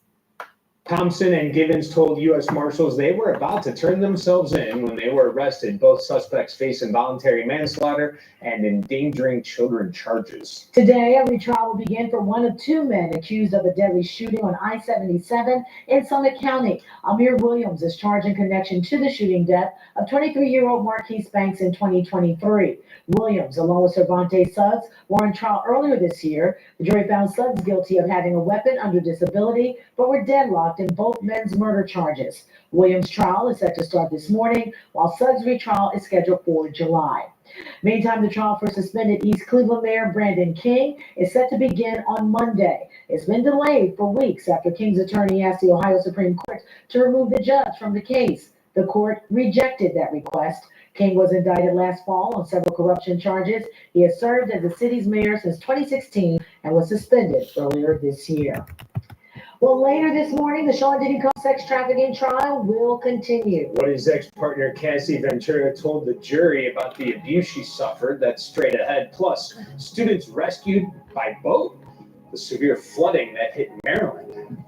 S1: Thompson and Gibbons told U.S. Marshals they were about to turn themselves in when they were arrested. Both suspects face involuntary manslaughter and endangering children charges.
S4: Today, a retrial will begin for one of 2 men accused of a deadly shooting on I-77 in Summit County. Amir Williams is charged in connection to the shooting death of 23-year-old Marquise Banks in 2023. Williams, along with Cervante Suggs, were in trial earlier this year. The jury found Suggs guilty of having a weapon under disability, but were deadlocked in both men's murder charges. Williams' trial is set to start this morning, while Suggs' retrial is scheduled for July. Meantime, the trial for suspended East Cleveland Mayor Brandon King is set to begin on Monday. It's been delayed for weeks after King's attorney asked the Ohio Supreme Court to remove the judge from the case. The court rejected that request. King was indicted last fall on several corruption charges. He has served as the city's mayor since 2016 and was suspended earlier this year. Well, later this morning, the Sean Diddy Combs sex trafficking trial will continue.
S1: What his ex-partner Cassie Ventura told the jury about the abuse she suffered, that's straight ahead. Plus, students rescued by boat. The severe flooding that hit Maryland.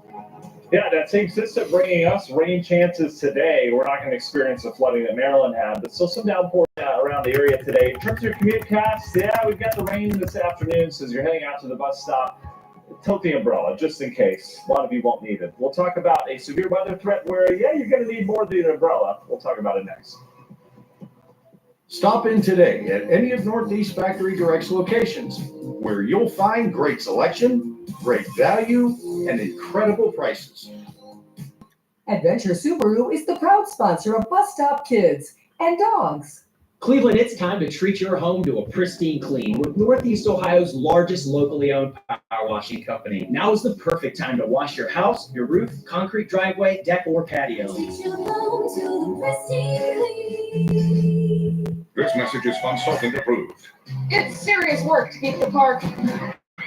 S7: Yeah, that same system bringing us rain chances today. We're not going to experience the flooding that Maryland had, but still some downpour around the area today. In terms of your commute costs, yeah, we've got the rain this afternoon, so as you're heading out to the bus stop, tilt the umbrella just in case. A lot of you won't need it. We'll talk about a severe weather threat where, yeah, you're going to need more than an umbrella. We'll talk about it next.
S16: Stop in today at any of Northeast Factory Direct's locations, where you'll find great selection, great value, and incredible prices.
S22: Adventure Subaru is the proud sponsor of Bus Stop Kids and Dogs.
S13: Cleveland, it's time to treat your home to a pristine clean with Northeast Ohio's largest locally owned power washing company. Now is the perfect time to wash your house, your roof, concrete driveway, deck, or patio.
S10: Treat your home to the pristine clean.
S17: This message is consultant approved.
S14: It's serious work to keep the park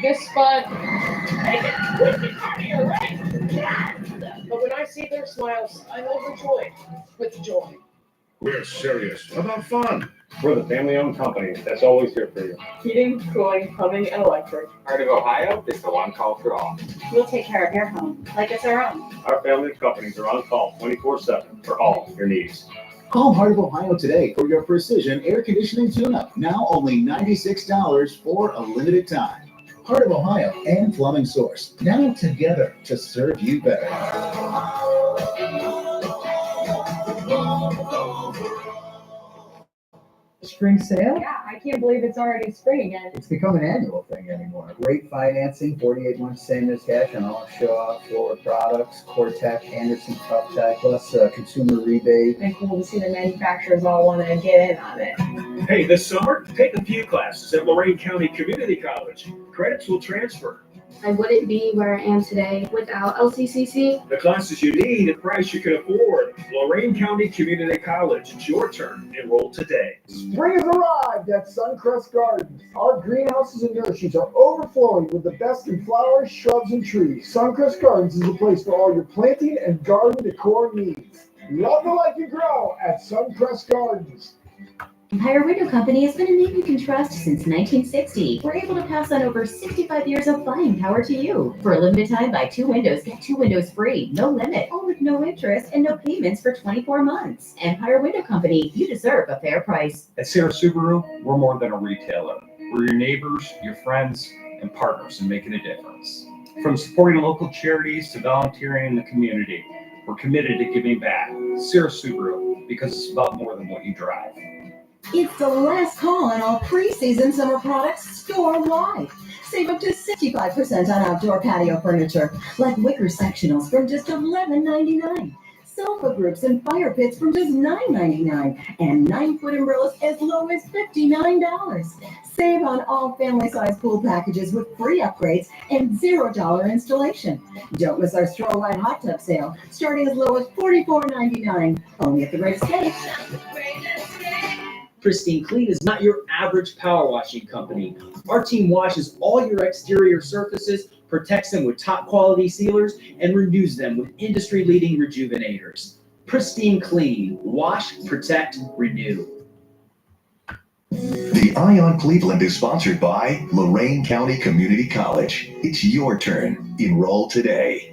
S14: this fun.
S9: The
S6: but when I see their smiles, I'm overjoyed with joy.
S8: We're serious about fun.
S1: We're the family-owned company that's always here for you.
S6: Heating, cooling, plumbing, and electric.
S21: Heart of Ohio is the one call for all.
S23: We'll take care of your home like it's our own.
S1: Our family of companies are on call 24/7 for all your needs.
S24: Call Heart of Ohio today for your precision air conditioning tune-up. Now only $96 for a limited time. Heart of Ohio and Plumbing Source, now together to serve you better.
S2: Spring sale?
S14: Yeah, I can't believe it's already spring again.
S2: It's become an annual thing anymore. Great financing, 48 months same as cash on all show-off floor products, Cortec, Anderson, Tough Tech, plus consumer rebate.
S14: And cool to see the manufacturers all want to get in on it.
S13: Hey, this summer, take a few classes at Lorain County Community College. Credits will transfer.
S25: I wouldn't be where I am today without LCCC.
S13: The classes you need at price you can afford. Lorain County Community College. It's your turn. Enroll today.
S2: Spring has arrived at Suncrest Gardens. Our greenhouses and nurseries are overflowing with the best in flowers, shrubs, and trees. Suncrest Gardens is the place for all your planting and garden decor needs. Love the life you grow at Suncrest Gardens.
S26: Empire Window Company has been a name you can trust since 1960. We're able to pass on over 65 years of buying power to you. For a limited time, buy 2 windows, get 2 windows free, no limit, all with no interest and no payments for 24 months. Empire Window Company, you deserve a fair price.
S27: At Sierra Subaru, we're more than a retailer. We're your neighbors, your friends, and partners in making a difference. From supporting local charities to volunteering in the community, we're committed to giving back. Sierra Subaru, because it's about more than what you drive.
S28: It's the last call on all pre-season summer products store-wide. Save up to 65% on outdoor patio furniture, like wicker sectionals from just $11.99. Sofa groups and fire pits from just $9.99. And 9-foot umbrellas as low as $59. Save on all family-size pool packages with free upgrades and $0 installation. Don't miss our store-wide hot tub sale, starting as low as $44.99. Only at the Great Escape.
S13: Pristine Clean is not your average power washing company. Our team washes all your exterior surfaces, protects them with top quality sealers, and renews them with industry-leading rejuvenators. Pristine Clean. Wash, protect, renew.
S19: The Ion Cleveland is sponsored by Lorain County Community College. It's your turn. Enroll today.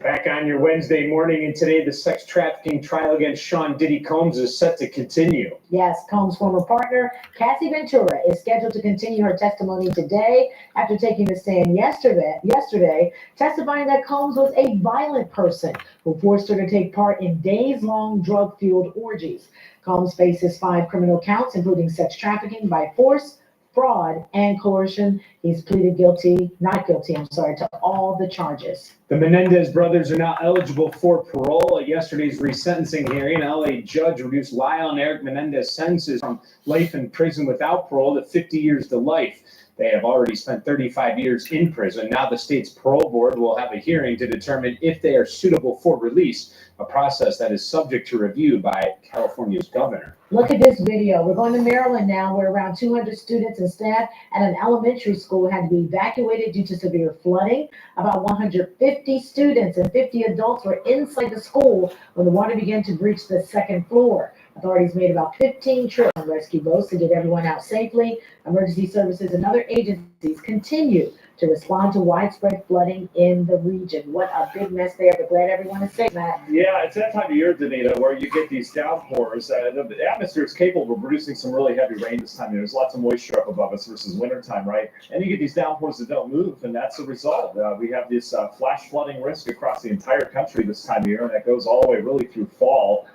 S1: Back on your Wednesday morning, and today the sex trafficking trial against Sean Diddy Combs is set to continue.
S4: Yes, Combs' former partner, Cassie Ventura, is scheduled to continue her testimony today after taking the stand yesterday, testifying that Combs was a violent person who forced her to take part in days-long drug-fueled orgies. Combs faces 5 criminal counts, including sex trafficking by force, fraud, and coercion. He's pleaded not guilty, to all the charges.
S1: The Menendez brothers are now eligible for parole. At yesterday's resentencing hearing, an LA judge reduced Lyle and Eric Menendez sentences from life in prison without parole to 50 years to life. They have already spent 35 years in prison. Now the state's parole board will have a hearing to determine if they are suitable for release, a process that is subject to review by California's governor.
S4: Look at this video. We're going to Maryland now, where around 200 students and staff at an elementary school had to be evacuated due to severe flooding. About 150 students and 50 adults were inside the school when the water began to breach the 2nd floor. Authorities made about 15 trips on rescue boats to get everyone out safely. Emergency services and other agencies continue to respond to widespread flooding in the region. What a big mess there, but glad everyone is safe, Matt.
S7: Yeah, it's that time of year, Danita, where you get these downpours. The atmosphere is capable of producing some really heavy rain this time of year. There's lots of moisture up above us versus wintertime, right? And you get these downpours that don't move, and that's the result. We have this flash flooding risk across the entire country this time of year, and that goes all the way really through fall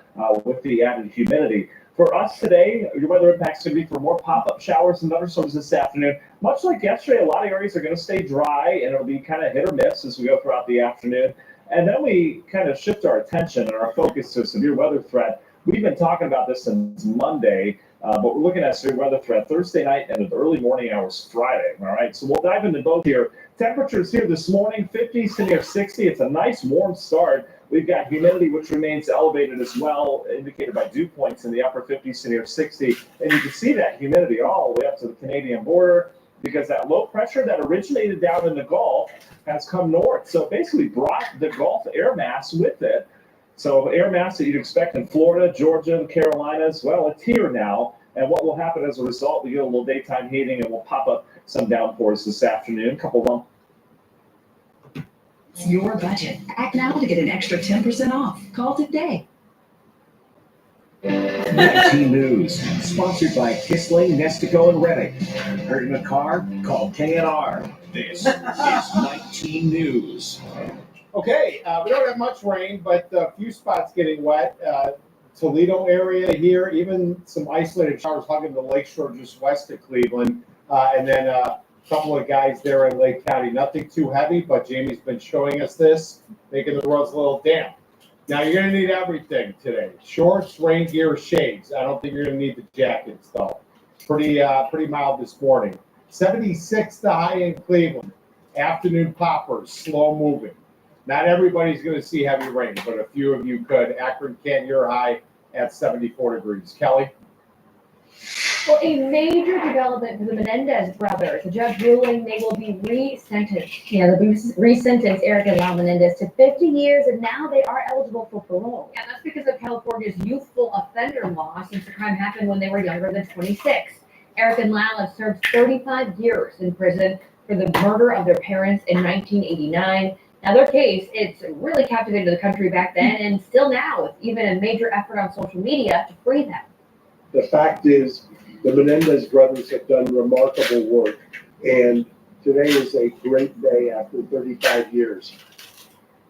S7: with the added humidity. For us today, your weather impacts going to be for more pop-up showers and thunderstorms this afternoon. Much like yesterday, a lot of areas are going to stay dry, and it'll be kind of hit or miss as we go throughout the afternoon. And then we kind of shift our attention and our focus to a severe weather threat. We've been talking about this since Monday, but we're looking at severe weather threat Thursday night and the early morning hours Friday. All right, so we'll dive into both here. Temperatures here this morning, 50s to near 60. It's a nice warm start. We've got humidity, which remains elevated as well, indicated by dew points in the upper 50s to near 60. And you can see that humidity all the way up to the Canadian border. because that low pressure that originated down in the Gulf has come north. So it basically brought the Gulf air mass with it. So air mass that you'd expect in Florida, Georgia, the Carolinas, well, it's here now. And what will happen as a result, we get a little daytime heating and we'll pop up some downpours this afternoon, couple of them.
S3: It's your budget. Act now to get an extra 10% off. Call today.
S13: 19 News, sponsored by Kissling, Nestico, and Reddick. Hurt in a car? Call KNR. This is 19 News.
S8: Okay, we don't have much rain, but a few spots getting wet. Toledo area here, even some isolated showers hugging the lakeshore just west of Cleveland. And then a couple of guys there in Lake County. Nothing too heavy, but Jamie's been showing us this, making the roads a little damp. Now you're going to need everything today. Shorts, rain gear, shades. I don't think you're going to need the jackets though. Pretty mild this morning. 76 the high in Cleveland. Afternoon poppers, slow moving. Not everybody's going to see heavy rain, but a few of you could. Akron, Kent, your high at 74 degrees. Kelly?
S14: Well, a major development for the Menendez brothers. The judge ruling they will be re-sentenced. They'll be re-sentenced, Eric and Lyle Menendez, to 50 years, and now they are eligible for parole. Yeah, that's because of California's youthful offender law, since the crime happened when they were younger than 26. Eric and Lyle have served 35 years in prison for the murder of their parents in 1989. Now, their case, it's really captivated the country back then and still now, with even a major effort on social media to free them.
S5: The fact is, the Menendez brothers have done remarkable work, and today is a great day after 35 years.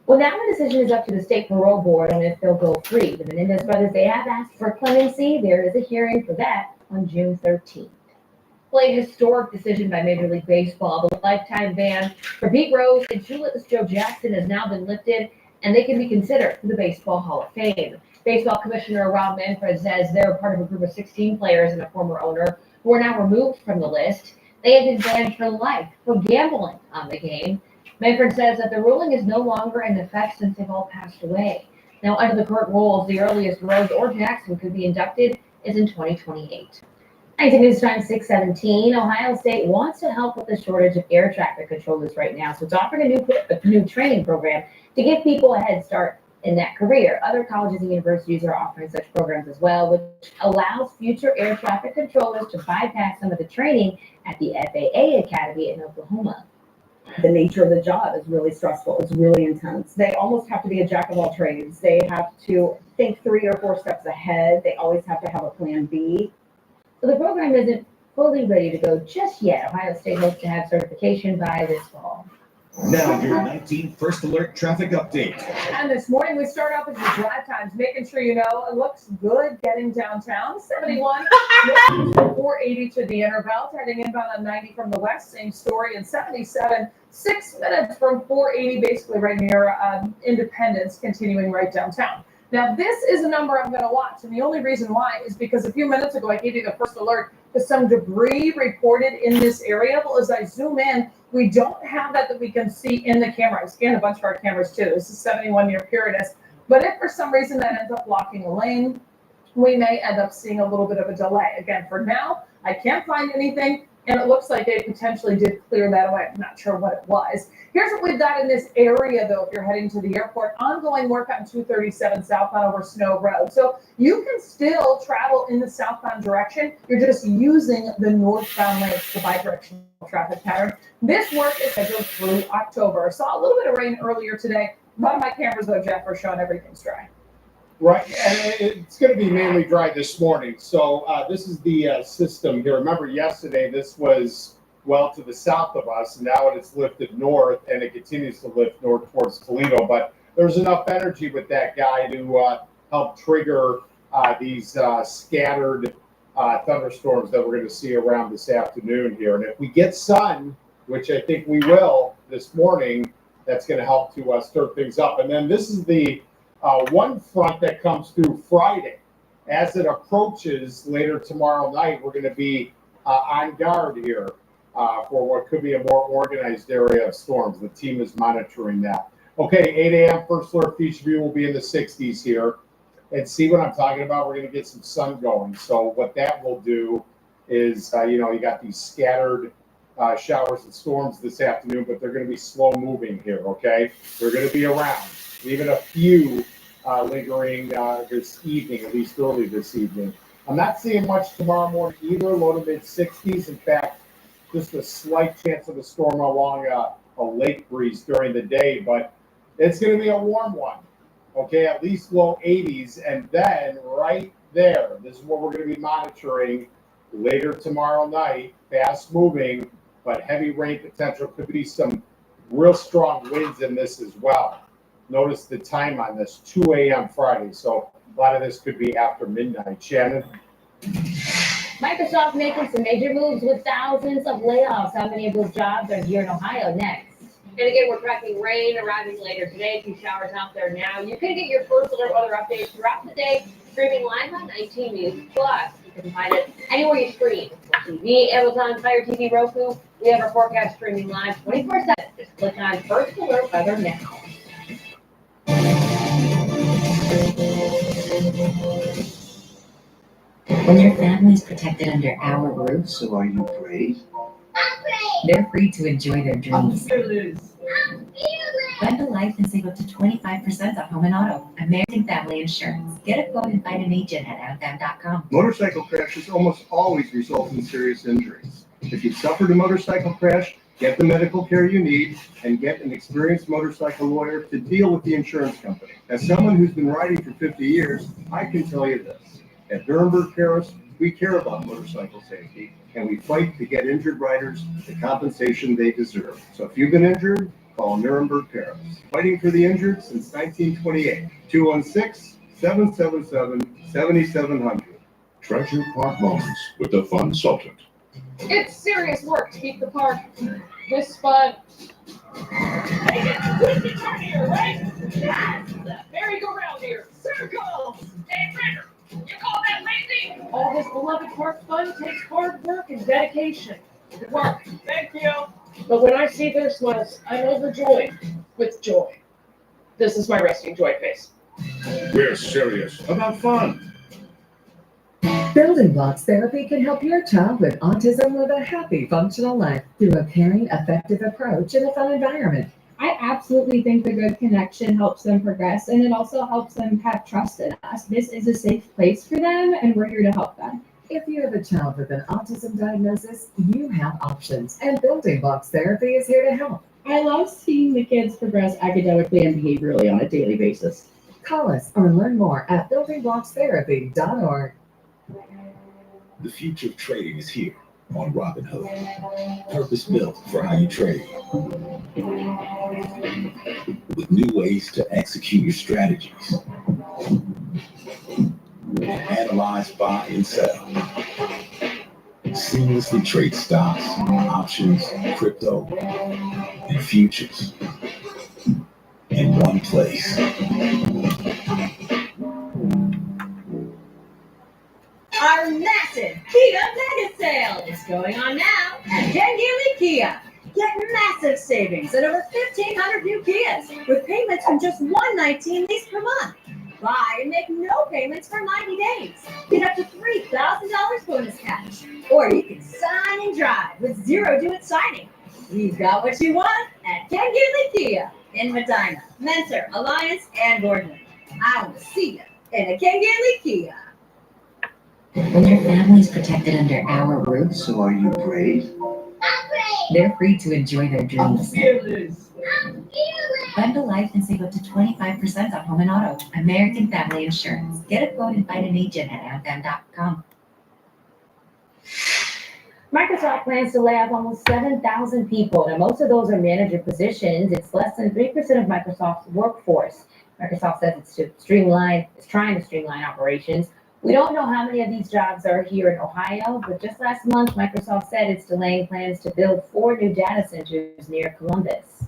S14: Well, now the decision is up to the state parole board on if they'll go free. The Menendez brothers, they have asked for clemency. There is a hearing for that on June 13th. Well, a historic decision by Major League Baseball. The lifetime ban for Pete Rose and shoeless Joe Jackson has now been lifted, and they can be considered for the Baseball Hall of Fame. Baseball Commissioner Rob Manfred says they're part of a group of 16 players and a former owner who are now removed from the list. They have been banned for life for gambling on the game. Manfred says that the ruling is no longer in effect since they've all passed away. Now, under the current rules, the earliest Rose or Jackson could be inducted is in 2028. 19 News Time 617. Ohio State wants to help with the shortage of air traffic controllers right now, so it's offering a new training program to give people a head start in that career. Other colleges and universities are offering such programs as well, which allows future air traffic controllers to bypass some of the training at the FAA Academy in Oklahoma.
S11: The nature of the job is really stressful. It's really intense. They almost have to be a jack of all trades. They have to think 3 or 4 steps ahead. They always have to have a plan B.
S14: So the program isn't fully ready to go just yet. Ohio State hopes to have certification by this fall.
S13: Now your 19 First Alert traffic update.
S6: And this morning, we start off with the drive times, making sure you know it looks good getting downtown. 71 from 480 to the inner belt, heading inbound on 90 from the west, same story. And 77, 6 minutes from 480, basically right near Independence, continuing right downtown. Now, this is a number I'm going to watch, and the only reason why is because a few minutes ago, I gave you the first alert to some debris reported in this area. Well, as I zoom in, we don't have that we can see in the camera. I scanned a bunch of our cameras too. This is 71 near Pyridus. But if for some reason that ends up blocking a lane, we may end up seeing a little bit of a delay. Again, for now, I can't find anything, and it looks like they potentially did clear that away. I'm not sure what it was. Here's what we've got in this area, though, if you're heading to the airport. Ongoing work on 237 southbound over Snow Road. So you can still travel in the southbound direction. You're just using the northbound lanes, the bidirectional traffic pattern. This work is scheduled through October. Saw a little bit of rain earlier today. One of my cameras, though, Jeff, are showing everything's dry.
S8: Right, and it's going to be mainly dry this morning. So this is the system here. Remember yesterday, this was well to the south of us, and now it's lifted north, and it continues to lift north towards Toledo. But there's enough energy with that guy to help trigger these scattered thunderstorms that we're going to see around this afternoon here. And if we get sun, which I think we will this morning, that's going to help to stir things up. And then this is the one front that comes through Friday. As it approaches later tomorrow night, we're going to be on guard here for what could be a more organized area of storms. The team is monitoring that. Okay, 8 a.m. First Alert Feature View will be in the 60s here. And see what I'm talking about? We're going to get some sun going. So what that will do is, you got these scattered showers and storms this afternoon, but they're going to be slow moving here, okay? They're going to be around, even a few lingering this evening, at least early this evening. I'm not seeing much tomorrow morning either, low to mid 60s. In fact, just a slight chance of a storm along a lake breeze during the day, but it's going to be a warm one, okay? At least low 80s, and then right there, this is what we're going to be monitoring later tomorrow night. Fast moving, but heavy rain potential. Could be some real strong winds in this as well. Notice the time on this, 2 a.m. Friday, so a lot of this could be after midnight. Shannon?
S10: Microsoft making some major moves with thousands of layoffs. How many of those jobs are here in Ohio next?
S9: And again, we're tracking rain arriving later today. A few showers out there now. You can get your first alert weather updates throughout the day, streaming live on 19 News Plus. You can find it anywhere you stream. TV, Amazon, Fire TV, Roku. We have our forecast streaming live 24/7. Just click on First Alert Weather now.
S26: When your family's protected under our roof,
S19: So are you brave?
S26: they're free to enjoy their dreams. Bundle life and save up to 25% on home and auto. American Family Insurance. Get a quote and find an agent at amfam.com.
S5: Motorcycle crashes almost always result in serious injuries. If you've suffered a motorcycle crash, get the medical care you need and get an experienced motorcycle lawyer to deal with the insurance company. As someone who's been riding for 50 years, I can tell you this. At Nuremberg Paris, we care about motorcycle safety and we fight to get injured riders the compensation they deserve. So if you've been injured, call Nuremberg Paris. Fighting for the injured since 1928. 216-777-7700.
S12: Treasure Park Moments with the Funsultant.
S6: It's serious work to keep the park this fun. Hey, it's turn here, right? Yes! Merry-go-round here. Circles! Hey, Ritter, you call that lazy? All this beloved park fun takes hard work and dedication. Good work. Thank you. But when I see their smiles, I'm overjoyed with joy. This is my resting joy face.
S12: We're serious about fun.
S15: Building Blocks Therapy can help your child with autism live a happy, functional life through a caring, effective approach in a fun environment.
S14: I absolutely think the good connection helps them progress, and it also helps them have trust in us. This is a safe place for them, and we're here to help them.
S15: If you have a child with an autism diagnosis, you have options, and Building Blocks Therapy is here to help.
S14: I love seeing the kids progress academically and behaviorally on a daily basis.
S15: Call us or learn more at buildingblockstherapy.org.
S24: The future of trading is here on Robinhood. Purpose built for how you trade. With new ways to execute your strategies. Analyze, buy, and sell. Seamlessly trade stocks, options, crypto, and futures in one place.
S9: Our massive Kia Mega Sale is going on now at Ken Gilly Kia. Get massive savings at over 1,500 new Kias with payments from just $119 lease per month. Buy and make no payments for 90 days. Get up to $3,000 bonus cash. Or you can sign and drive with zero due at signing. We've got what you want at Ken Gilly Kia in Medina, Mentor, Alliance, and Boardman. I will see you in a Ken Gilly Kia.
S26: When your family's protected under our roof,
S19: So are you brave?
S26: they're free to enjoy their dreams.
S6: Fearless.
S26: Bundle life and save up to 25% on home and auto. American Family Insurance. Get a quote and find an agent at amfam.com.
S10: Microsoft plans to lay off almost 7,000 people. Now, most of those are manager positions. It's less than 3% of Microsoft's workforce. Microsoft says it's trying to streamline operations. We don't know how many of these jobs are here in Ohio, but just last month, Microsoft said it's delaying plans to build 4 new data centers near Columbus.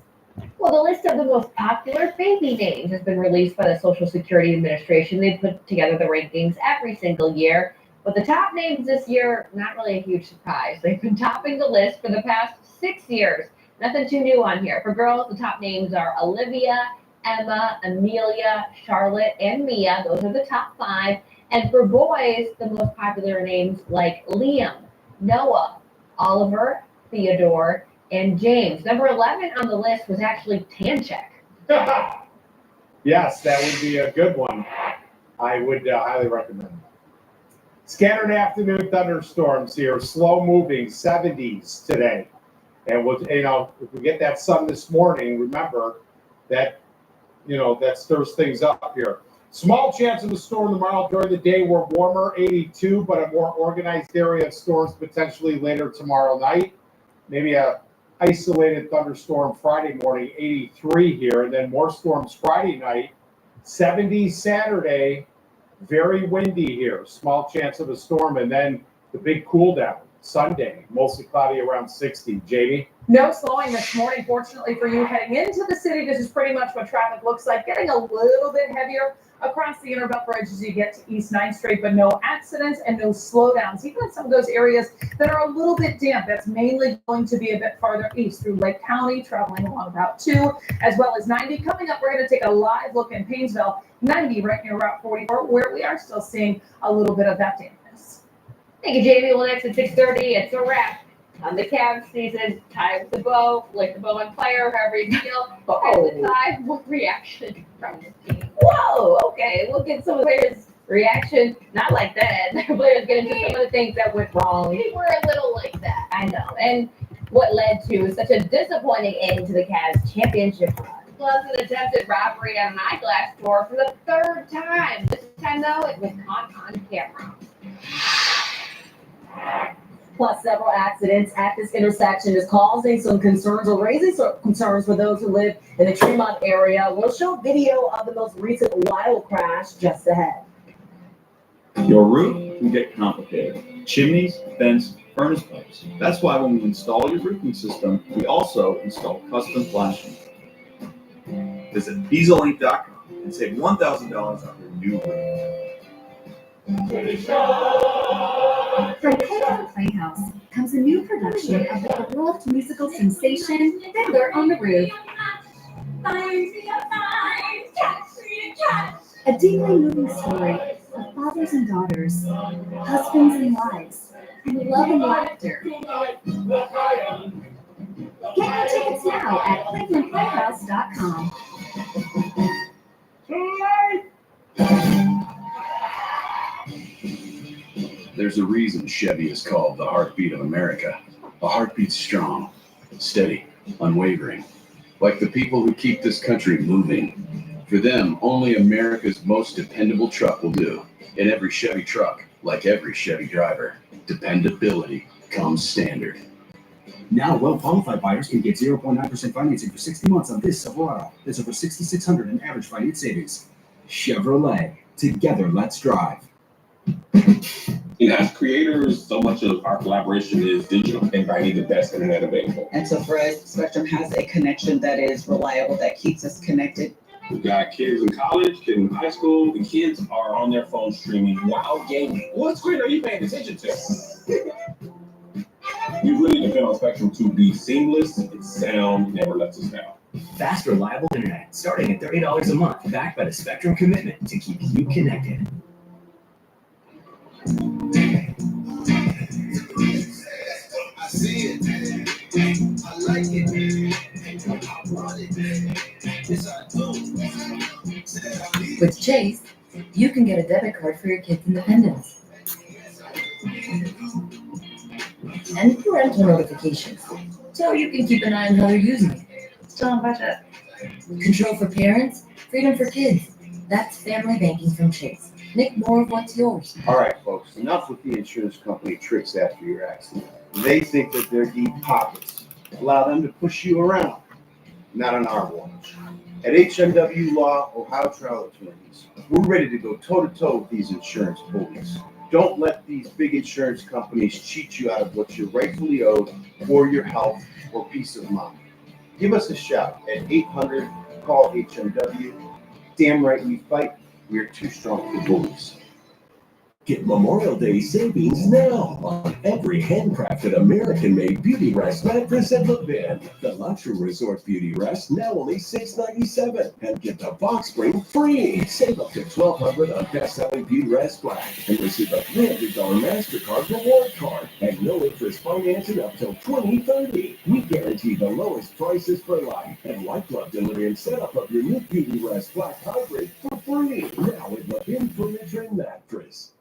S10: Well, the list of the most popular baby names has been released by the Social Security Administration. They put together the rankings every single year, but the top names this year, not really a huge surprise. They've been topping the list for the past 6 years. Nothing too new on here. For girls, the top names are Olivia, Emma, Amelia, Charlotte, and Mia. Those are the top 5. And for boys, the most popular names like Liam, Noah, Oliver,
S14: Theodore, and James. Number 11 on the list was actually Tanchek.
S8: Yes, that would be a good one. I would highly recommend. Scattered afternoon thunderstorms here, slow moving 70s today. And we'll, if we get that sun this morning, remember that, that stirs things up here. Small chance of a storm tomorrow during the day. We're warmer, 82, but a more organized area of storms potentially later tomorrow night. Maybe a isolated thunderstorm Friday morning, 83 here, and then more storms Friday night, 70 Saturday, very windy here, small chance of a storm, and then the big cool down Sunday, mostly cloudy around 60. Jamie?
S6: No slowing this morning, fortunately for you. Heading into the city, this is pretty much what traffic looks like, getting a little bit heavier across the Interbelt Bridge as you get to East 9th Street, but no accidents and no slowdowns. Even in some of those areas that are a little bit damp, that's mainly going to be a bit farther east through Lake County, traveling along Route 2, as well as 90. Coming up, we're going to take a live look in Painesville, 90 right near Route 44, where we are still seeing a little bit of that dampness.
S14: Thank you, Jamie. Well, next at 6:30, it's a wrap on the Cavs season. Tie with the bow, light the bow on fire, however you feel. And the tie, what reaction from the team? Whoa, okay, we'll get some of the players' reaction. Not like that. The players get into some of the things that went wrong. We were a little like that, I know. And what led to such a disappointing end to the Cavs championship run. Plus an attempted robbery on an eyeglass store for the third time. This time, though, it was caught on camera.
S10: Plus, several accidents at this intersection is causing some concerns or raising some concerns for those who live in the Tremont area. We'll show video of the most recent wild crash just ahead.
S16: Your roof can get complicated. Chimneys, vents, furnace pipes. That's why when we install your roofing system, we also install custom flashing. Visit dieselinc.com and save $1,000 on your new roof.
S26: From Playground Playhouse comes a new production of the beloved musical sensation, Fiddler on the Roof. A deeply moving story of fathers and daughters, husbands and wives, and love and laughter. Get your tickets now at clevelandplayhouse.com.
S12: There's a reason Chevy is called the heartbeat of America. A heartbeat strong, steady, unwavering. Like the people who keep this country moving. For them, only America's most dependable truck will do. In every Chevy truck, like every Chevy driver, dependability comes standard.
S17: Now, well-qualified buyers can get 0.9% financing for 60 months on this Silverado. That's over $6,600 in average finance savings. Chevrolet. Together, let's drive.
S18: And as creators, so much of our collaboration is digital and finding the best internet available.
S20: And so for us, Spectrum has a connection that is reliable, that keeps us connected.
S18: We've got kids in college, kids in high school. The kids are on their phones streaming while gaming. What screen are you paying attention to? We really depend on Spectrum to be seamless. Its sound never lets us down.
S13: Fast, reliable internet starting at $30 a month, backed by the Spectrum commitment to keep you connected.
S21: I see it. I like it. I want it. Yes, I do.
S22: With Chase, you can get a debit card for your kids' independence. And parental notifications, so you can keep an eye on how they're using it. Still on budget. Control for parents, freedom for kids. That's family banking from Chase. Make more of what's yours.
S23: All right, folks, enough with the insurance company tricks after your accident. They think that their deep pockets allow them to push you around. Not on our watch. At HMW Law, Ohio Trial Attorneys, we're ready to go toe-to-toe with these insurance bullies. Don't let these big insurance companies cheat you out of what you're rightfully owed for your health or peace of mind. Give us a shout at 800-CALL-HMW. Damn right we fight. We're too strong for bullies.
S1: Get Memorial Day savings now on every handcrafted American-made Beauty Rest mattress at Levin. The luxury resort Beauty Rest now only $697, and get the box spring free. Save up to $1,200 on best-selling Beauty Rest Black and receive a $300 MasterCard reward card and no interest financing up till 2030. We guarantee the lowest prices for life and white glove delivery and setup of your new Beauty Rest Black Hybrid for free. Now with Levin Furniture and Mattress.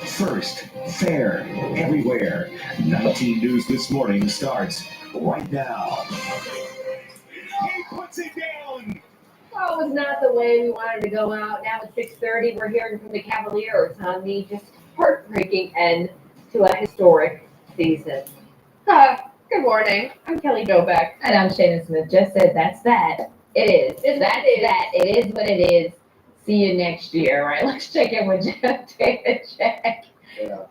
S19: First, fair, everywhere. 19 News This Morning starts right now.
S21: He puts it down.
S10: Well, it was not the way we wanted to go out. Now at 6:30, we're hearing from the Cavaliers on the just heartbreaking end to a historic season. Good morning. I'm Kelly Dobeck. And I'm Shannon Smith. Just said that's that. It is. That's that. It is what it is. See you next year. All right, let's check in with Jeff. Take a check.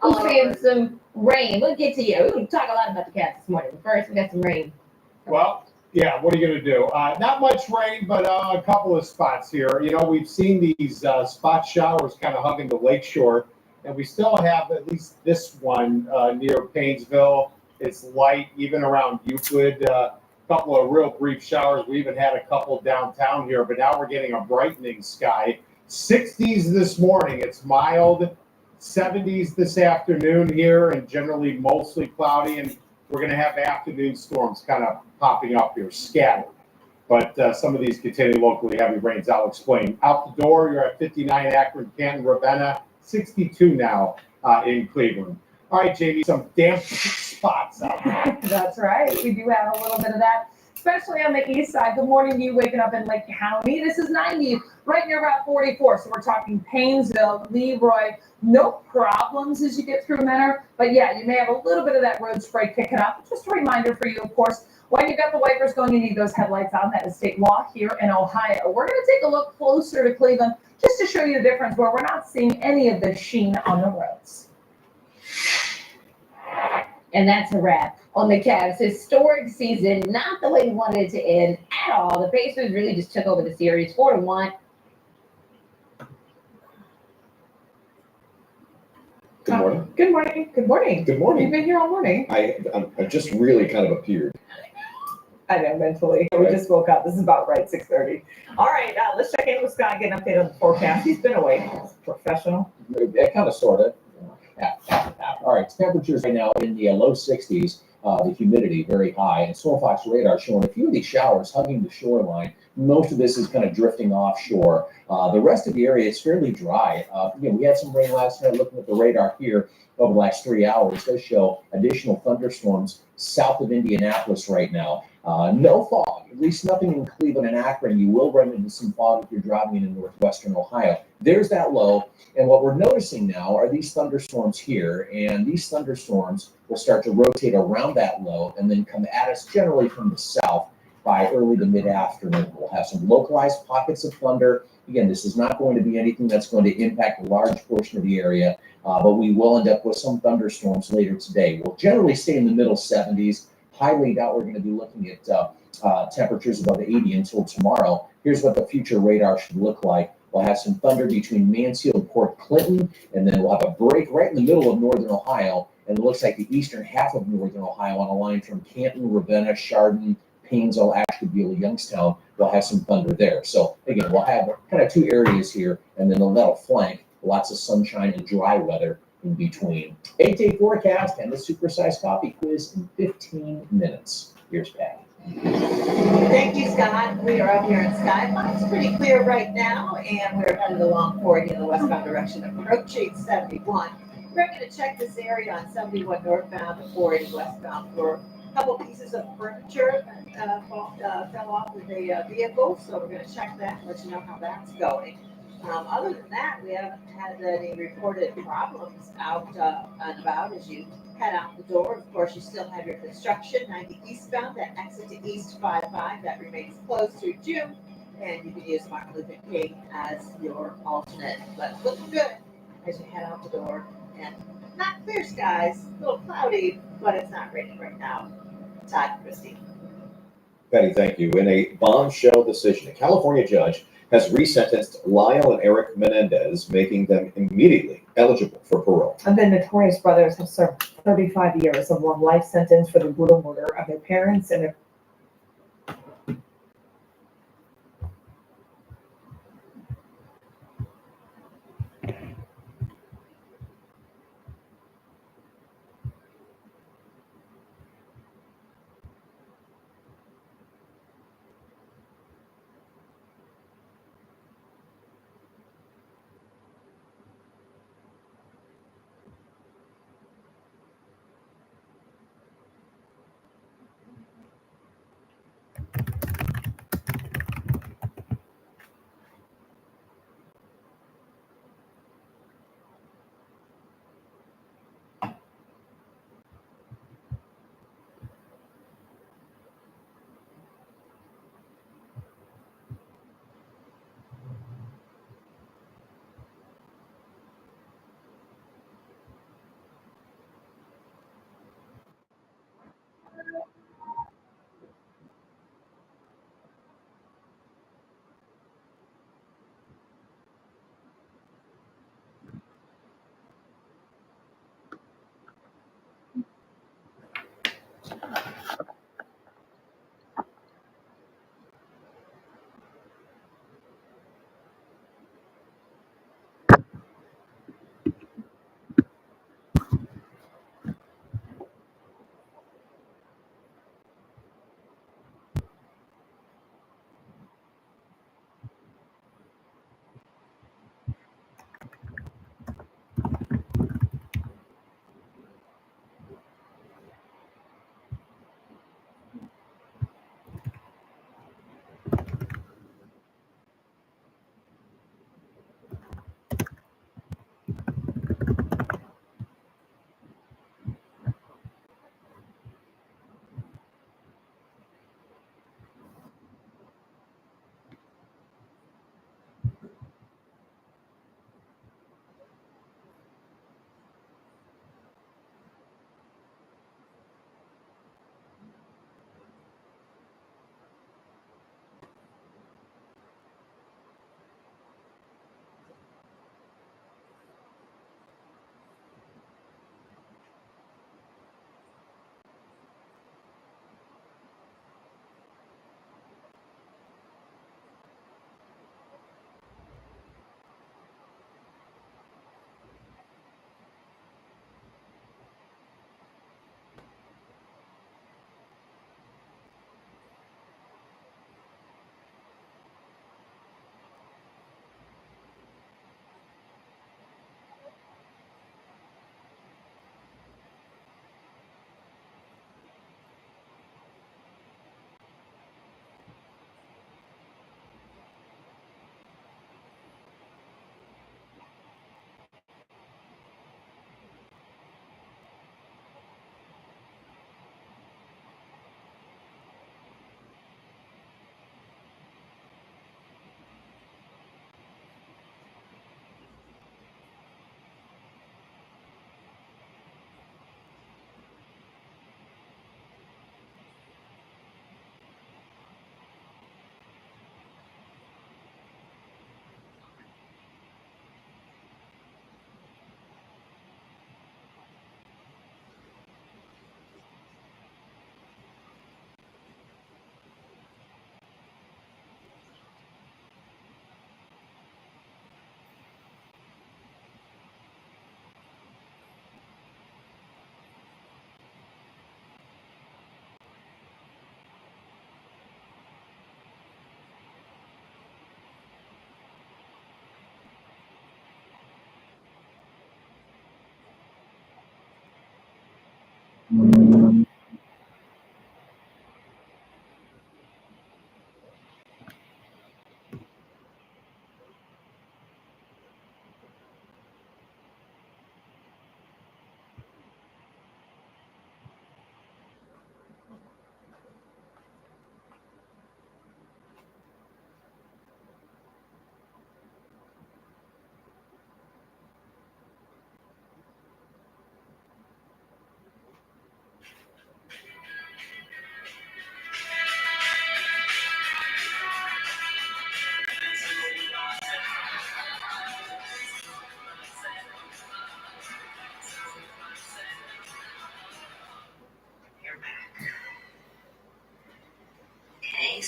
S10: I'm seeing some rain. We'll get to you. We're going to talk a lot about the Cats this morning. First, we got some rain.
S8: Well, yeah, what are you going to do? Not much rain, but a couple of spots here. You know, we've seen these spot showers kind of hugging the lakeshore, and we still have at least this one near Paynesville. It's light, even around Euclid. A couple of real brief showers. We even had a couple downtown here, but now we're getting a brightening sky. 60s this morning. It's mild. 70s this afternoon here, and generally mostly cloudy, and we're going to have afternoon storms kind of popping up here, scattered. But some of these containing locally heavy rains, I'll explain. Out the door, you're at 59 Akron, Canton, Ravenna, 62 now in Cleveland. All right, Jamie, some damp spots out there.
S6: That's right. We do have a little bit of that, especially on the east side. Good morning to you waking up in Lake County. This is 90, right near about 44. So we're talking Paynesville, Leroy. No problems as you get through Menor. But yeah, you may have a little bit of that road spray kicking up. Just a reminder for you, of course, when you've got the wipers going, you need those headlights on. That is state law here in Ohio. We're going to take a look closer to Cleveland just to show you the difference where we're not seeing any of the sheen on the roads.
S10: And that's a wrap on the Cavs' historic season. Not the way we wanted it to end at all. The Pacers really just took over the series 4-1.
S2: Good morning.
S6: Good morning. Good morning.
S2: Good morning.
S6: You've been here all morning.
S2: I just really kind of appeared.
S6: I know, mentally. We just woke up. This is about right, 6:30. All right, let's check in with Scott, get an update on the forecast. He's been away. Professional.
S2: Kind of, sort of. All right, temperatures right now in the low 60s. The humidity very high, and Stormfox radar showing a few of these showers hugging the shoreline. Most of this is kind of drifting offshore. The rest of the area is fairly dry. We had some rain last night. Looking at the radar here over the last 3 hours, does show additional thunderstorms south of Indianapolis right now. No fog, at least nothing in Cleveland and Akron. You will run into some fog if you're driving in northwestern Ohio. There's that low. And what we're noticing now are these thunderstorms here, and these thunderstorms will start to rotate around that low and then come at us generally from the south by early to mid-afternoon. We'll have some localized pockets of thunder. Again, this is not going to be anything that's going to impact a large portion of the area, but we will end up with some thunderstorms later today. We'll generally stay in the middle 70s. Highly doubt we're going to be looking at temperatures above 80 until tomorrow. Here's what the future radar should look like. We'll have some thunder between Mansfield and Port Clinton, and then we'll have a break right in the middle of northern Ohio. And it looks like the eastern half of northern Ohio on a line from Canton, Ravenna, Chardon, Paynesville, Ashtabula, Youngstown, we'll have some thunder there. So again, we'll have kind of two areas here, and then that'll flank lots of sunshine and dry weather in between. 8-day forecast and the supersized coffee quiz in 15 minutes. Here's Pat.
S3: Thank you, Scott. We are up here in Skyline. It's pretty clear right now, and we're headed along 40 in the westbound direction, approaching 71. We're going to check this area on 71 northbound to 40 westbound for a couple pieces of furniture that fell off with a vehicle, so we're going to check that and let you know how that's going. Other than that, we haven't had any reported problems out and about as you head out the door. Of course, you still have your construction 90 eastbound, that exit to East 55 that remains closed through June, and you can use Martin Luther King as your alternate. But looking good as you head out the door, and not clear skies, a little cloudy, but it's not raining right now. Todd, Christine.
S2: Patty, thank you. In a bombshell decision, a California judge has resentenced Lyle and Eric Menendez, making them immediately eligible for parole.
S6: And the Notorious Brothers have served 35 years of one life sentence for the brutal murder of their parents and their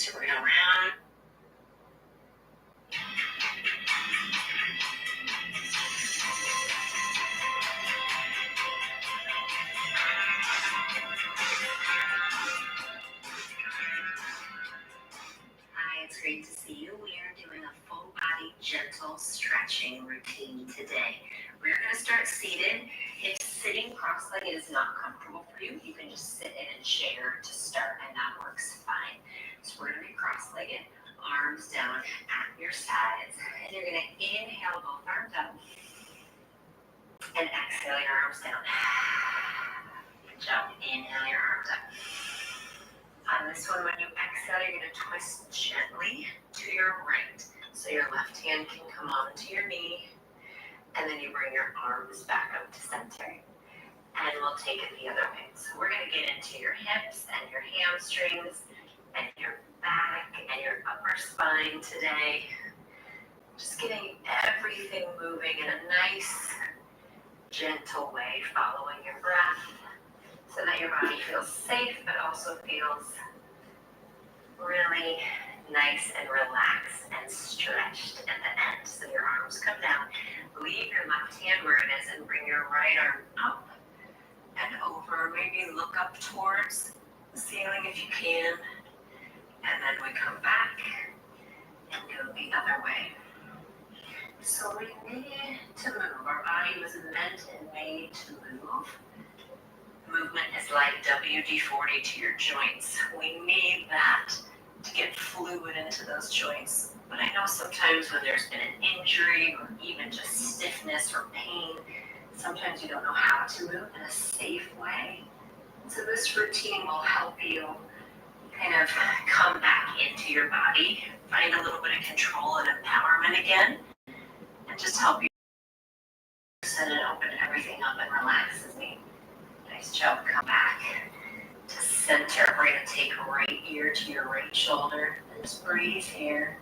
S4: So we're gonna round. Hi, it's great to see you. We are doing a full body gentle stretching routine today. We're going to start seated. If sitting cross-legged is not comfortable for you, you can just sit in a chair to start and that works fine. So we're going to be cross-legged, arms down at your sides. And you're going to inhale both arms up and exhale your arms down. Good job. Inhale your arms up. On this one, when you exhale, you're going to twist gently to your right. So your left hand can come onto your knee, and then you bring your arms back up to center. And we'll take it the other way. So we're going to get into your hips and your hamstrings and your back and your upper spine today. Just getting everything moving in a nice, gentle way, following your breath, so that your body feels safe, but also feels really nice and relaxed and stretched at the end. So your arms come down, leave your left hand where it is and bring your right arm up and over. Maybe look up towards the ceiling if you can. And then we come back and go the other way. So we need to move. Our body was meant and made to move. Movement is like WD-40 to your joints. We need that to get fluid into those joints. But I know sometimes when there's been an injury or even just stiffness or pain, sometimes you don't know how to move in a safe way. So this routine will help you kind of come back into your body, find a little bit of control and empowerment again, and just help you set and open everything up and relax as we nice job. Come back to center. We're going to take right ear to your right shoulder and just breathe here.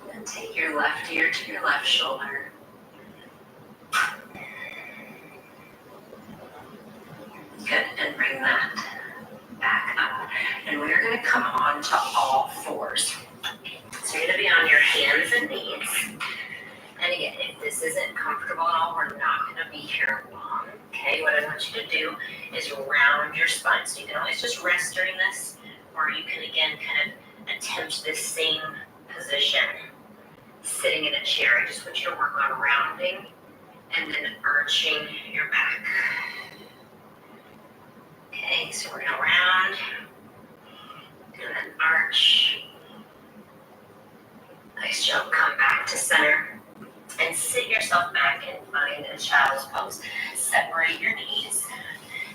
S4: And then take your left ear to your left shoulder. Good. And bring that back up. And we're going to come on to all fours. So you're going to be on your hands and knees. And again, if this isn't comfortable at all, we're not going to be here long. Okay, what I want you to do is round your spine. So you can always just rest during this, or you can again kind of attempt this same position sitting in a chair. I just want you to work on rounding and then arching your back. Okay, so we're going to round and then arch. Nice job. Come back to center. And sit yourself back and find a child's pose. Separate your knees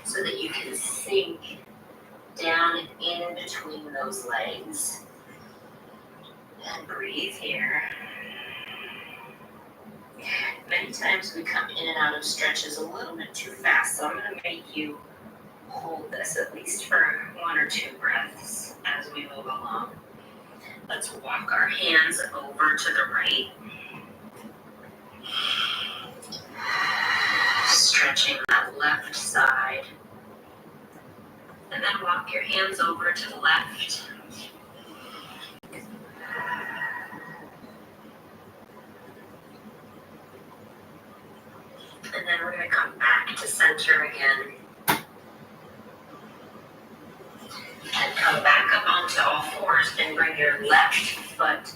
S4: so that you can sink down in between those legs. And breathe here. Many times we come in and out of stretches a little bit too fast, so I'm going to make you hold this at least for 1 or 2 breaths as we move along. Let's walk our hands over to the right. Stretching that left side. And then walk your hands over to the left. And then we're going to come back to center again. And come back up onto all fours and bring your left foot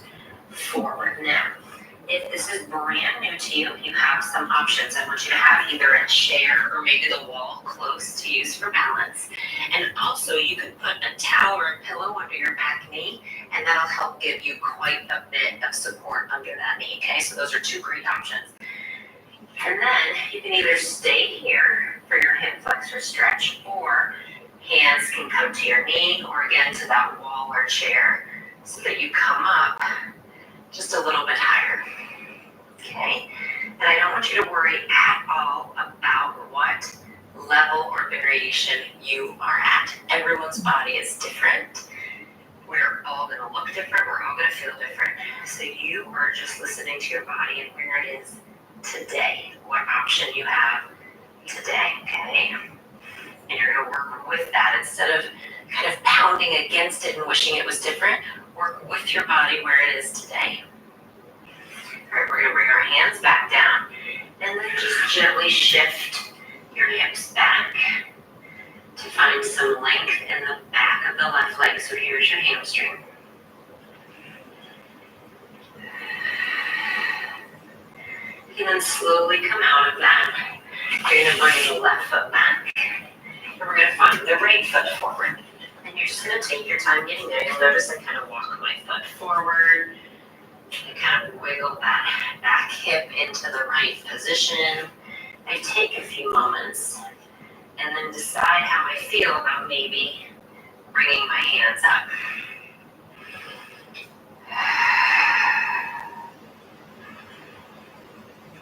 S4: forward. Now, if this is brand new to you, you have some options. I want you to have either a chair or maybe the wall close to use for balance. And also you can put a towel or a pillow under your back knee, and that'll help give you quite a bit of support under that knee, okay? So those are 2 great options. And then you can either stay here for your hip flexor stretch, or hands can come to your knee or again to that wall or chair so that you come up just a little bit higher. Okay? And I don't want you to worry at all about what level or variation you are at. Everyone's body is different. We're all going to look different. We're all going to feel different. So you are just listening to your body and where it is today, what option you have today. Okay? And you're gonna work with that instead of kind of pounding against it and wishing it was different. Work with your body where it is today. All right, we're gonna bring our hands back down and then just gently shift your hips back to find some length in the back of the left leg. So here's your hamstring. And then slowly come out of that. You're gonna bring the left foot back. And we're gonna find the right foot forward. And you're just gonna take your time getting there. You'll notice I kind of walk my foot forward. I kind of wiggle that back hip into the right position. I take a few moments and then decide how I feel about maybe bringing my hands up.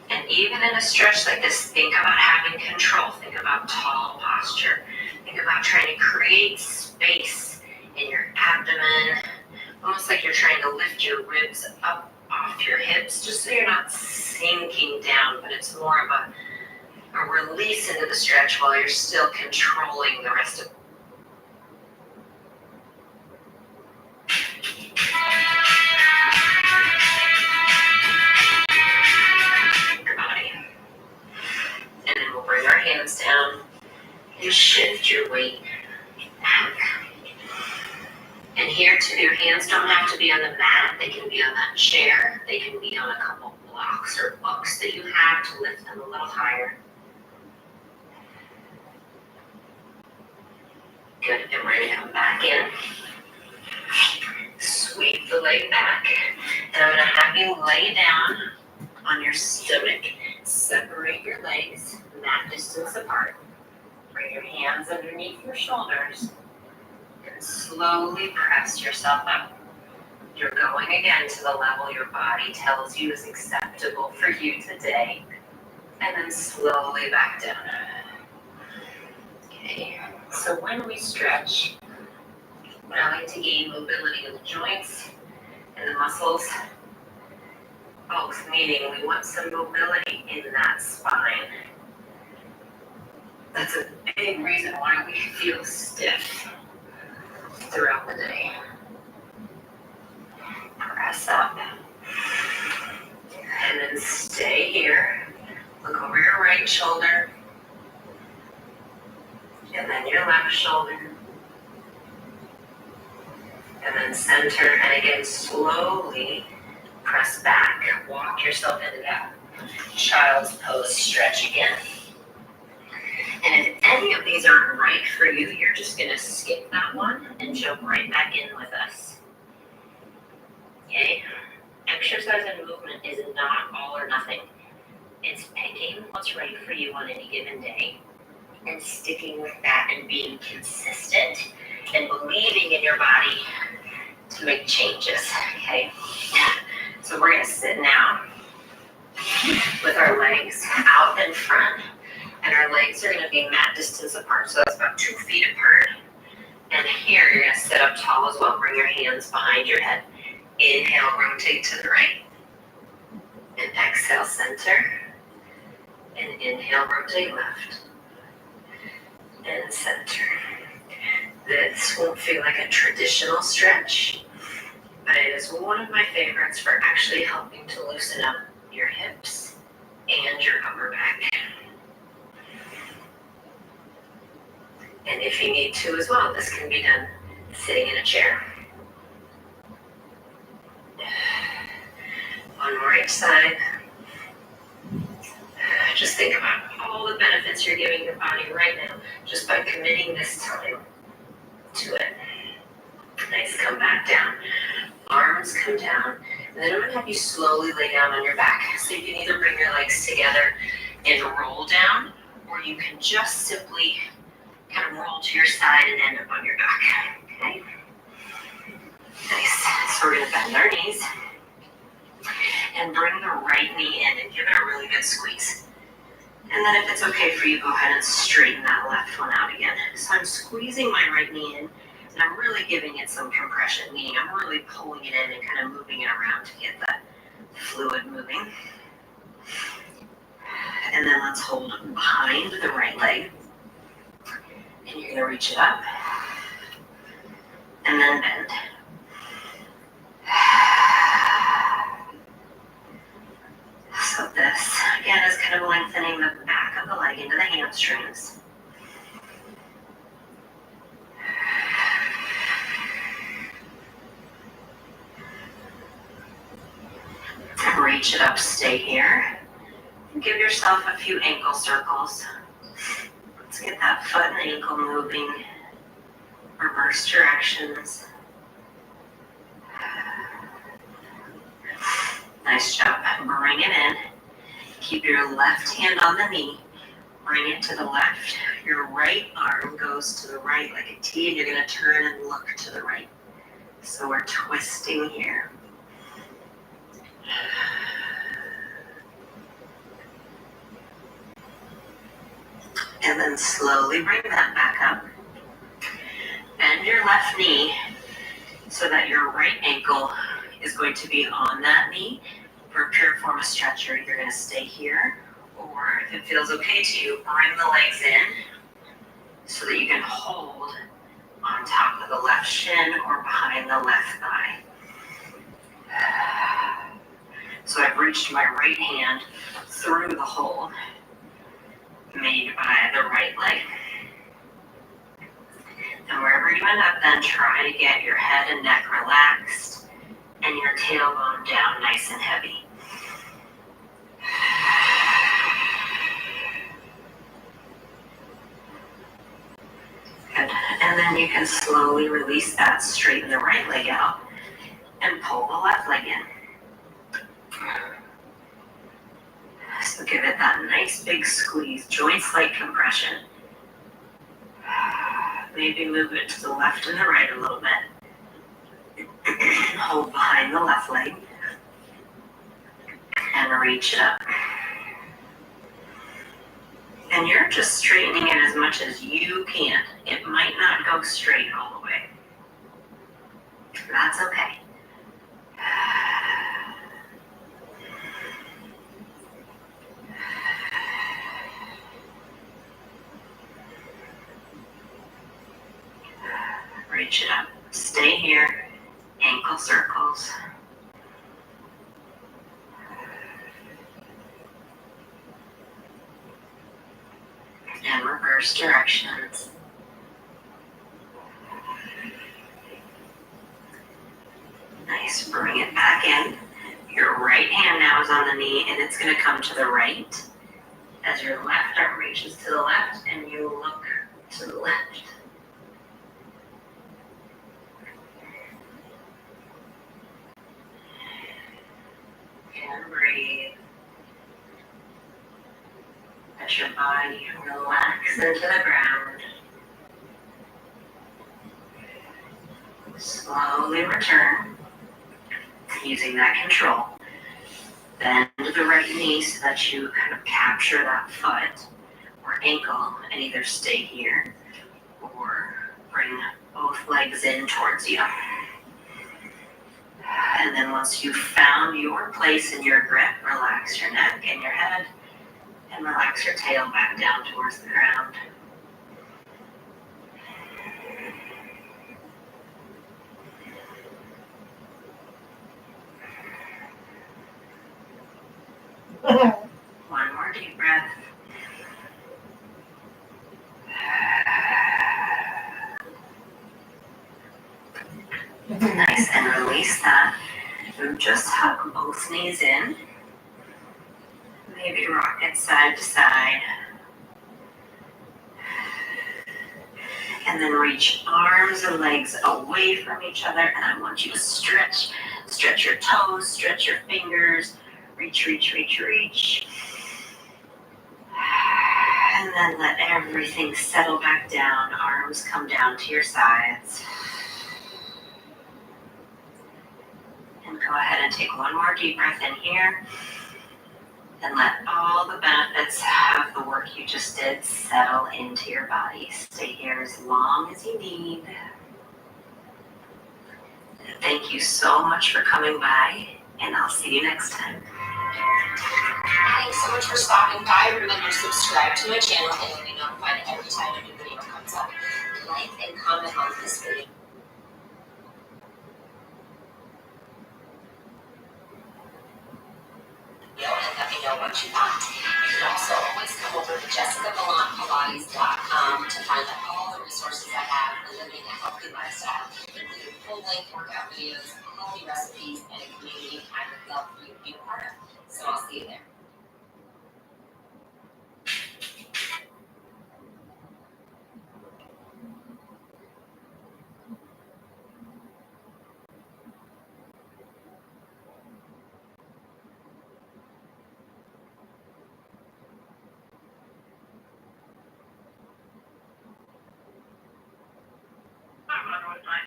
S4: And even in a stretch like this, think about having control. Think about tall posture. Think about trying to create space in your abdomen, almost like you're trying to lift your ribs up off your hips, just so you're not sinking down, but it's more of a release into the stretch while you're still controlling the rest of your body. And then we'll bring our hands down and shift your weight back. And here too, your hands don't have to be on the mat. They can be on that chair. They can be on a couple blocks or books that you have to lift them a little higher. Good, and we're gonna come back in. Sweep the leg back. And I'm gonna have you lay down on your stomach. Separate your legs, mat distance apart. Bring your hands underneath your shoulders. And slowly press yourself up. You're going again to the level your body tells you is acceptable for you today. And then slowly back down. Okay, so when we stretch, I like to gain mobility in the joints and the muscles, both, meaning we want some mobility in that spine. That's a big reason why we feel stiff throughout the day. Press up. And then stay here. Look over your right shoulder. And then your left shoulder. And then center. And again, slowly press back. Walk yourself into that child's pose. Stretch again. And if any of these aren't right for you, you're just going to skip that one and jump right back in with us. Okay? Exercise and movement is not all or nothing. It's picking what's right for you on any given day and sticking with that and being consistent and believing in your body to make changes. Okay? So we're going to sit now with our legs out in front. And our legs are going to be mat distance apart, so that's about 2 feet apart. And here you're going to sit up tall as well. Bring your hands behind your head. Inhale, rotate to the right. And exhale, center. And inhale, rotate left. And center. This won't feel like a traditional stretch, but it is one of my favorites for actually helping to loosen up your hips and your upper back. And if you need to as well, this can be done sitting in a chair. On right side, just think about all the benefits you're giving your body right now just by committing this time to it. Nice, come back down. Arms come down. And then I'm going to have you slowly lay down on your back. So you can either bring your legs together and roll down, or you can just simply kind of roll to your side and end up on your back. Okay? Nice. So we're going to bend our knees and bring the right knee in and give it a really good squeeze. And then if it's okay for you, go ahead and straighten that left one out again. So I'm squeezing my right knee in and I'm really giving it some compression, meaning I'm really pulling it in and kind of moving it around to get that fluid moving. And then let's hold behind the right leg. And you're gonna reach it up and then bend. So this, again, is kind of lengthening the back of the leg into the hamstrings. Reach it up, stay here. Give yourself a few ankle circles. Let's get that foot and ankle moving. Reverse directions. Nice job. Bring it in. Keep your left hand on the knee. Bring it to the left. Your right arm goes to the right like a T, and you're going to turn and look to the right. So we're twisting here. And then slowly bring that back up. Bend your left knee so that your right ankle is going to be on that knee. For a Piriformis stretcher, you're going to stay here, or if it feels okay to you, bring the legs in so that you can hold on top of the left shin or behind the left thigh. So I've reached my right hand through the hold made by the right leg. And wherever you end up, then try to get your head and neck relaxed and your tailbone down nice and heavy. Good. And then you can slowly release that, straighten the right leg out, and pull the left leg in. So give it that nice big squeeze, joint slight compression. Maybe move it to the left and the right a little bit. Hold behind the left leg. And reach it up. And you're just straightening it as much as you can. It might not go straight all the way. That's okay. Reach it up. Stay here. Ankle circles. And reverse directions. Nice. Bring it back in. Your right hand now is on the knee, and it's going to come to the right as your left arm reaches to the left and you look to the left. And breathe. Let your body relax into the ground. Slowly return, using that control. Bend the right knee so that you kind of capture that foot or ankle and either stay here or bring both legs in towards you. And then once you've found your place in your grip, relax your neck and your head and relax your tail back down towards the ground. One more deep breath. Nice, and release that. And just hug both knees in. Maybe rock it side to side. And then reach arms and legs away from each other. And I want you to stretch. Stretch your toes, stretch your fingers. Reach, reach, reach, reach. And then let everything settle back down. Arms come down to your sides. And go ahead and take one more deep breath in here. And let all the benefits of the work you just did settle into your body. Stay here as long as you need. Thank you so much for coming by, and I'll see you next time.
S5: Thanks so much for stopping by. Remember to subscribe to my channel and you'll be notified every time a new video comes up. like and comment on this video. And let me know what you thought. You can also always come over to JessicaVallantPilates.com to find out all the resources I have for living a healthy lifestyle, including full-length workout videos, healthy recipes, and a community I would love for you to be a part of. So I'll see you there.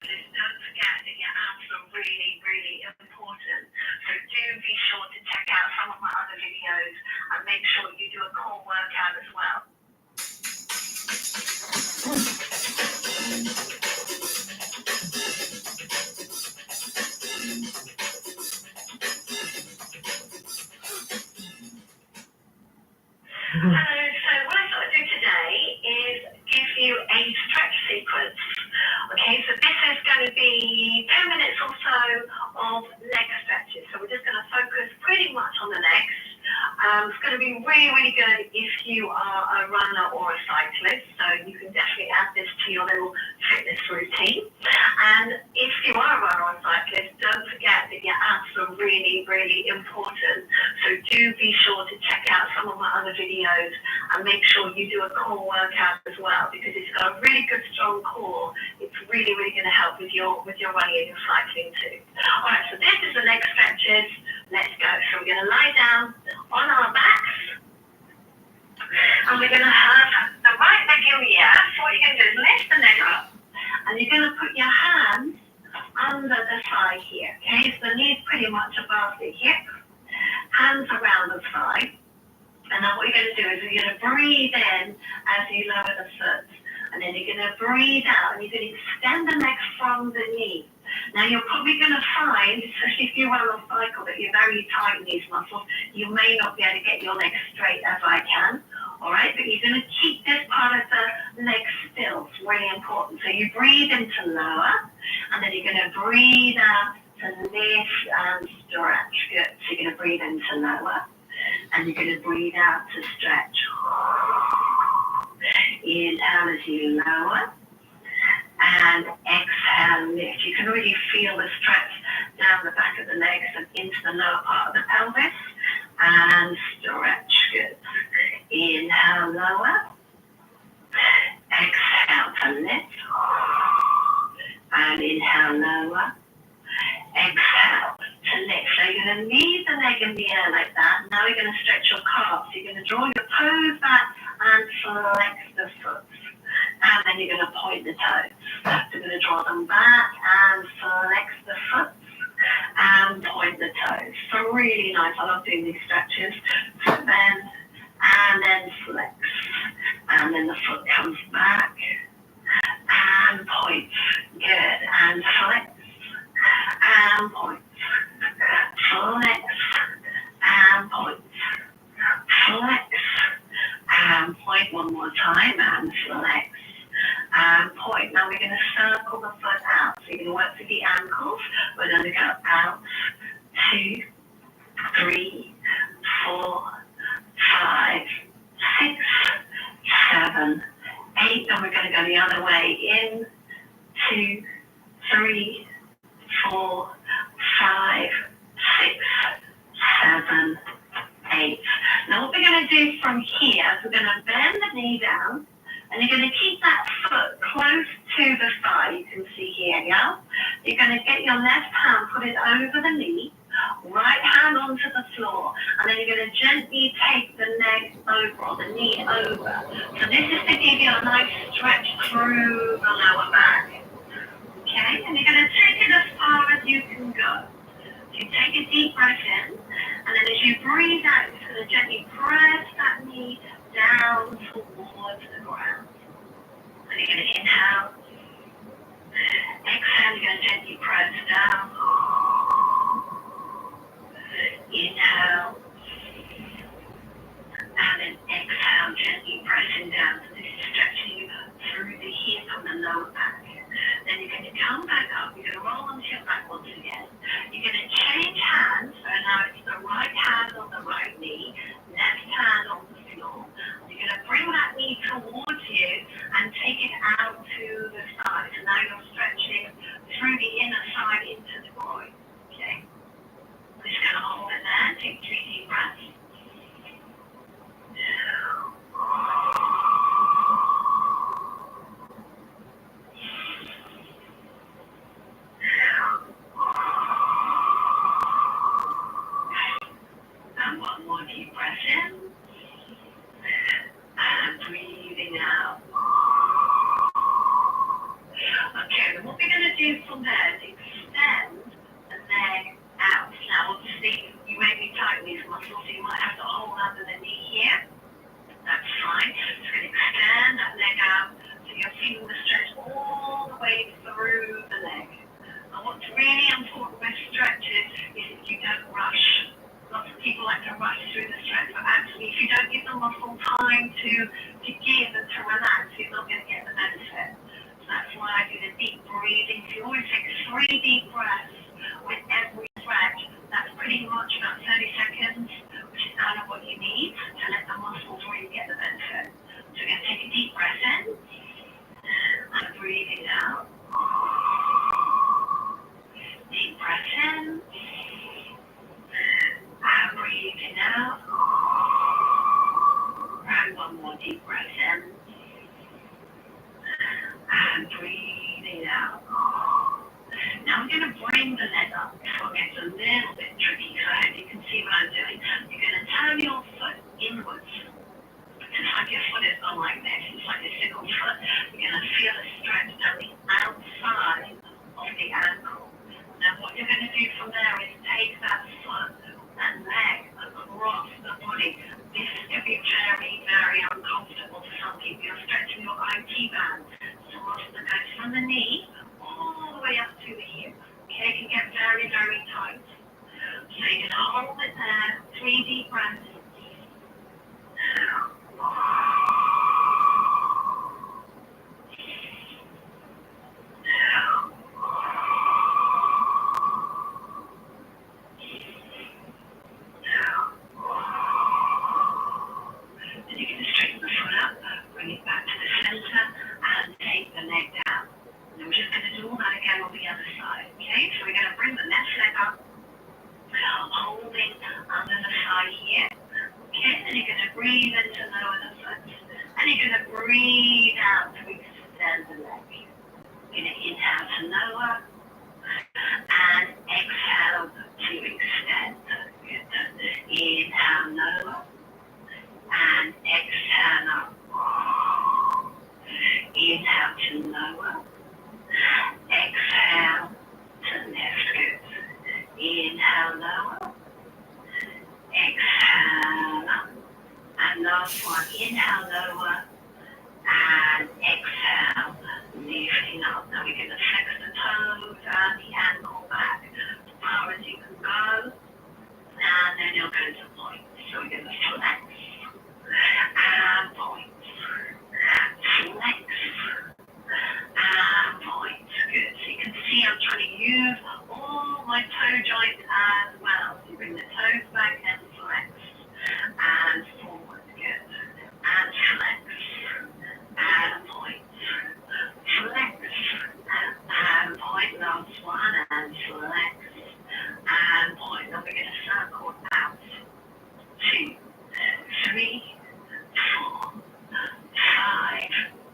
S4: Don't forget that your abs are really, really important. So do be sure to check out some of my other videos and make sure you do a core workout as well. Hello, so what I thought I'd do today is give you a stretch sequence. Okay, so this is going to be 10 minutes or so of leg stretches. So we're just going to focus pretty much on the legs. It's going to be really, really good if you are a runner or a cyclist. So you can definitely add this to your little fitness routine. And if you are a runner or a cyclist, don't forget that your abs are really, really important. So do be sure to check out some of my other videos and make sure you do a core workout as well, because it's got a really good, strong core. It's really, really going to help with your running and your cycling too. All right, so this is the leg stretches. Let's go. So we're going to lie down on our backs, and we're going to have the right leg in the air. So what you're going to do is lift the leg up, and you're going to put your hands under the thigh here. Okay, so the knee's pretty much above the hip, hands around the thigh. And then what you're going to do is you're going to breathe in as you lower the foot. And then you're going to breathe out, and you're going to extend the legs from the knee. Now you're probably going to find, especially if you run on cycle, that you're very tight in these muscles. You may not be able to get your legs straight as I can. All right, but you're going to keep this part of the leg still. It's really important. So you breathe in to lower, and then you're going to breathe out to lift and stretch. Good. So you're going to breathe in to lower, and you're going to breathe out to stretch. Inhale as you lower, and exhale, lift. You can really feel the stretch down the back of the legs and into the lower part of the pelvis, and stretch. Good. Inhale, lower, exhale to lift, and inhale, lower, exhale to lift. So you're going to leave the leg in the air like that. Now you're going to stretch your calves. You're going to draw your toes back and flex the foot. And then you're going to point the toes. So you're going to draw them back and flex the foot and point the toes. So really nice. I love doing these stretches. So bend and then flex. And then the foot comes back and points. Good. And flex and points. Flex and points. Flex and point one more time, and flex and point. Now we're going to circle the foot out. So you're going to work through the ankles. We're going to go out, 2, 3, 4, 5, 6, 7, 8. Then we're going to go the other way. In, 2, 3, 4, 5, 6, 7, 8. Now what we're going to do from here is we're going to bend the knee down, and you're going to keep that foot close to the thigh. You can see here, yeah? You're going to get your left hand, put it over the knee, right hand onto the floor, and then you're going to gently take the leg over, or the knee over. So this is to give you a nice stretch through the lower back. Okay, and you're going to take it as far as you can go. So you take a deep breath in, and then as you breathe out, you're going to gently press that knee down towards the ground. And you're going to inhale. Exhale, you're going to gently press down. Inhale. And then exhale, gently pressing down. So this is stretching you through the hip and the lower And one more deep breath in. And breathing out. Okay, then what we're going to do from there is extend the leg out. Now, obviously, you may be tightening these muscles, so you might have to hold under the knee here. That's fine. Just going to extend that leg out so you're feeling the stretch all the way through the leg. And what's really important with stretches is that you don't rush. Lots of people like to rush through the stretch, but actually, if you don't give the muscle time to give and to relax, you're not going to get the benefit. So that's why I do the deep breathing. So you always take 3 deep breaths with every stretch. That's pretty much about 30 seconds, which is kind of what you need to let the muscles really get the benefit. So we're going to take a deep breath in and breathing out. Deep breath in and breathing out. And one more deep breath in and breathing out. Now we're going to bring the leg up. So it gets a little bit tricky, so I hope you can see what I'm doing. You're going to turn your foot inwards. It's like your foot is on like this. It's like a sickle foot. You're going to feel a stretch down the outside of the ankle. Now what you're going to do from there is take that foot and leg across the body. This is going to be very, very uncomfortable for some people. You're stretching your IT band. So muscle that goes from the knee all the way up to the hip. Okay, it can get very, very tight. So you're going to hold it there, 3 deep breaths. Then you're going to straighten the foot up, bring it back to the center, and take the leg down. And we're just going to do all that again on the other side, okay? So we're going to bring the left leg up, holding under the thigh here, okay? Then you're going to breathe in to lower the foot, and you're going to breathe out to extend the leg. You're going to inhale to lower, and exhale to extend. Good. Inhale, lower, and exhale up. Inhale to lower. Exhale to lift. Good. Inhale, lower. Exhale up. And last one. Inhale, lower. And exhale, lifting up. Now we're going to flex the toes and the ankle back as far as you can go. And then you'll go to point. So we're going to flex and point. Flex and point. Good. So you can see I'm trying to use all my toe joints as well. So you bring the toes back and flex and forward. Good. And flex and point. Flex and point. Last one. And flex and point. Now we're going to circle out. 2, 3, 4, 5,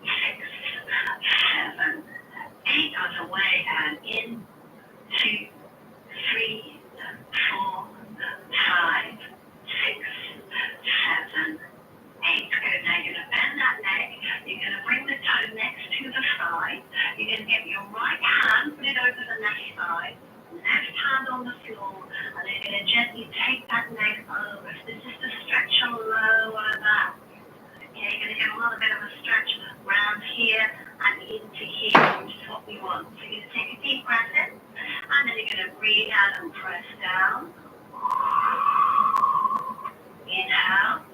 S4: 6, 7, 8. Other way and in. 2, 3, 4, 5, 6, 7, 8. Good. Now you're going to bend that leg. You're going to bring the toe next to the thigh. You're going to get your right hand, put it over the left side. Left hand on the floor, and then you're going to gently take that leg over. So this is to stretch your lower back. Okay, you're going to get a little bit of a stretch around here and into here, which is what we want. So you're going to take a deep breath in, and then you're going to breathe out and press down. Inhale.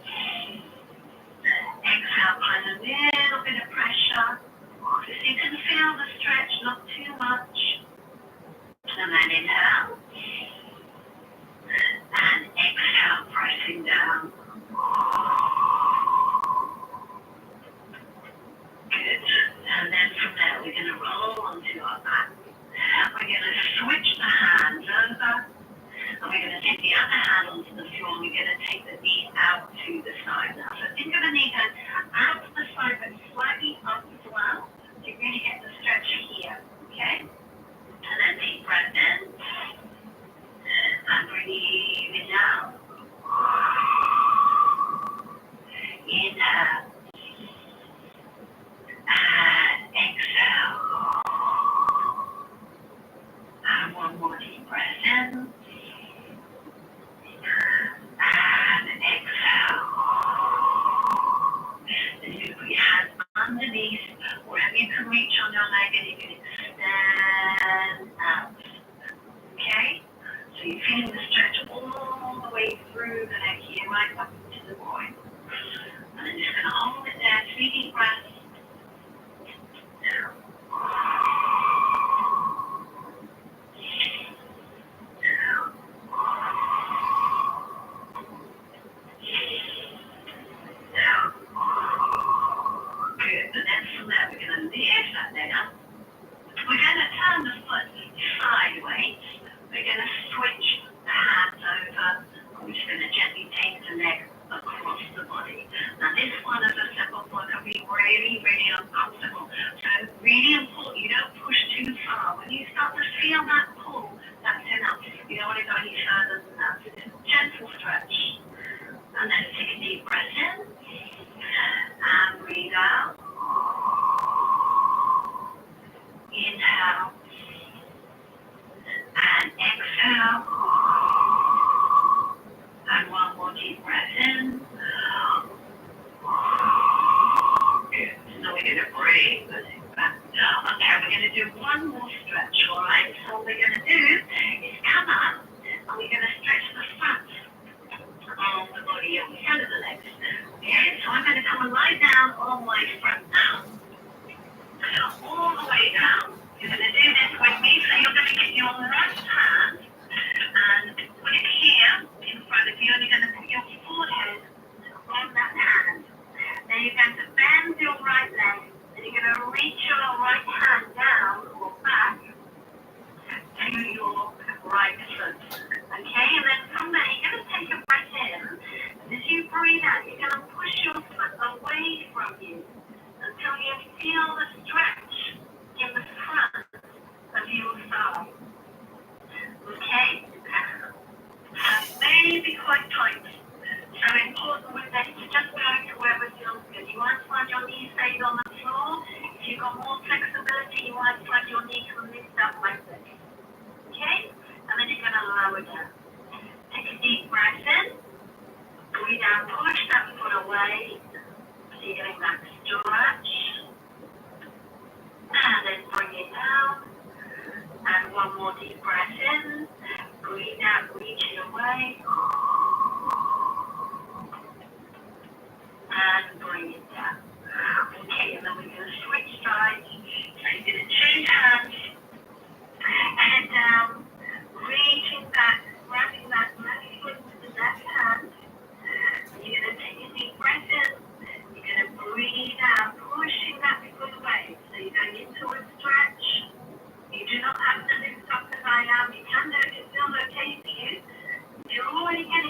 S4: Exhale, apply a little bit of pressure. So you can feel the stretch, not too much. And then inhale. And exhale, pressing down. Good. And then from there, we're going to roll onto our back. We're going to switch the hands over. And we're going to take the other hand onto the floor. We're going to take the knee out to the side now. So think of the knee going out to the side, but slightly up as well. So you really get the stretch here. Okay? And then deep breath in. And breathing out. right up to the groin. And then just gonna hold it there, 3 deep breaths. Down. Down. Down. Good. And then from there, we're gonna lift that down. We're gonna turn the foot sideways. We're gonna switch the hands over. We're just gonna gently take the leg across the body. Now this one, as I said before, can be really, really uncomfortable. So really important, you don't push too far. When you start to feel that pull, that's enough. You don't want to go any further than that. So just gentle stretch. And then take a deep breath in. And breathe out. Inhale. And exhale. And one more deep breath in. Good. So we're going to breathe back. Okay, we're going to do one more stretch, all right? So what we're going to do is come up and we're going to stretch the front of the body and the front of the legs. Okay, so I'm going to come and lie down on my front now. All the way down. You're going to do this with me, so you're going to get your right hand and put it here in front of you, and you're going to put your forehead on that hand. Then you're going to bend your right leg, and you're going to reach your right hand down or back to your right foot. Okay, and then from there, you're going to take a breath in. And as you breathe out, you're going to push your foot away from you until you feel the stretch in the front of your thigh. Okay? Maybe quite tight. So important with this to just go to wherever feels good. You might find your knee stays on the floor. If you've got more flexibility, you might find your knee can lift up like this. Okay? And then you're going to lower down. Take a deep breath in. Breathe down, push that foot away. So you're getting that stretch. And then bring it down. And one more deep breath in. Breathe out, reach it away. And bring it down. Okay, and then we're going to switch sides. So you're going to change hands. Head down. Reaching back, grabbing that left foot with the left hand. You're going to take a deep breath in. You're going to breathe out, pushing that foot away. So you're going into a stretch. You do not have to lift up as I am. You can do it. It feels okay for you. You're already getting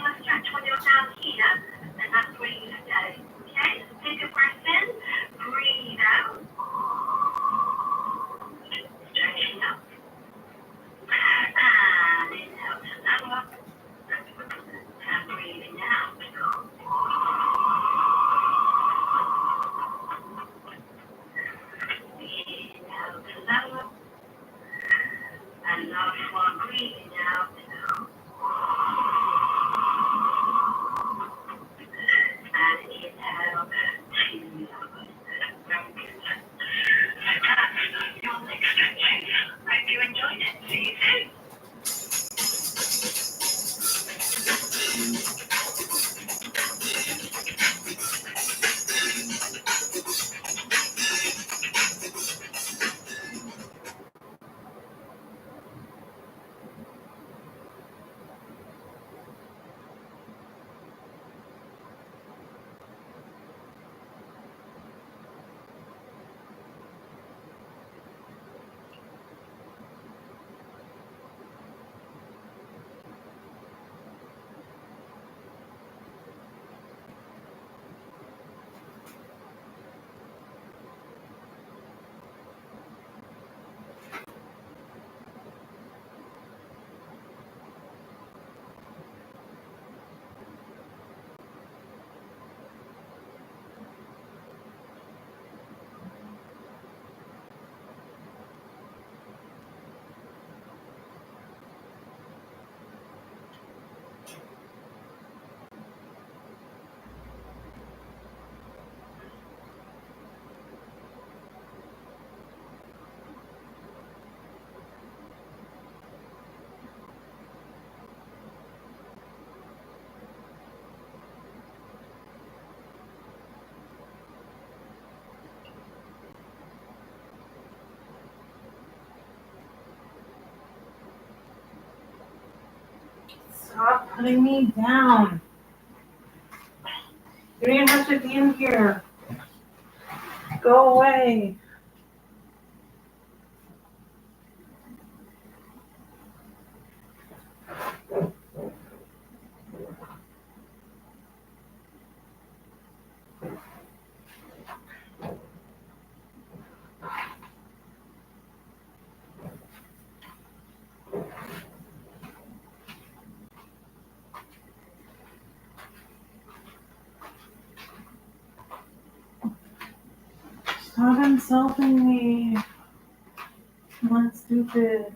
S7: Stop putting me down. You don't even have to be in here. Go away. Stop insulting me. I'm not stupid.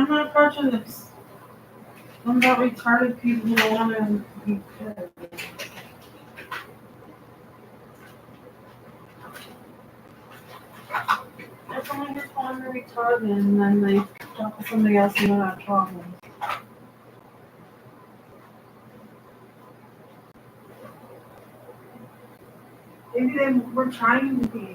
S7: I'm not approaching this. I'm about retarded people who want to be good. If someone just calling me retarded and then they talk to somebody else and they're not talking. Maybe they were trying to be.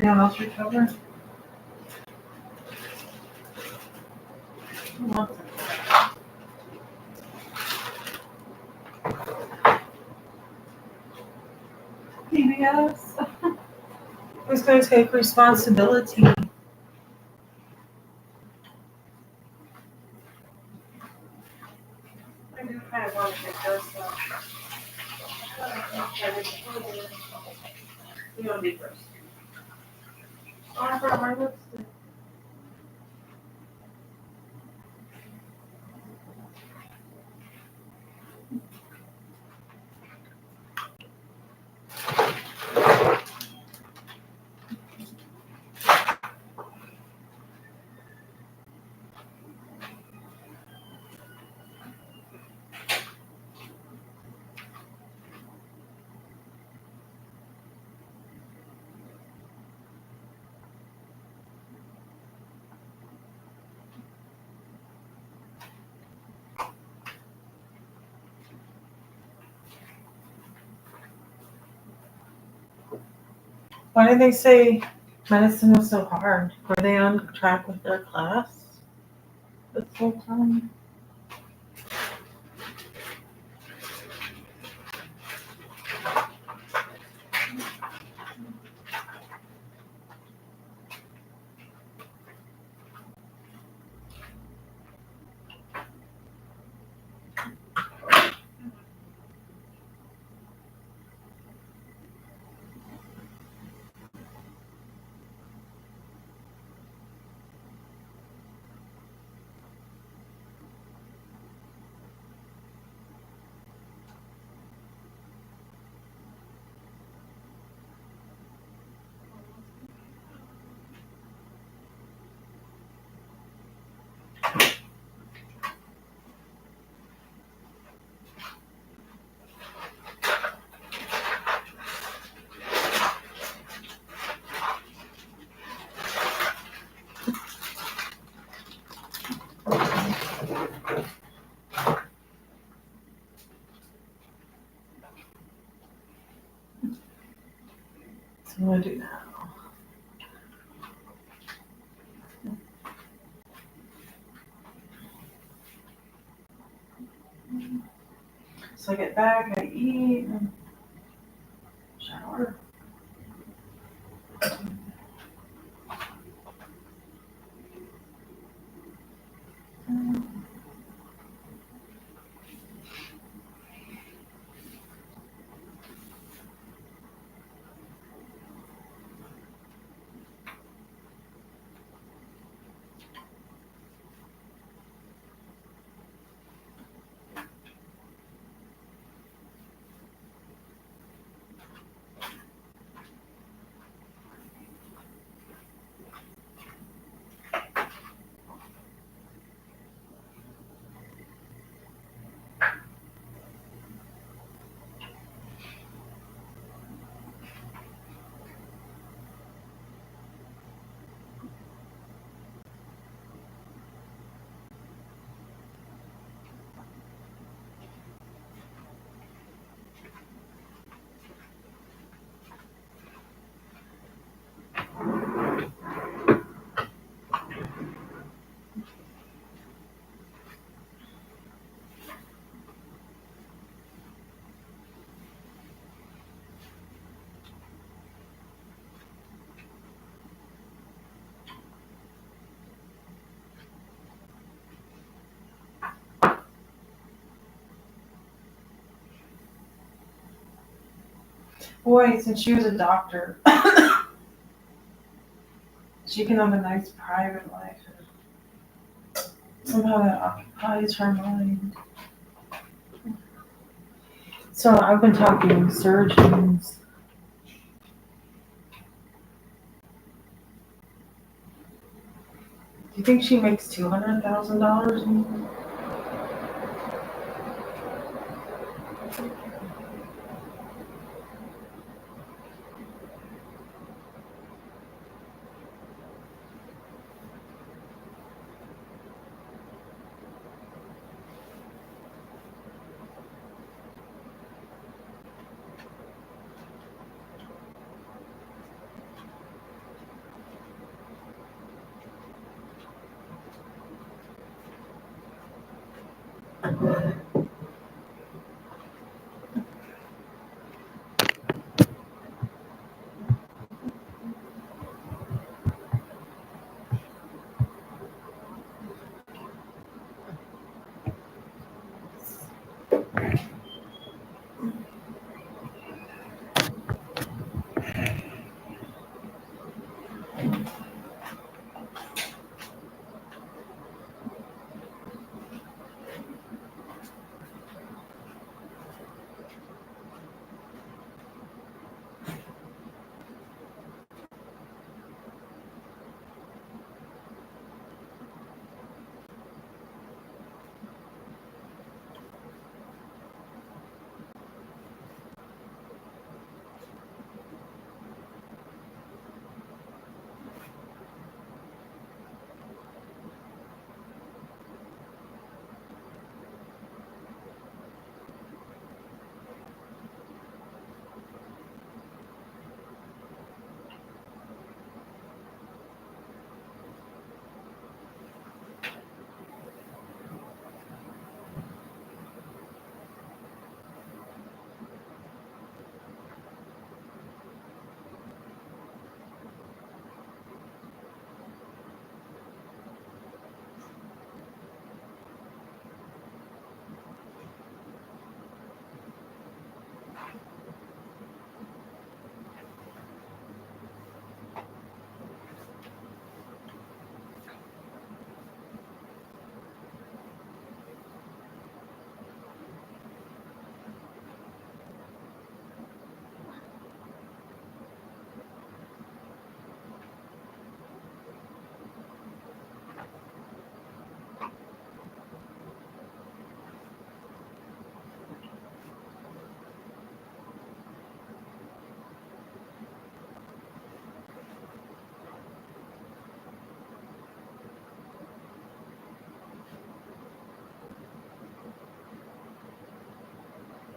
S7: Yeah, let's recover. PBS. Who's going to take responsibility? I do kind of want to take those stuff. You want to be first. Oh, I brought my lipstick. Why did they say medicine was so hard? Were they on track with their class this whole time? So what do I do now? So I get back, I eat, and shower. Boy, since she was a doctor, she can have a nice private life. Somehow that occupies her mind. So I've been talking to surgeons. Do you think she makes $200,000 a year?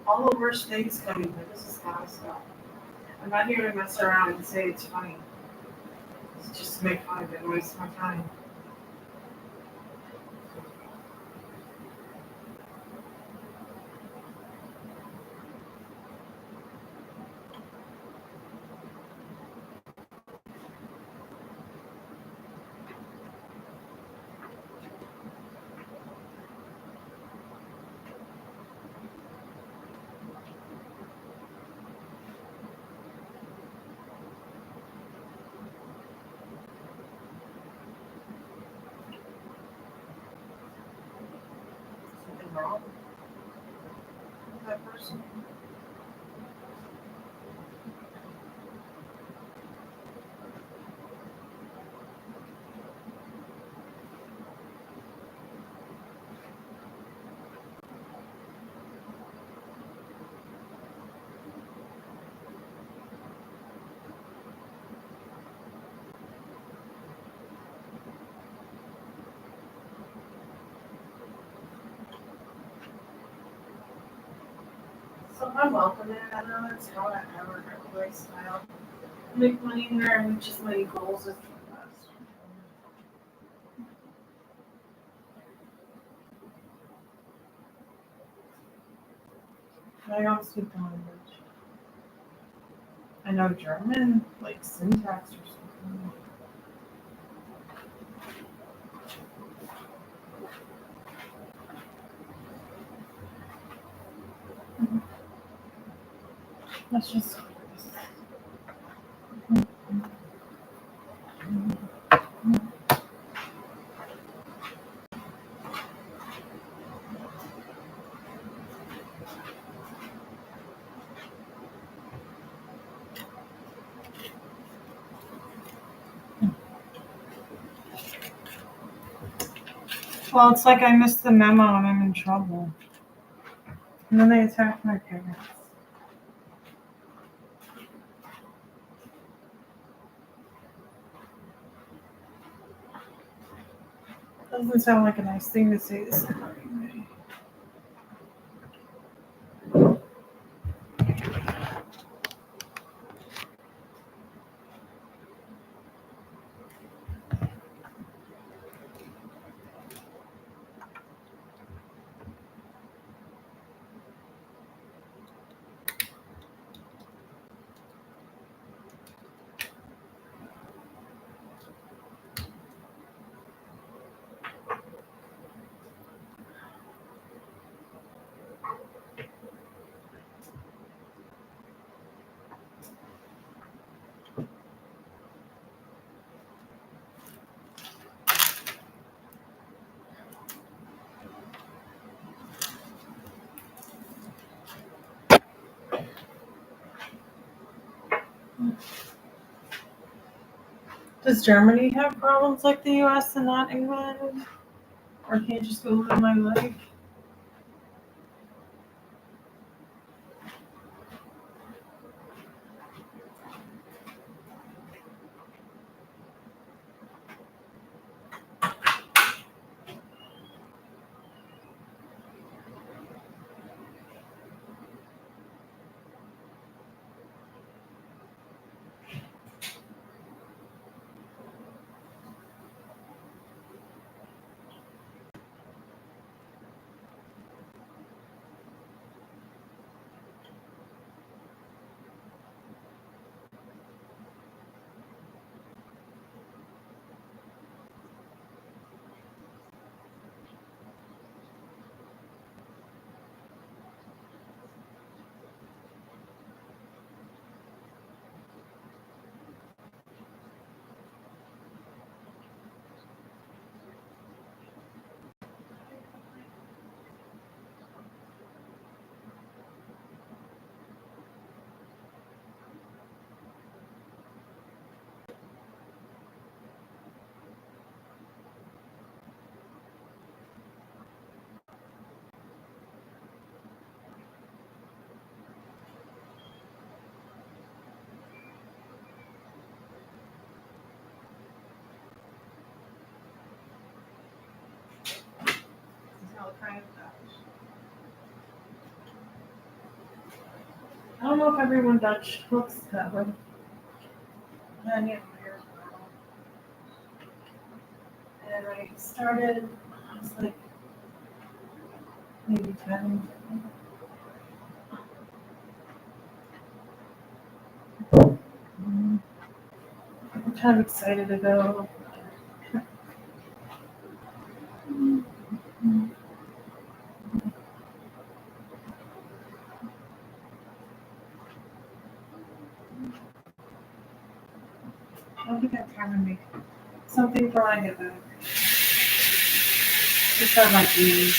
S7: All the worst things coming, but this is gotta stop. I'm not here to mess around and say it's funny. It's just to make fun of it and waste my time. wrong with that person. So I welcome it. I know it's how I ever got lifestyle. Make money where I reach as many goals as best. I don't speak the language. I know German, like syntax or something. That's just. Well, it's like I missed the memo and I'm in trouble. And then they attacked my parents. Doesn't sound like a nice thing to say this morning. Does Germany have problems like the US and not England? Or can I just go live my life? I don't know if everyone Dutch looks that way. And yeah, and I started, I was like maybe 10. I'm kind of excited to go. I think I'm trying to make something for when I get back. Just have my jeans.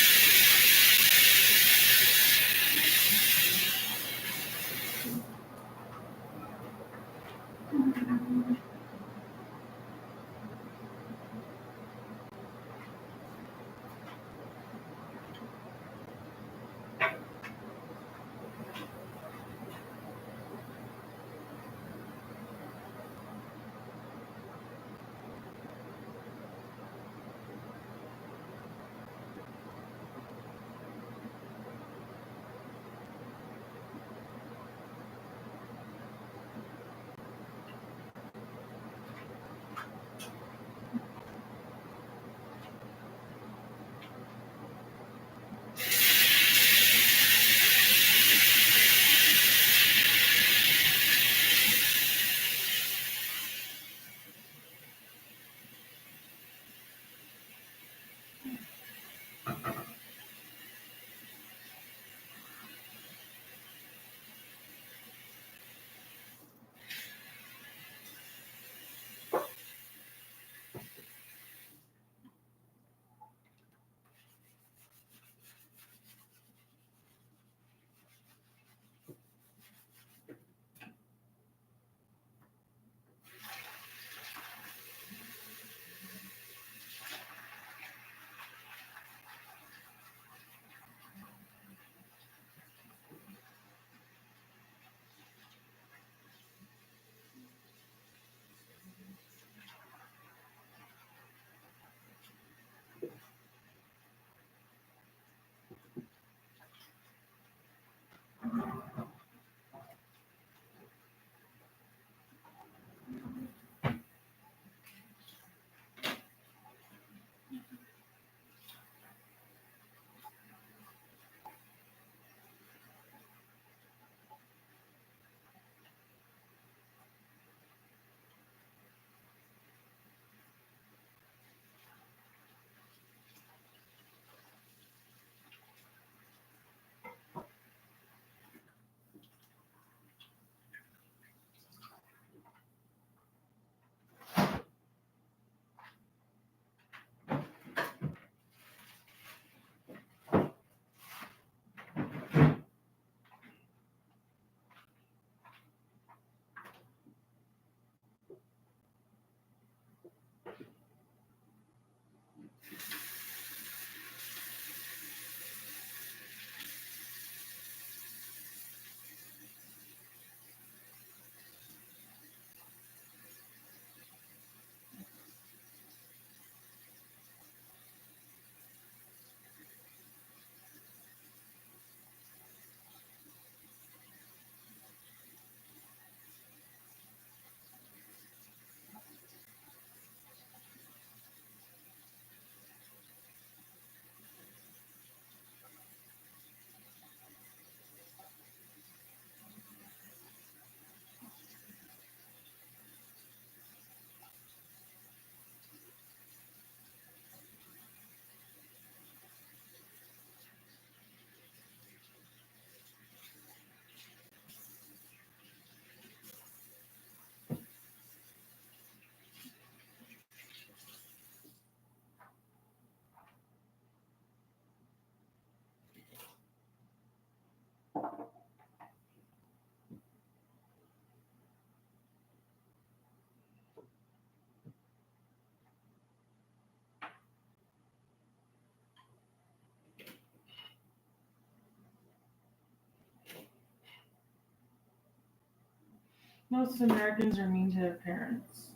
S7: Most Americans are mean to their parents.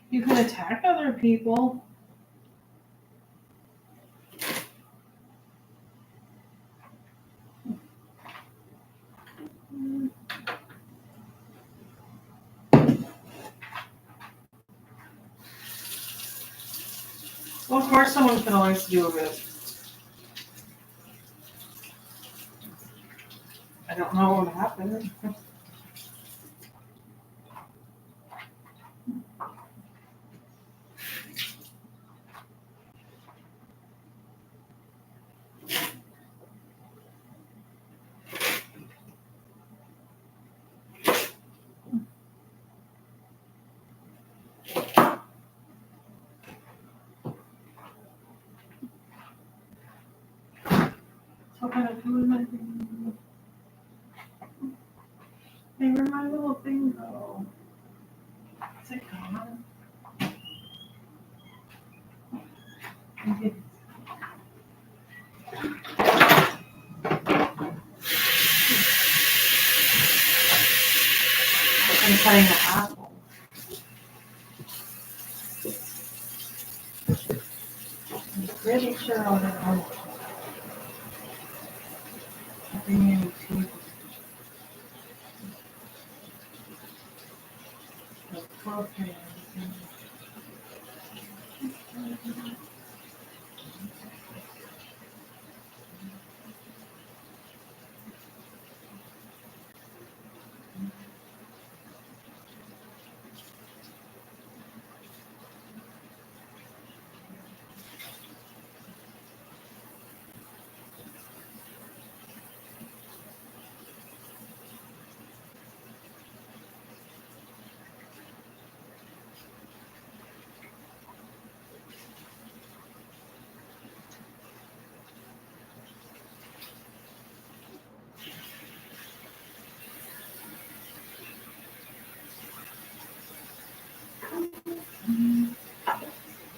S7: You can attack other people. Well, of course someone can always do it. I don't know what happened. So kind of who am I thinking? Hey, where'd my little thing go? Is it gone? Okay. I'm cutting the apple. I'm pretty sure I'll get on it. Nothing in tea. Okay.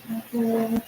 S7: Apple.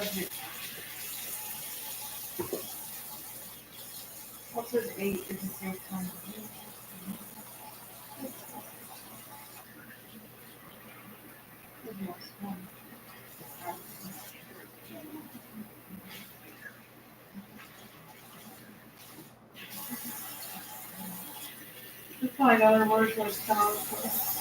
S7: budget. What's his 8? Is it same time? Let's find out where's those towns.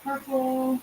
S7: Purple.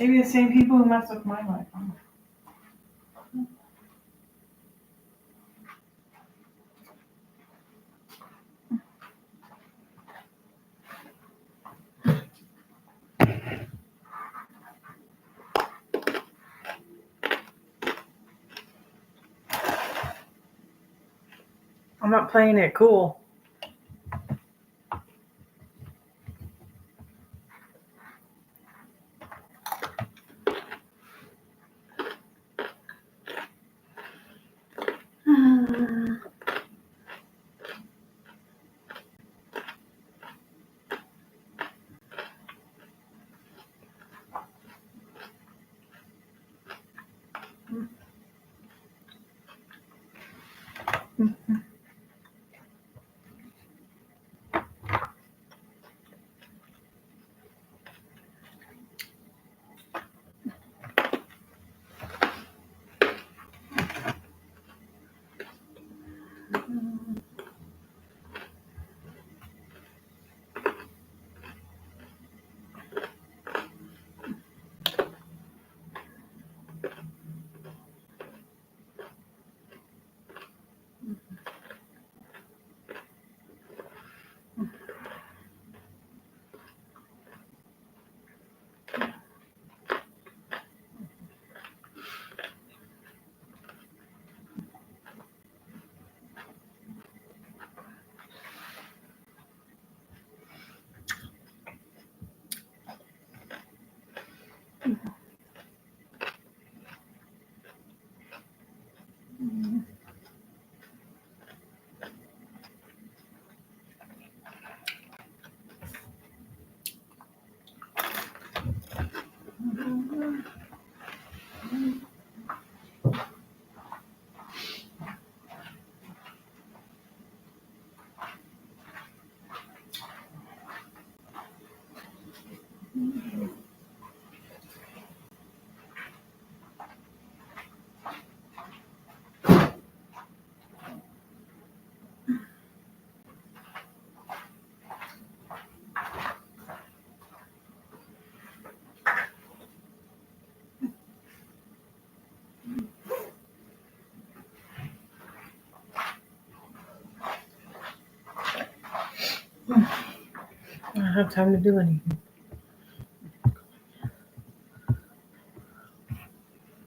S7: Maybe the same people who mess with my life. I'm not playing it cool. I don't have time to do anything.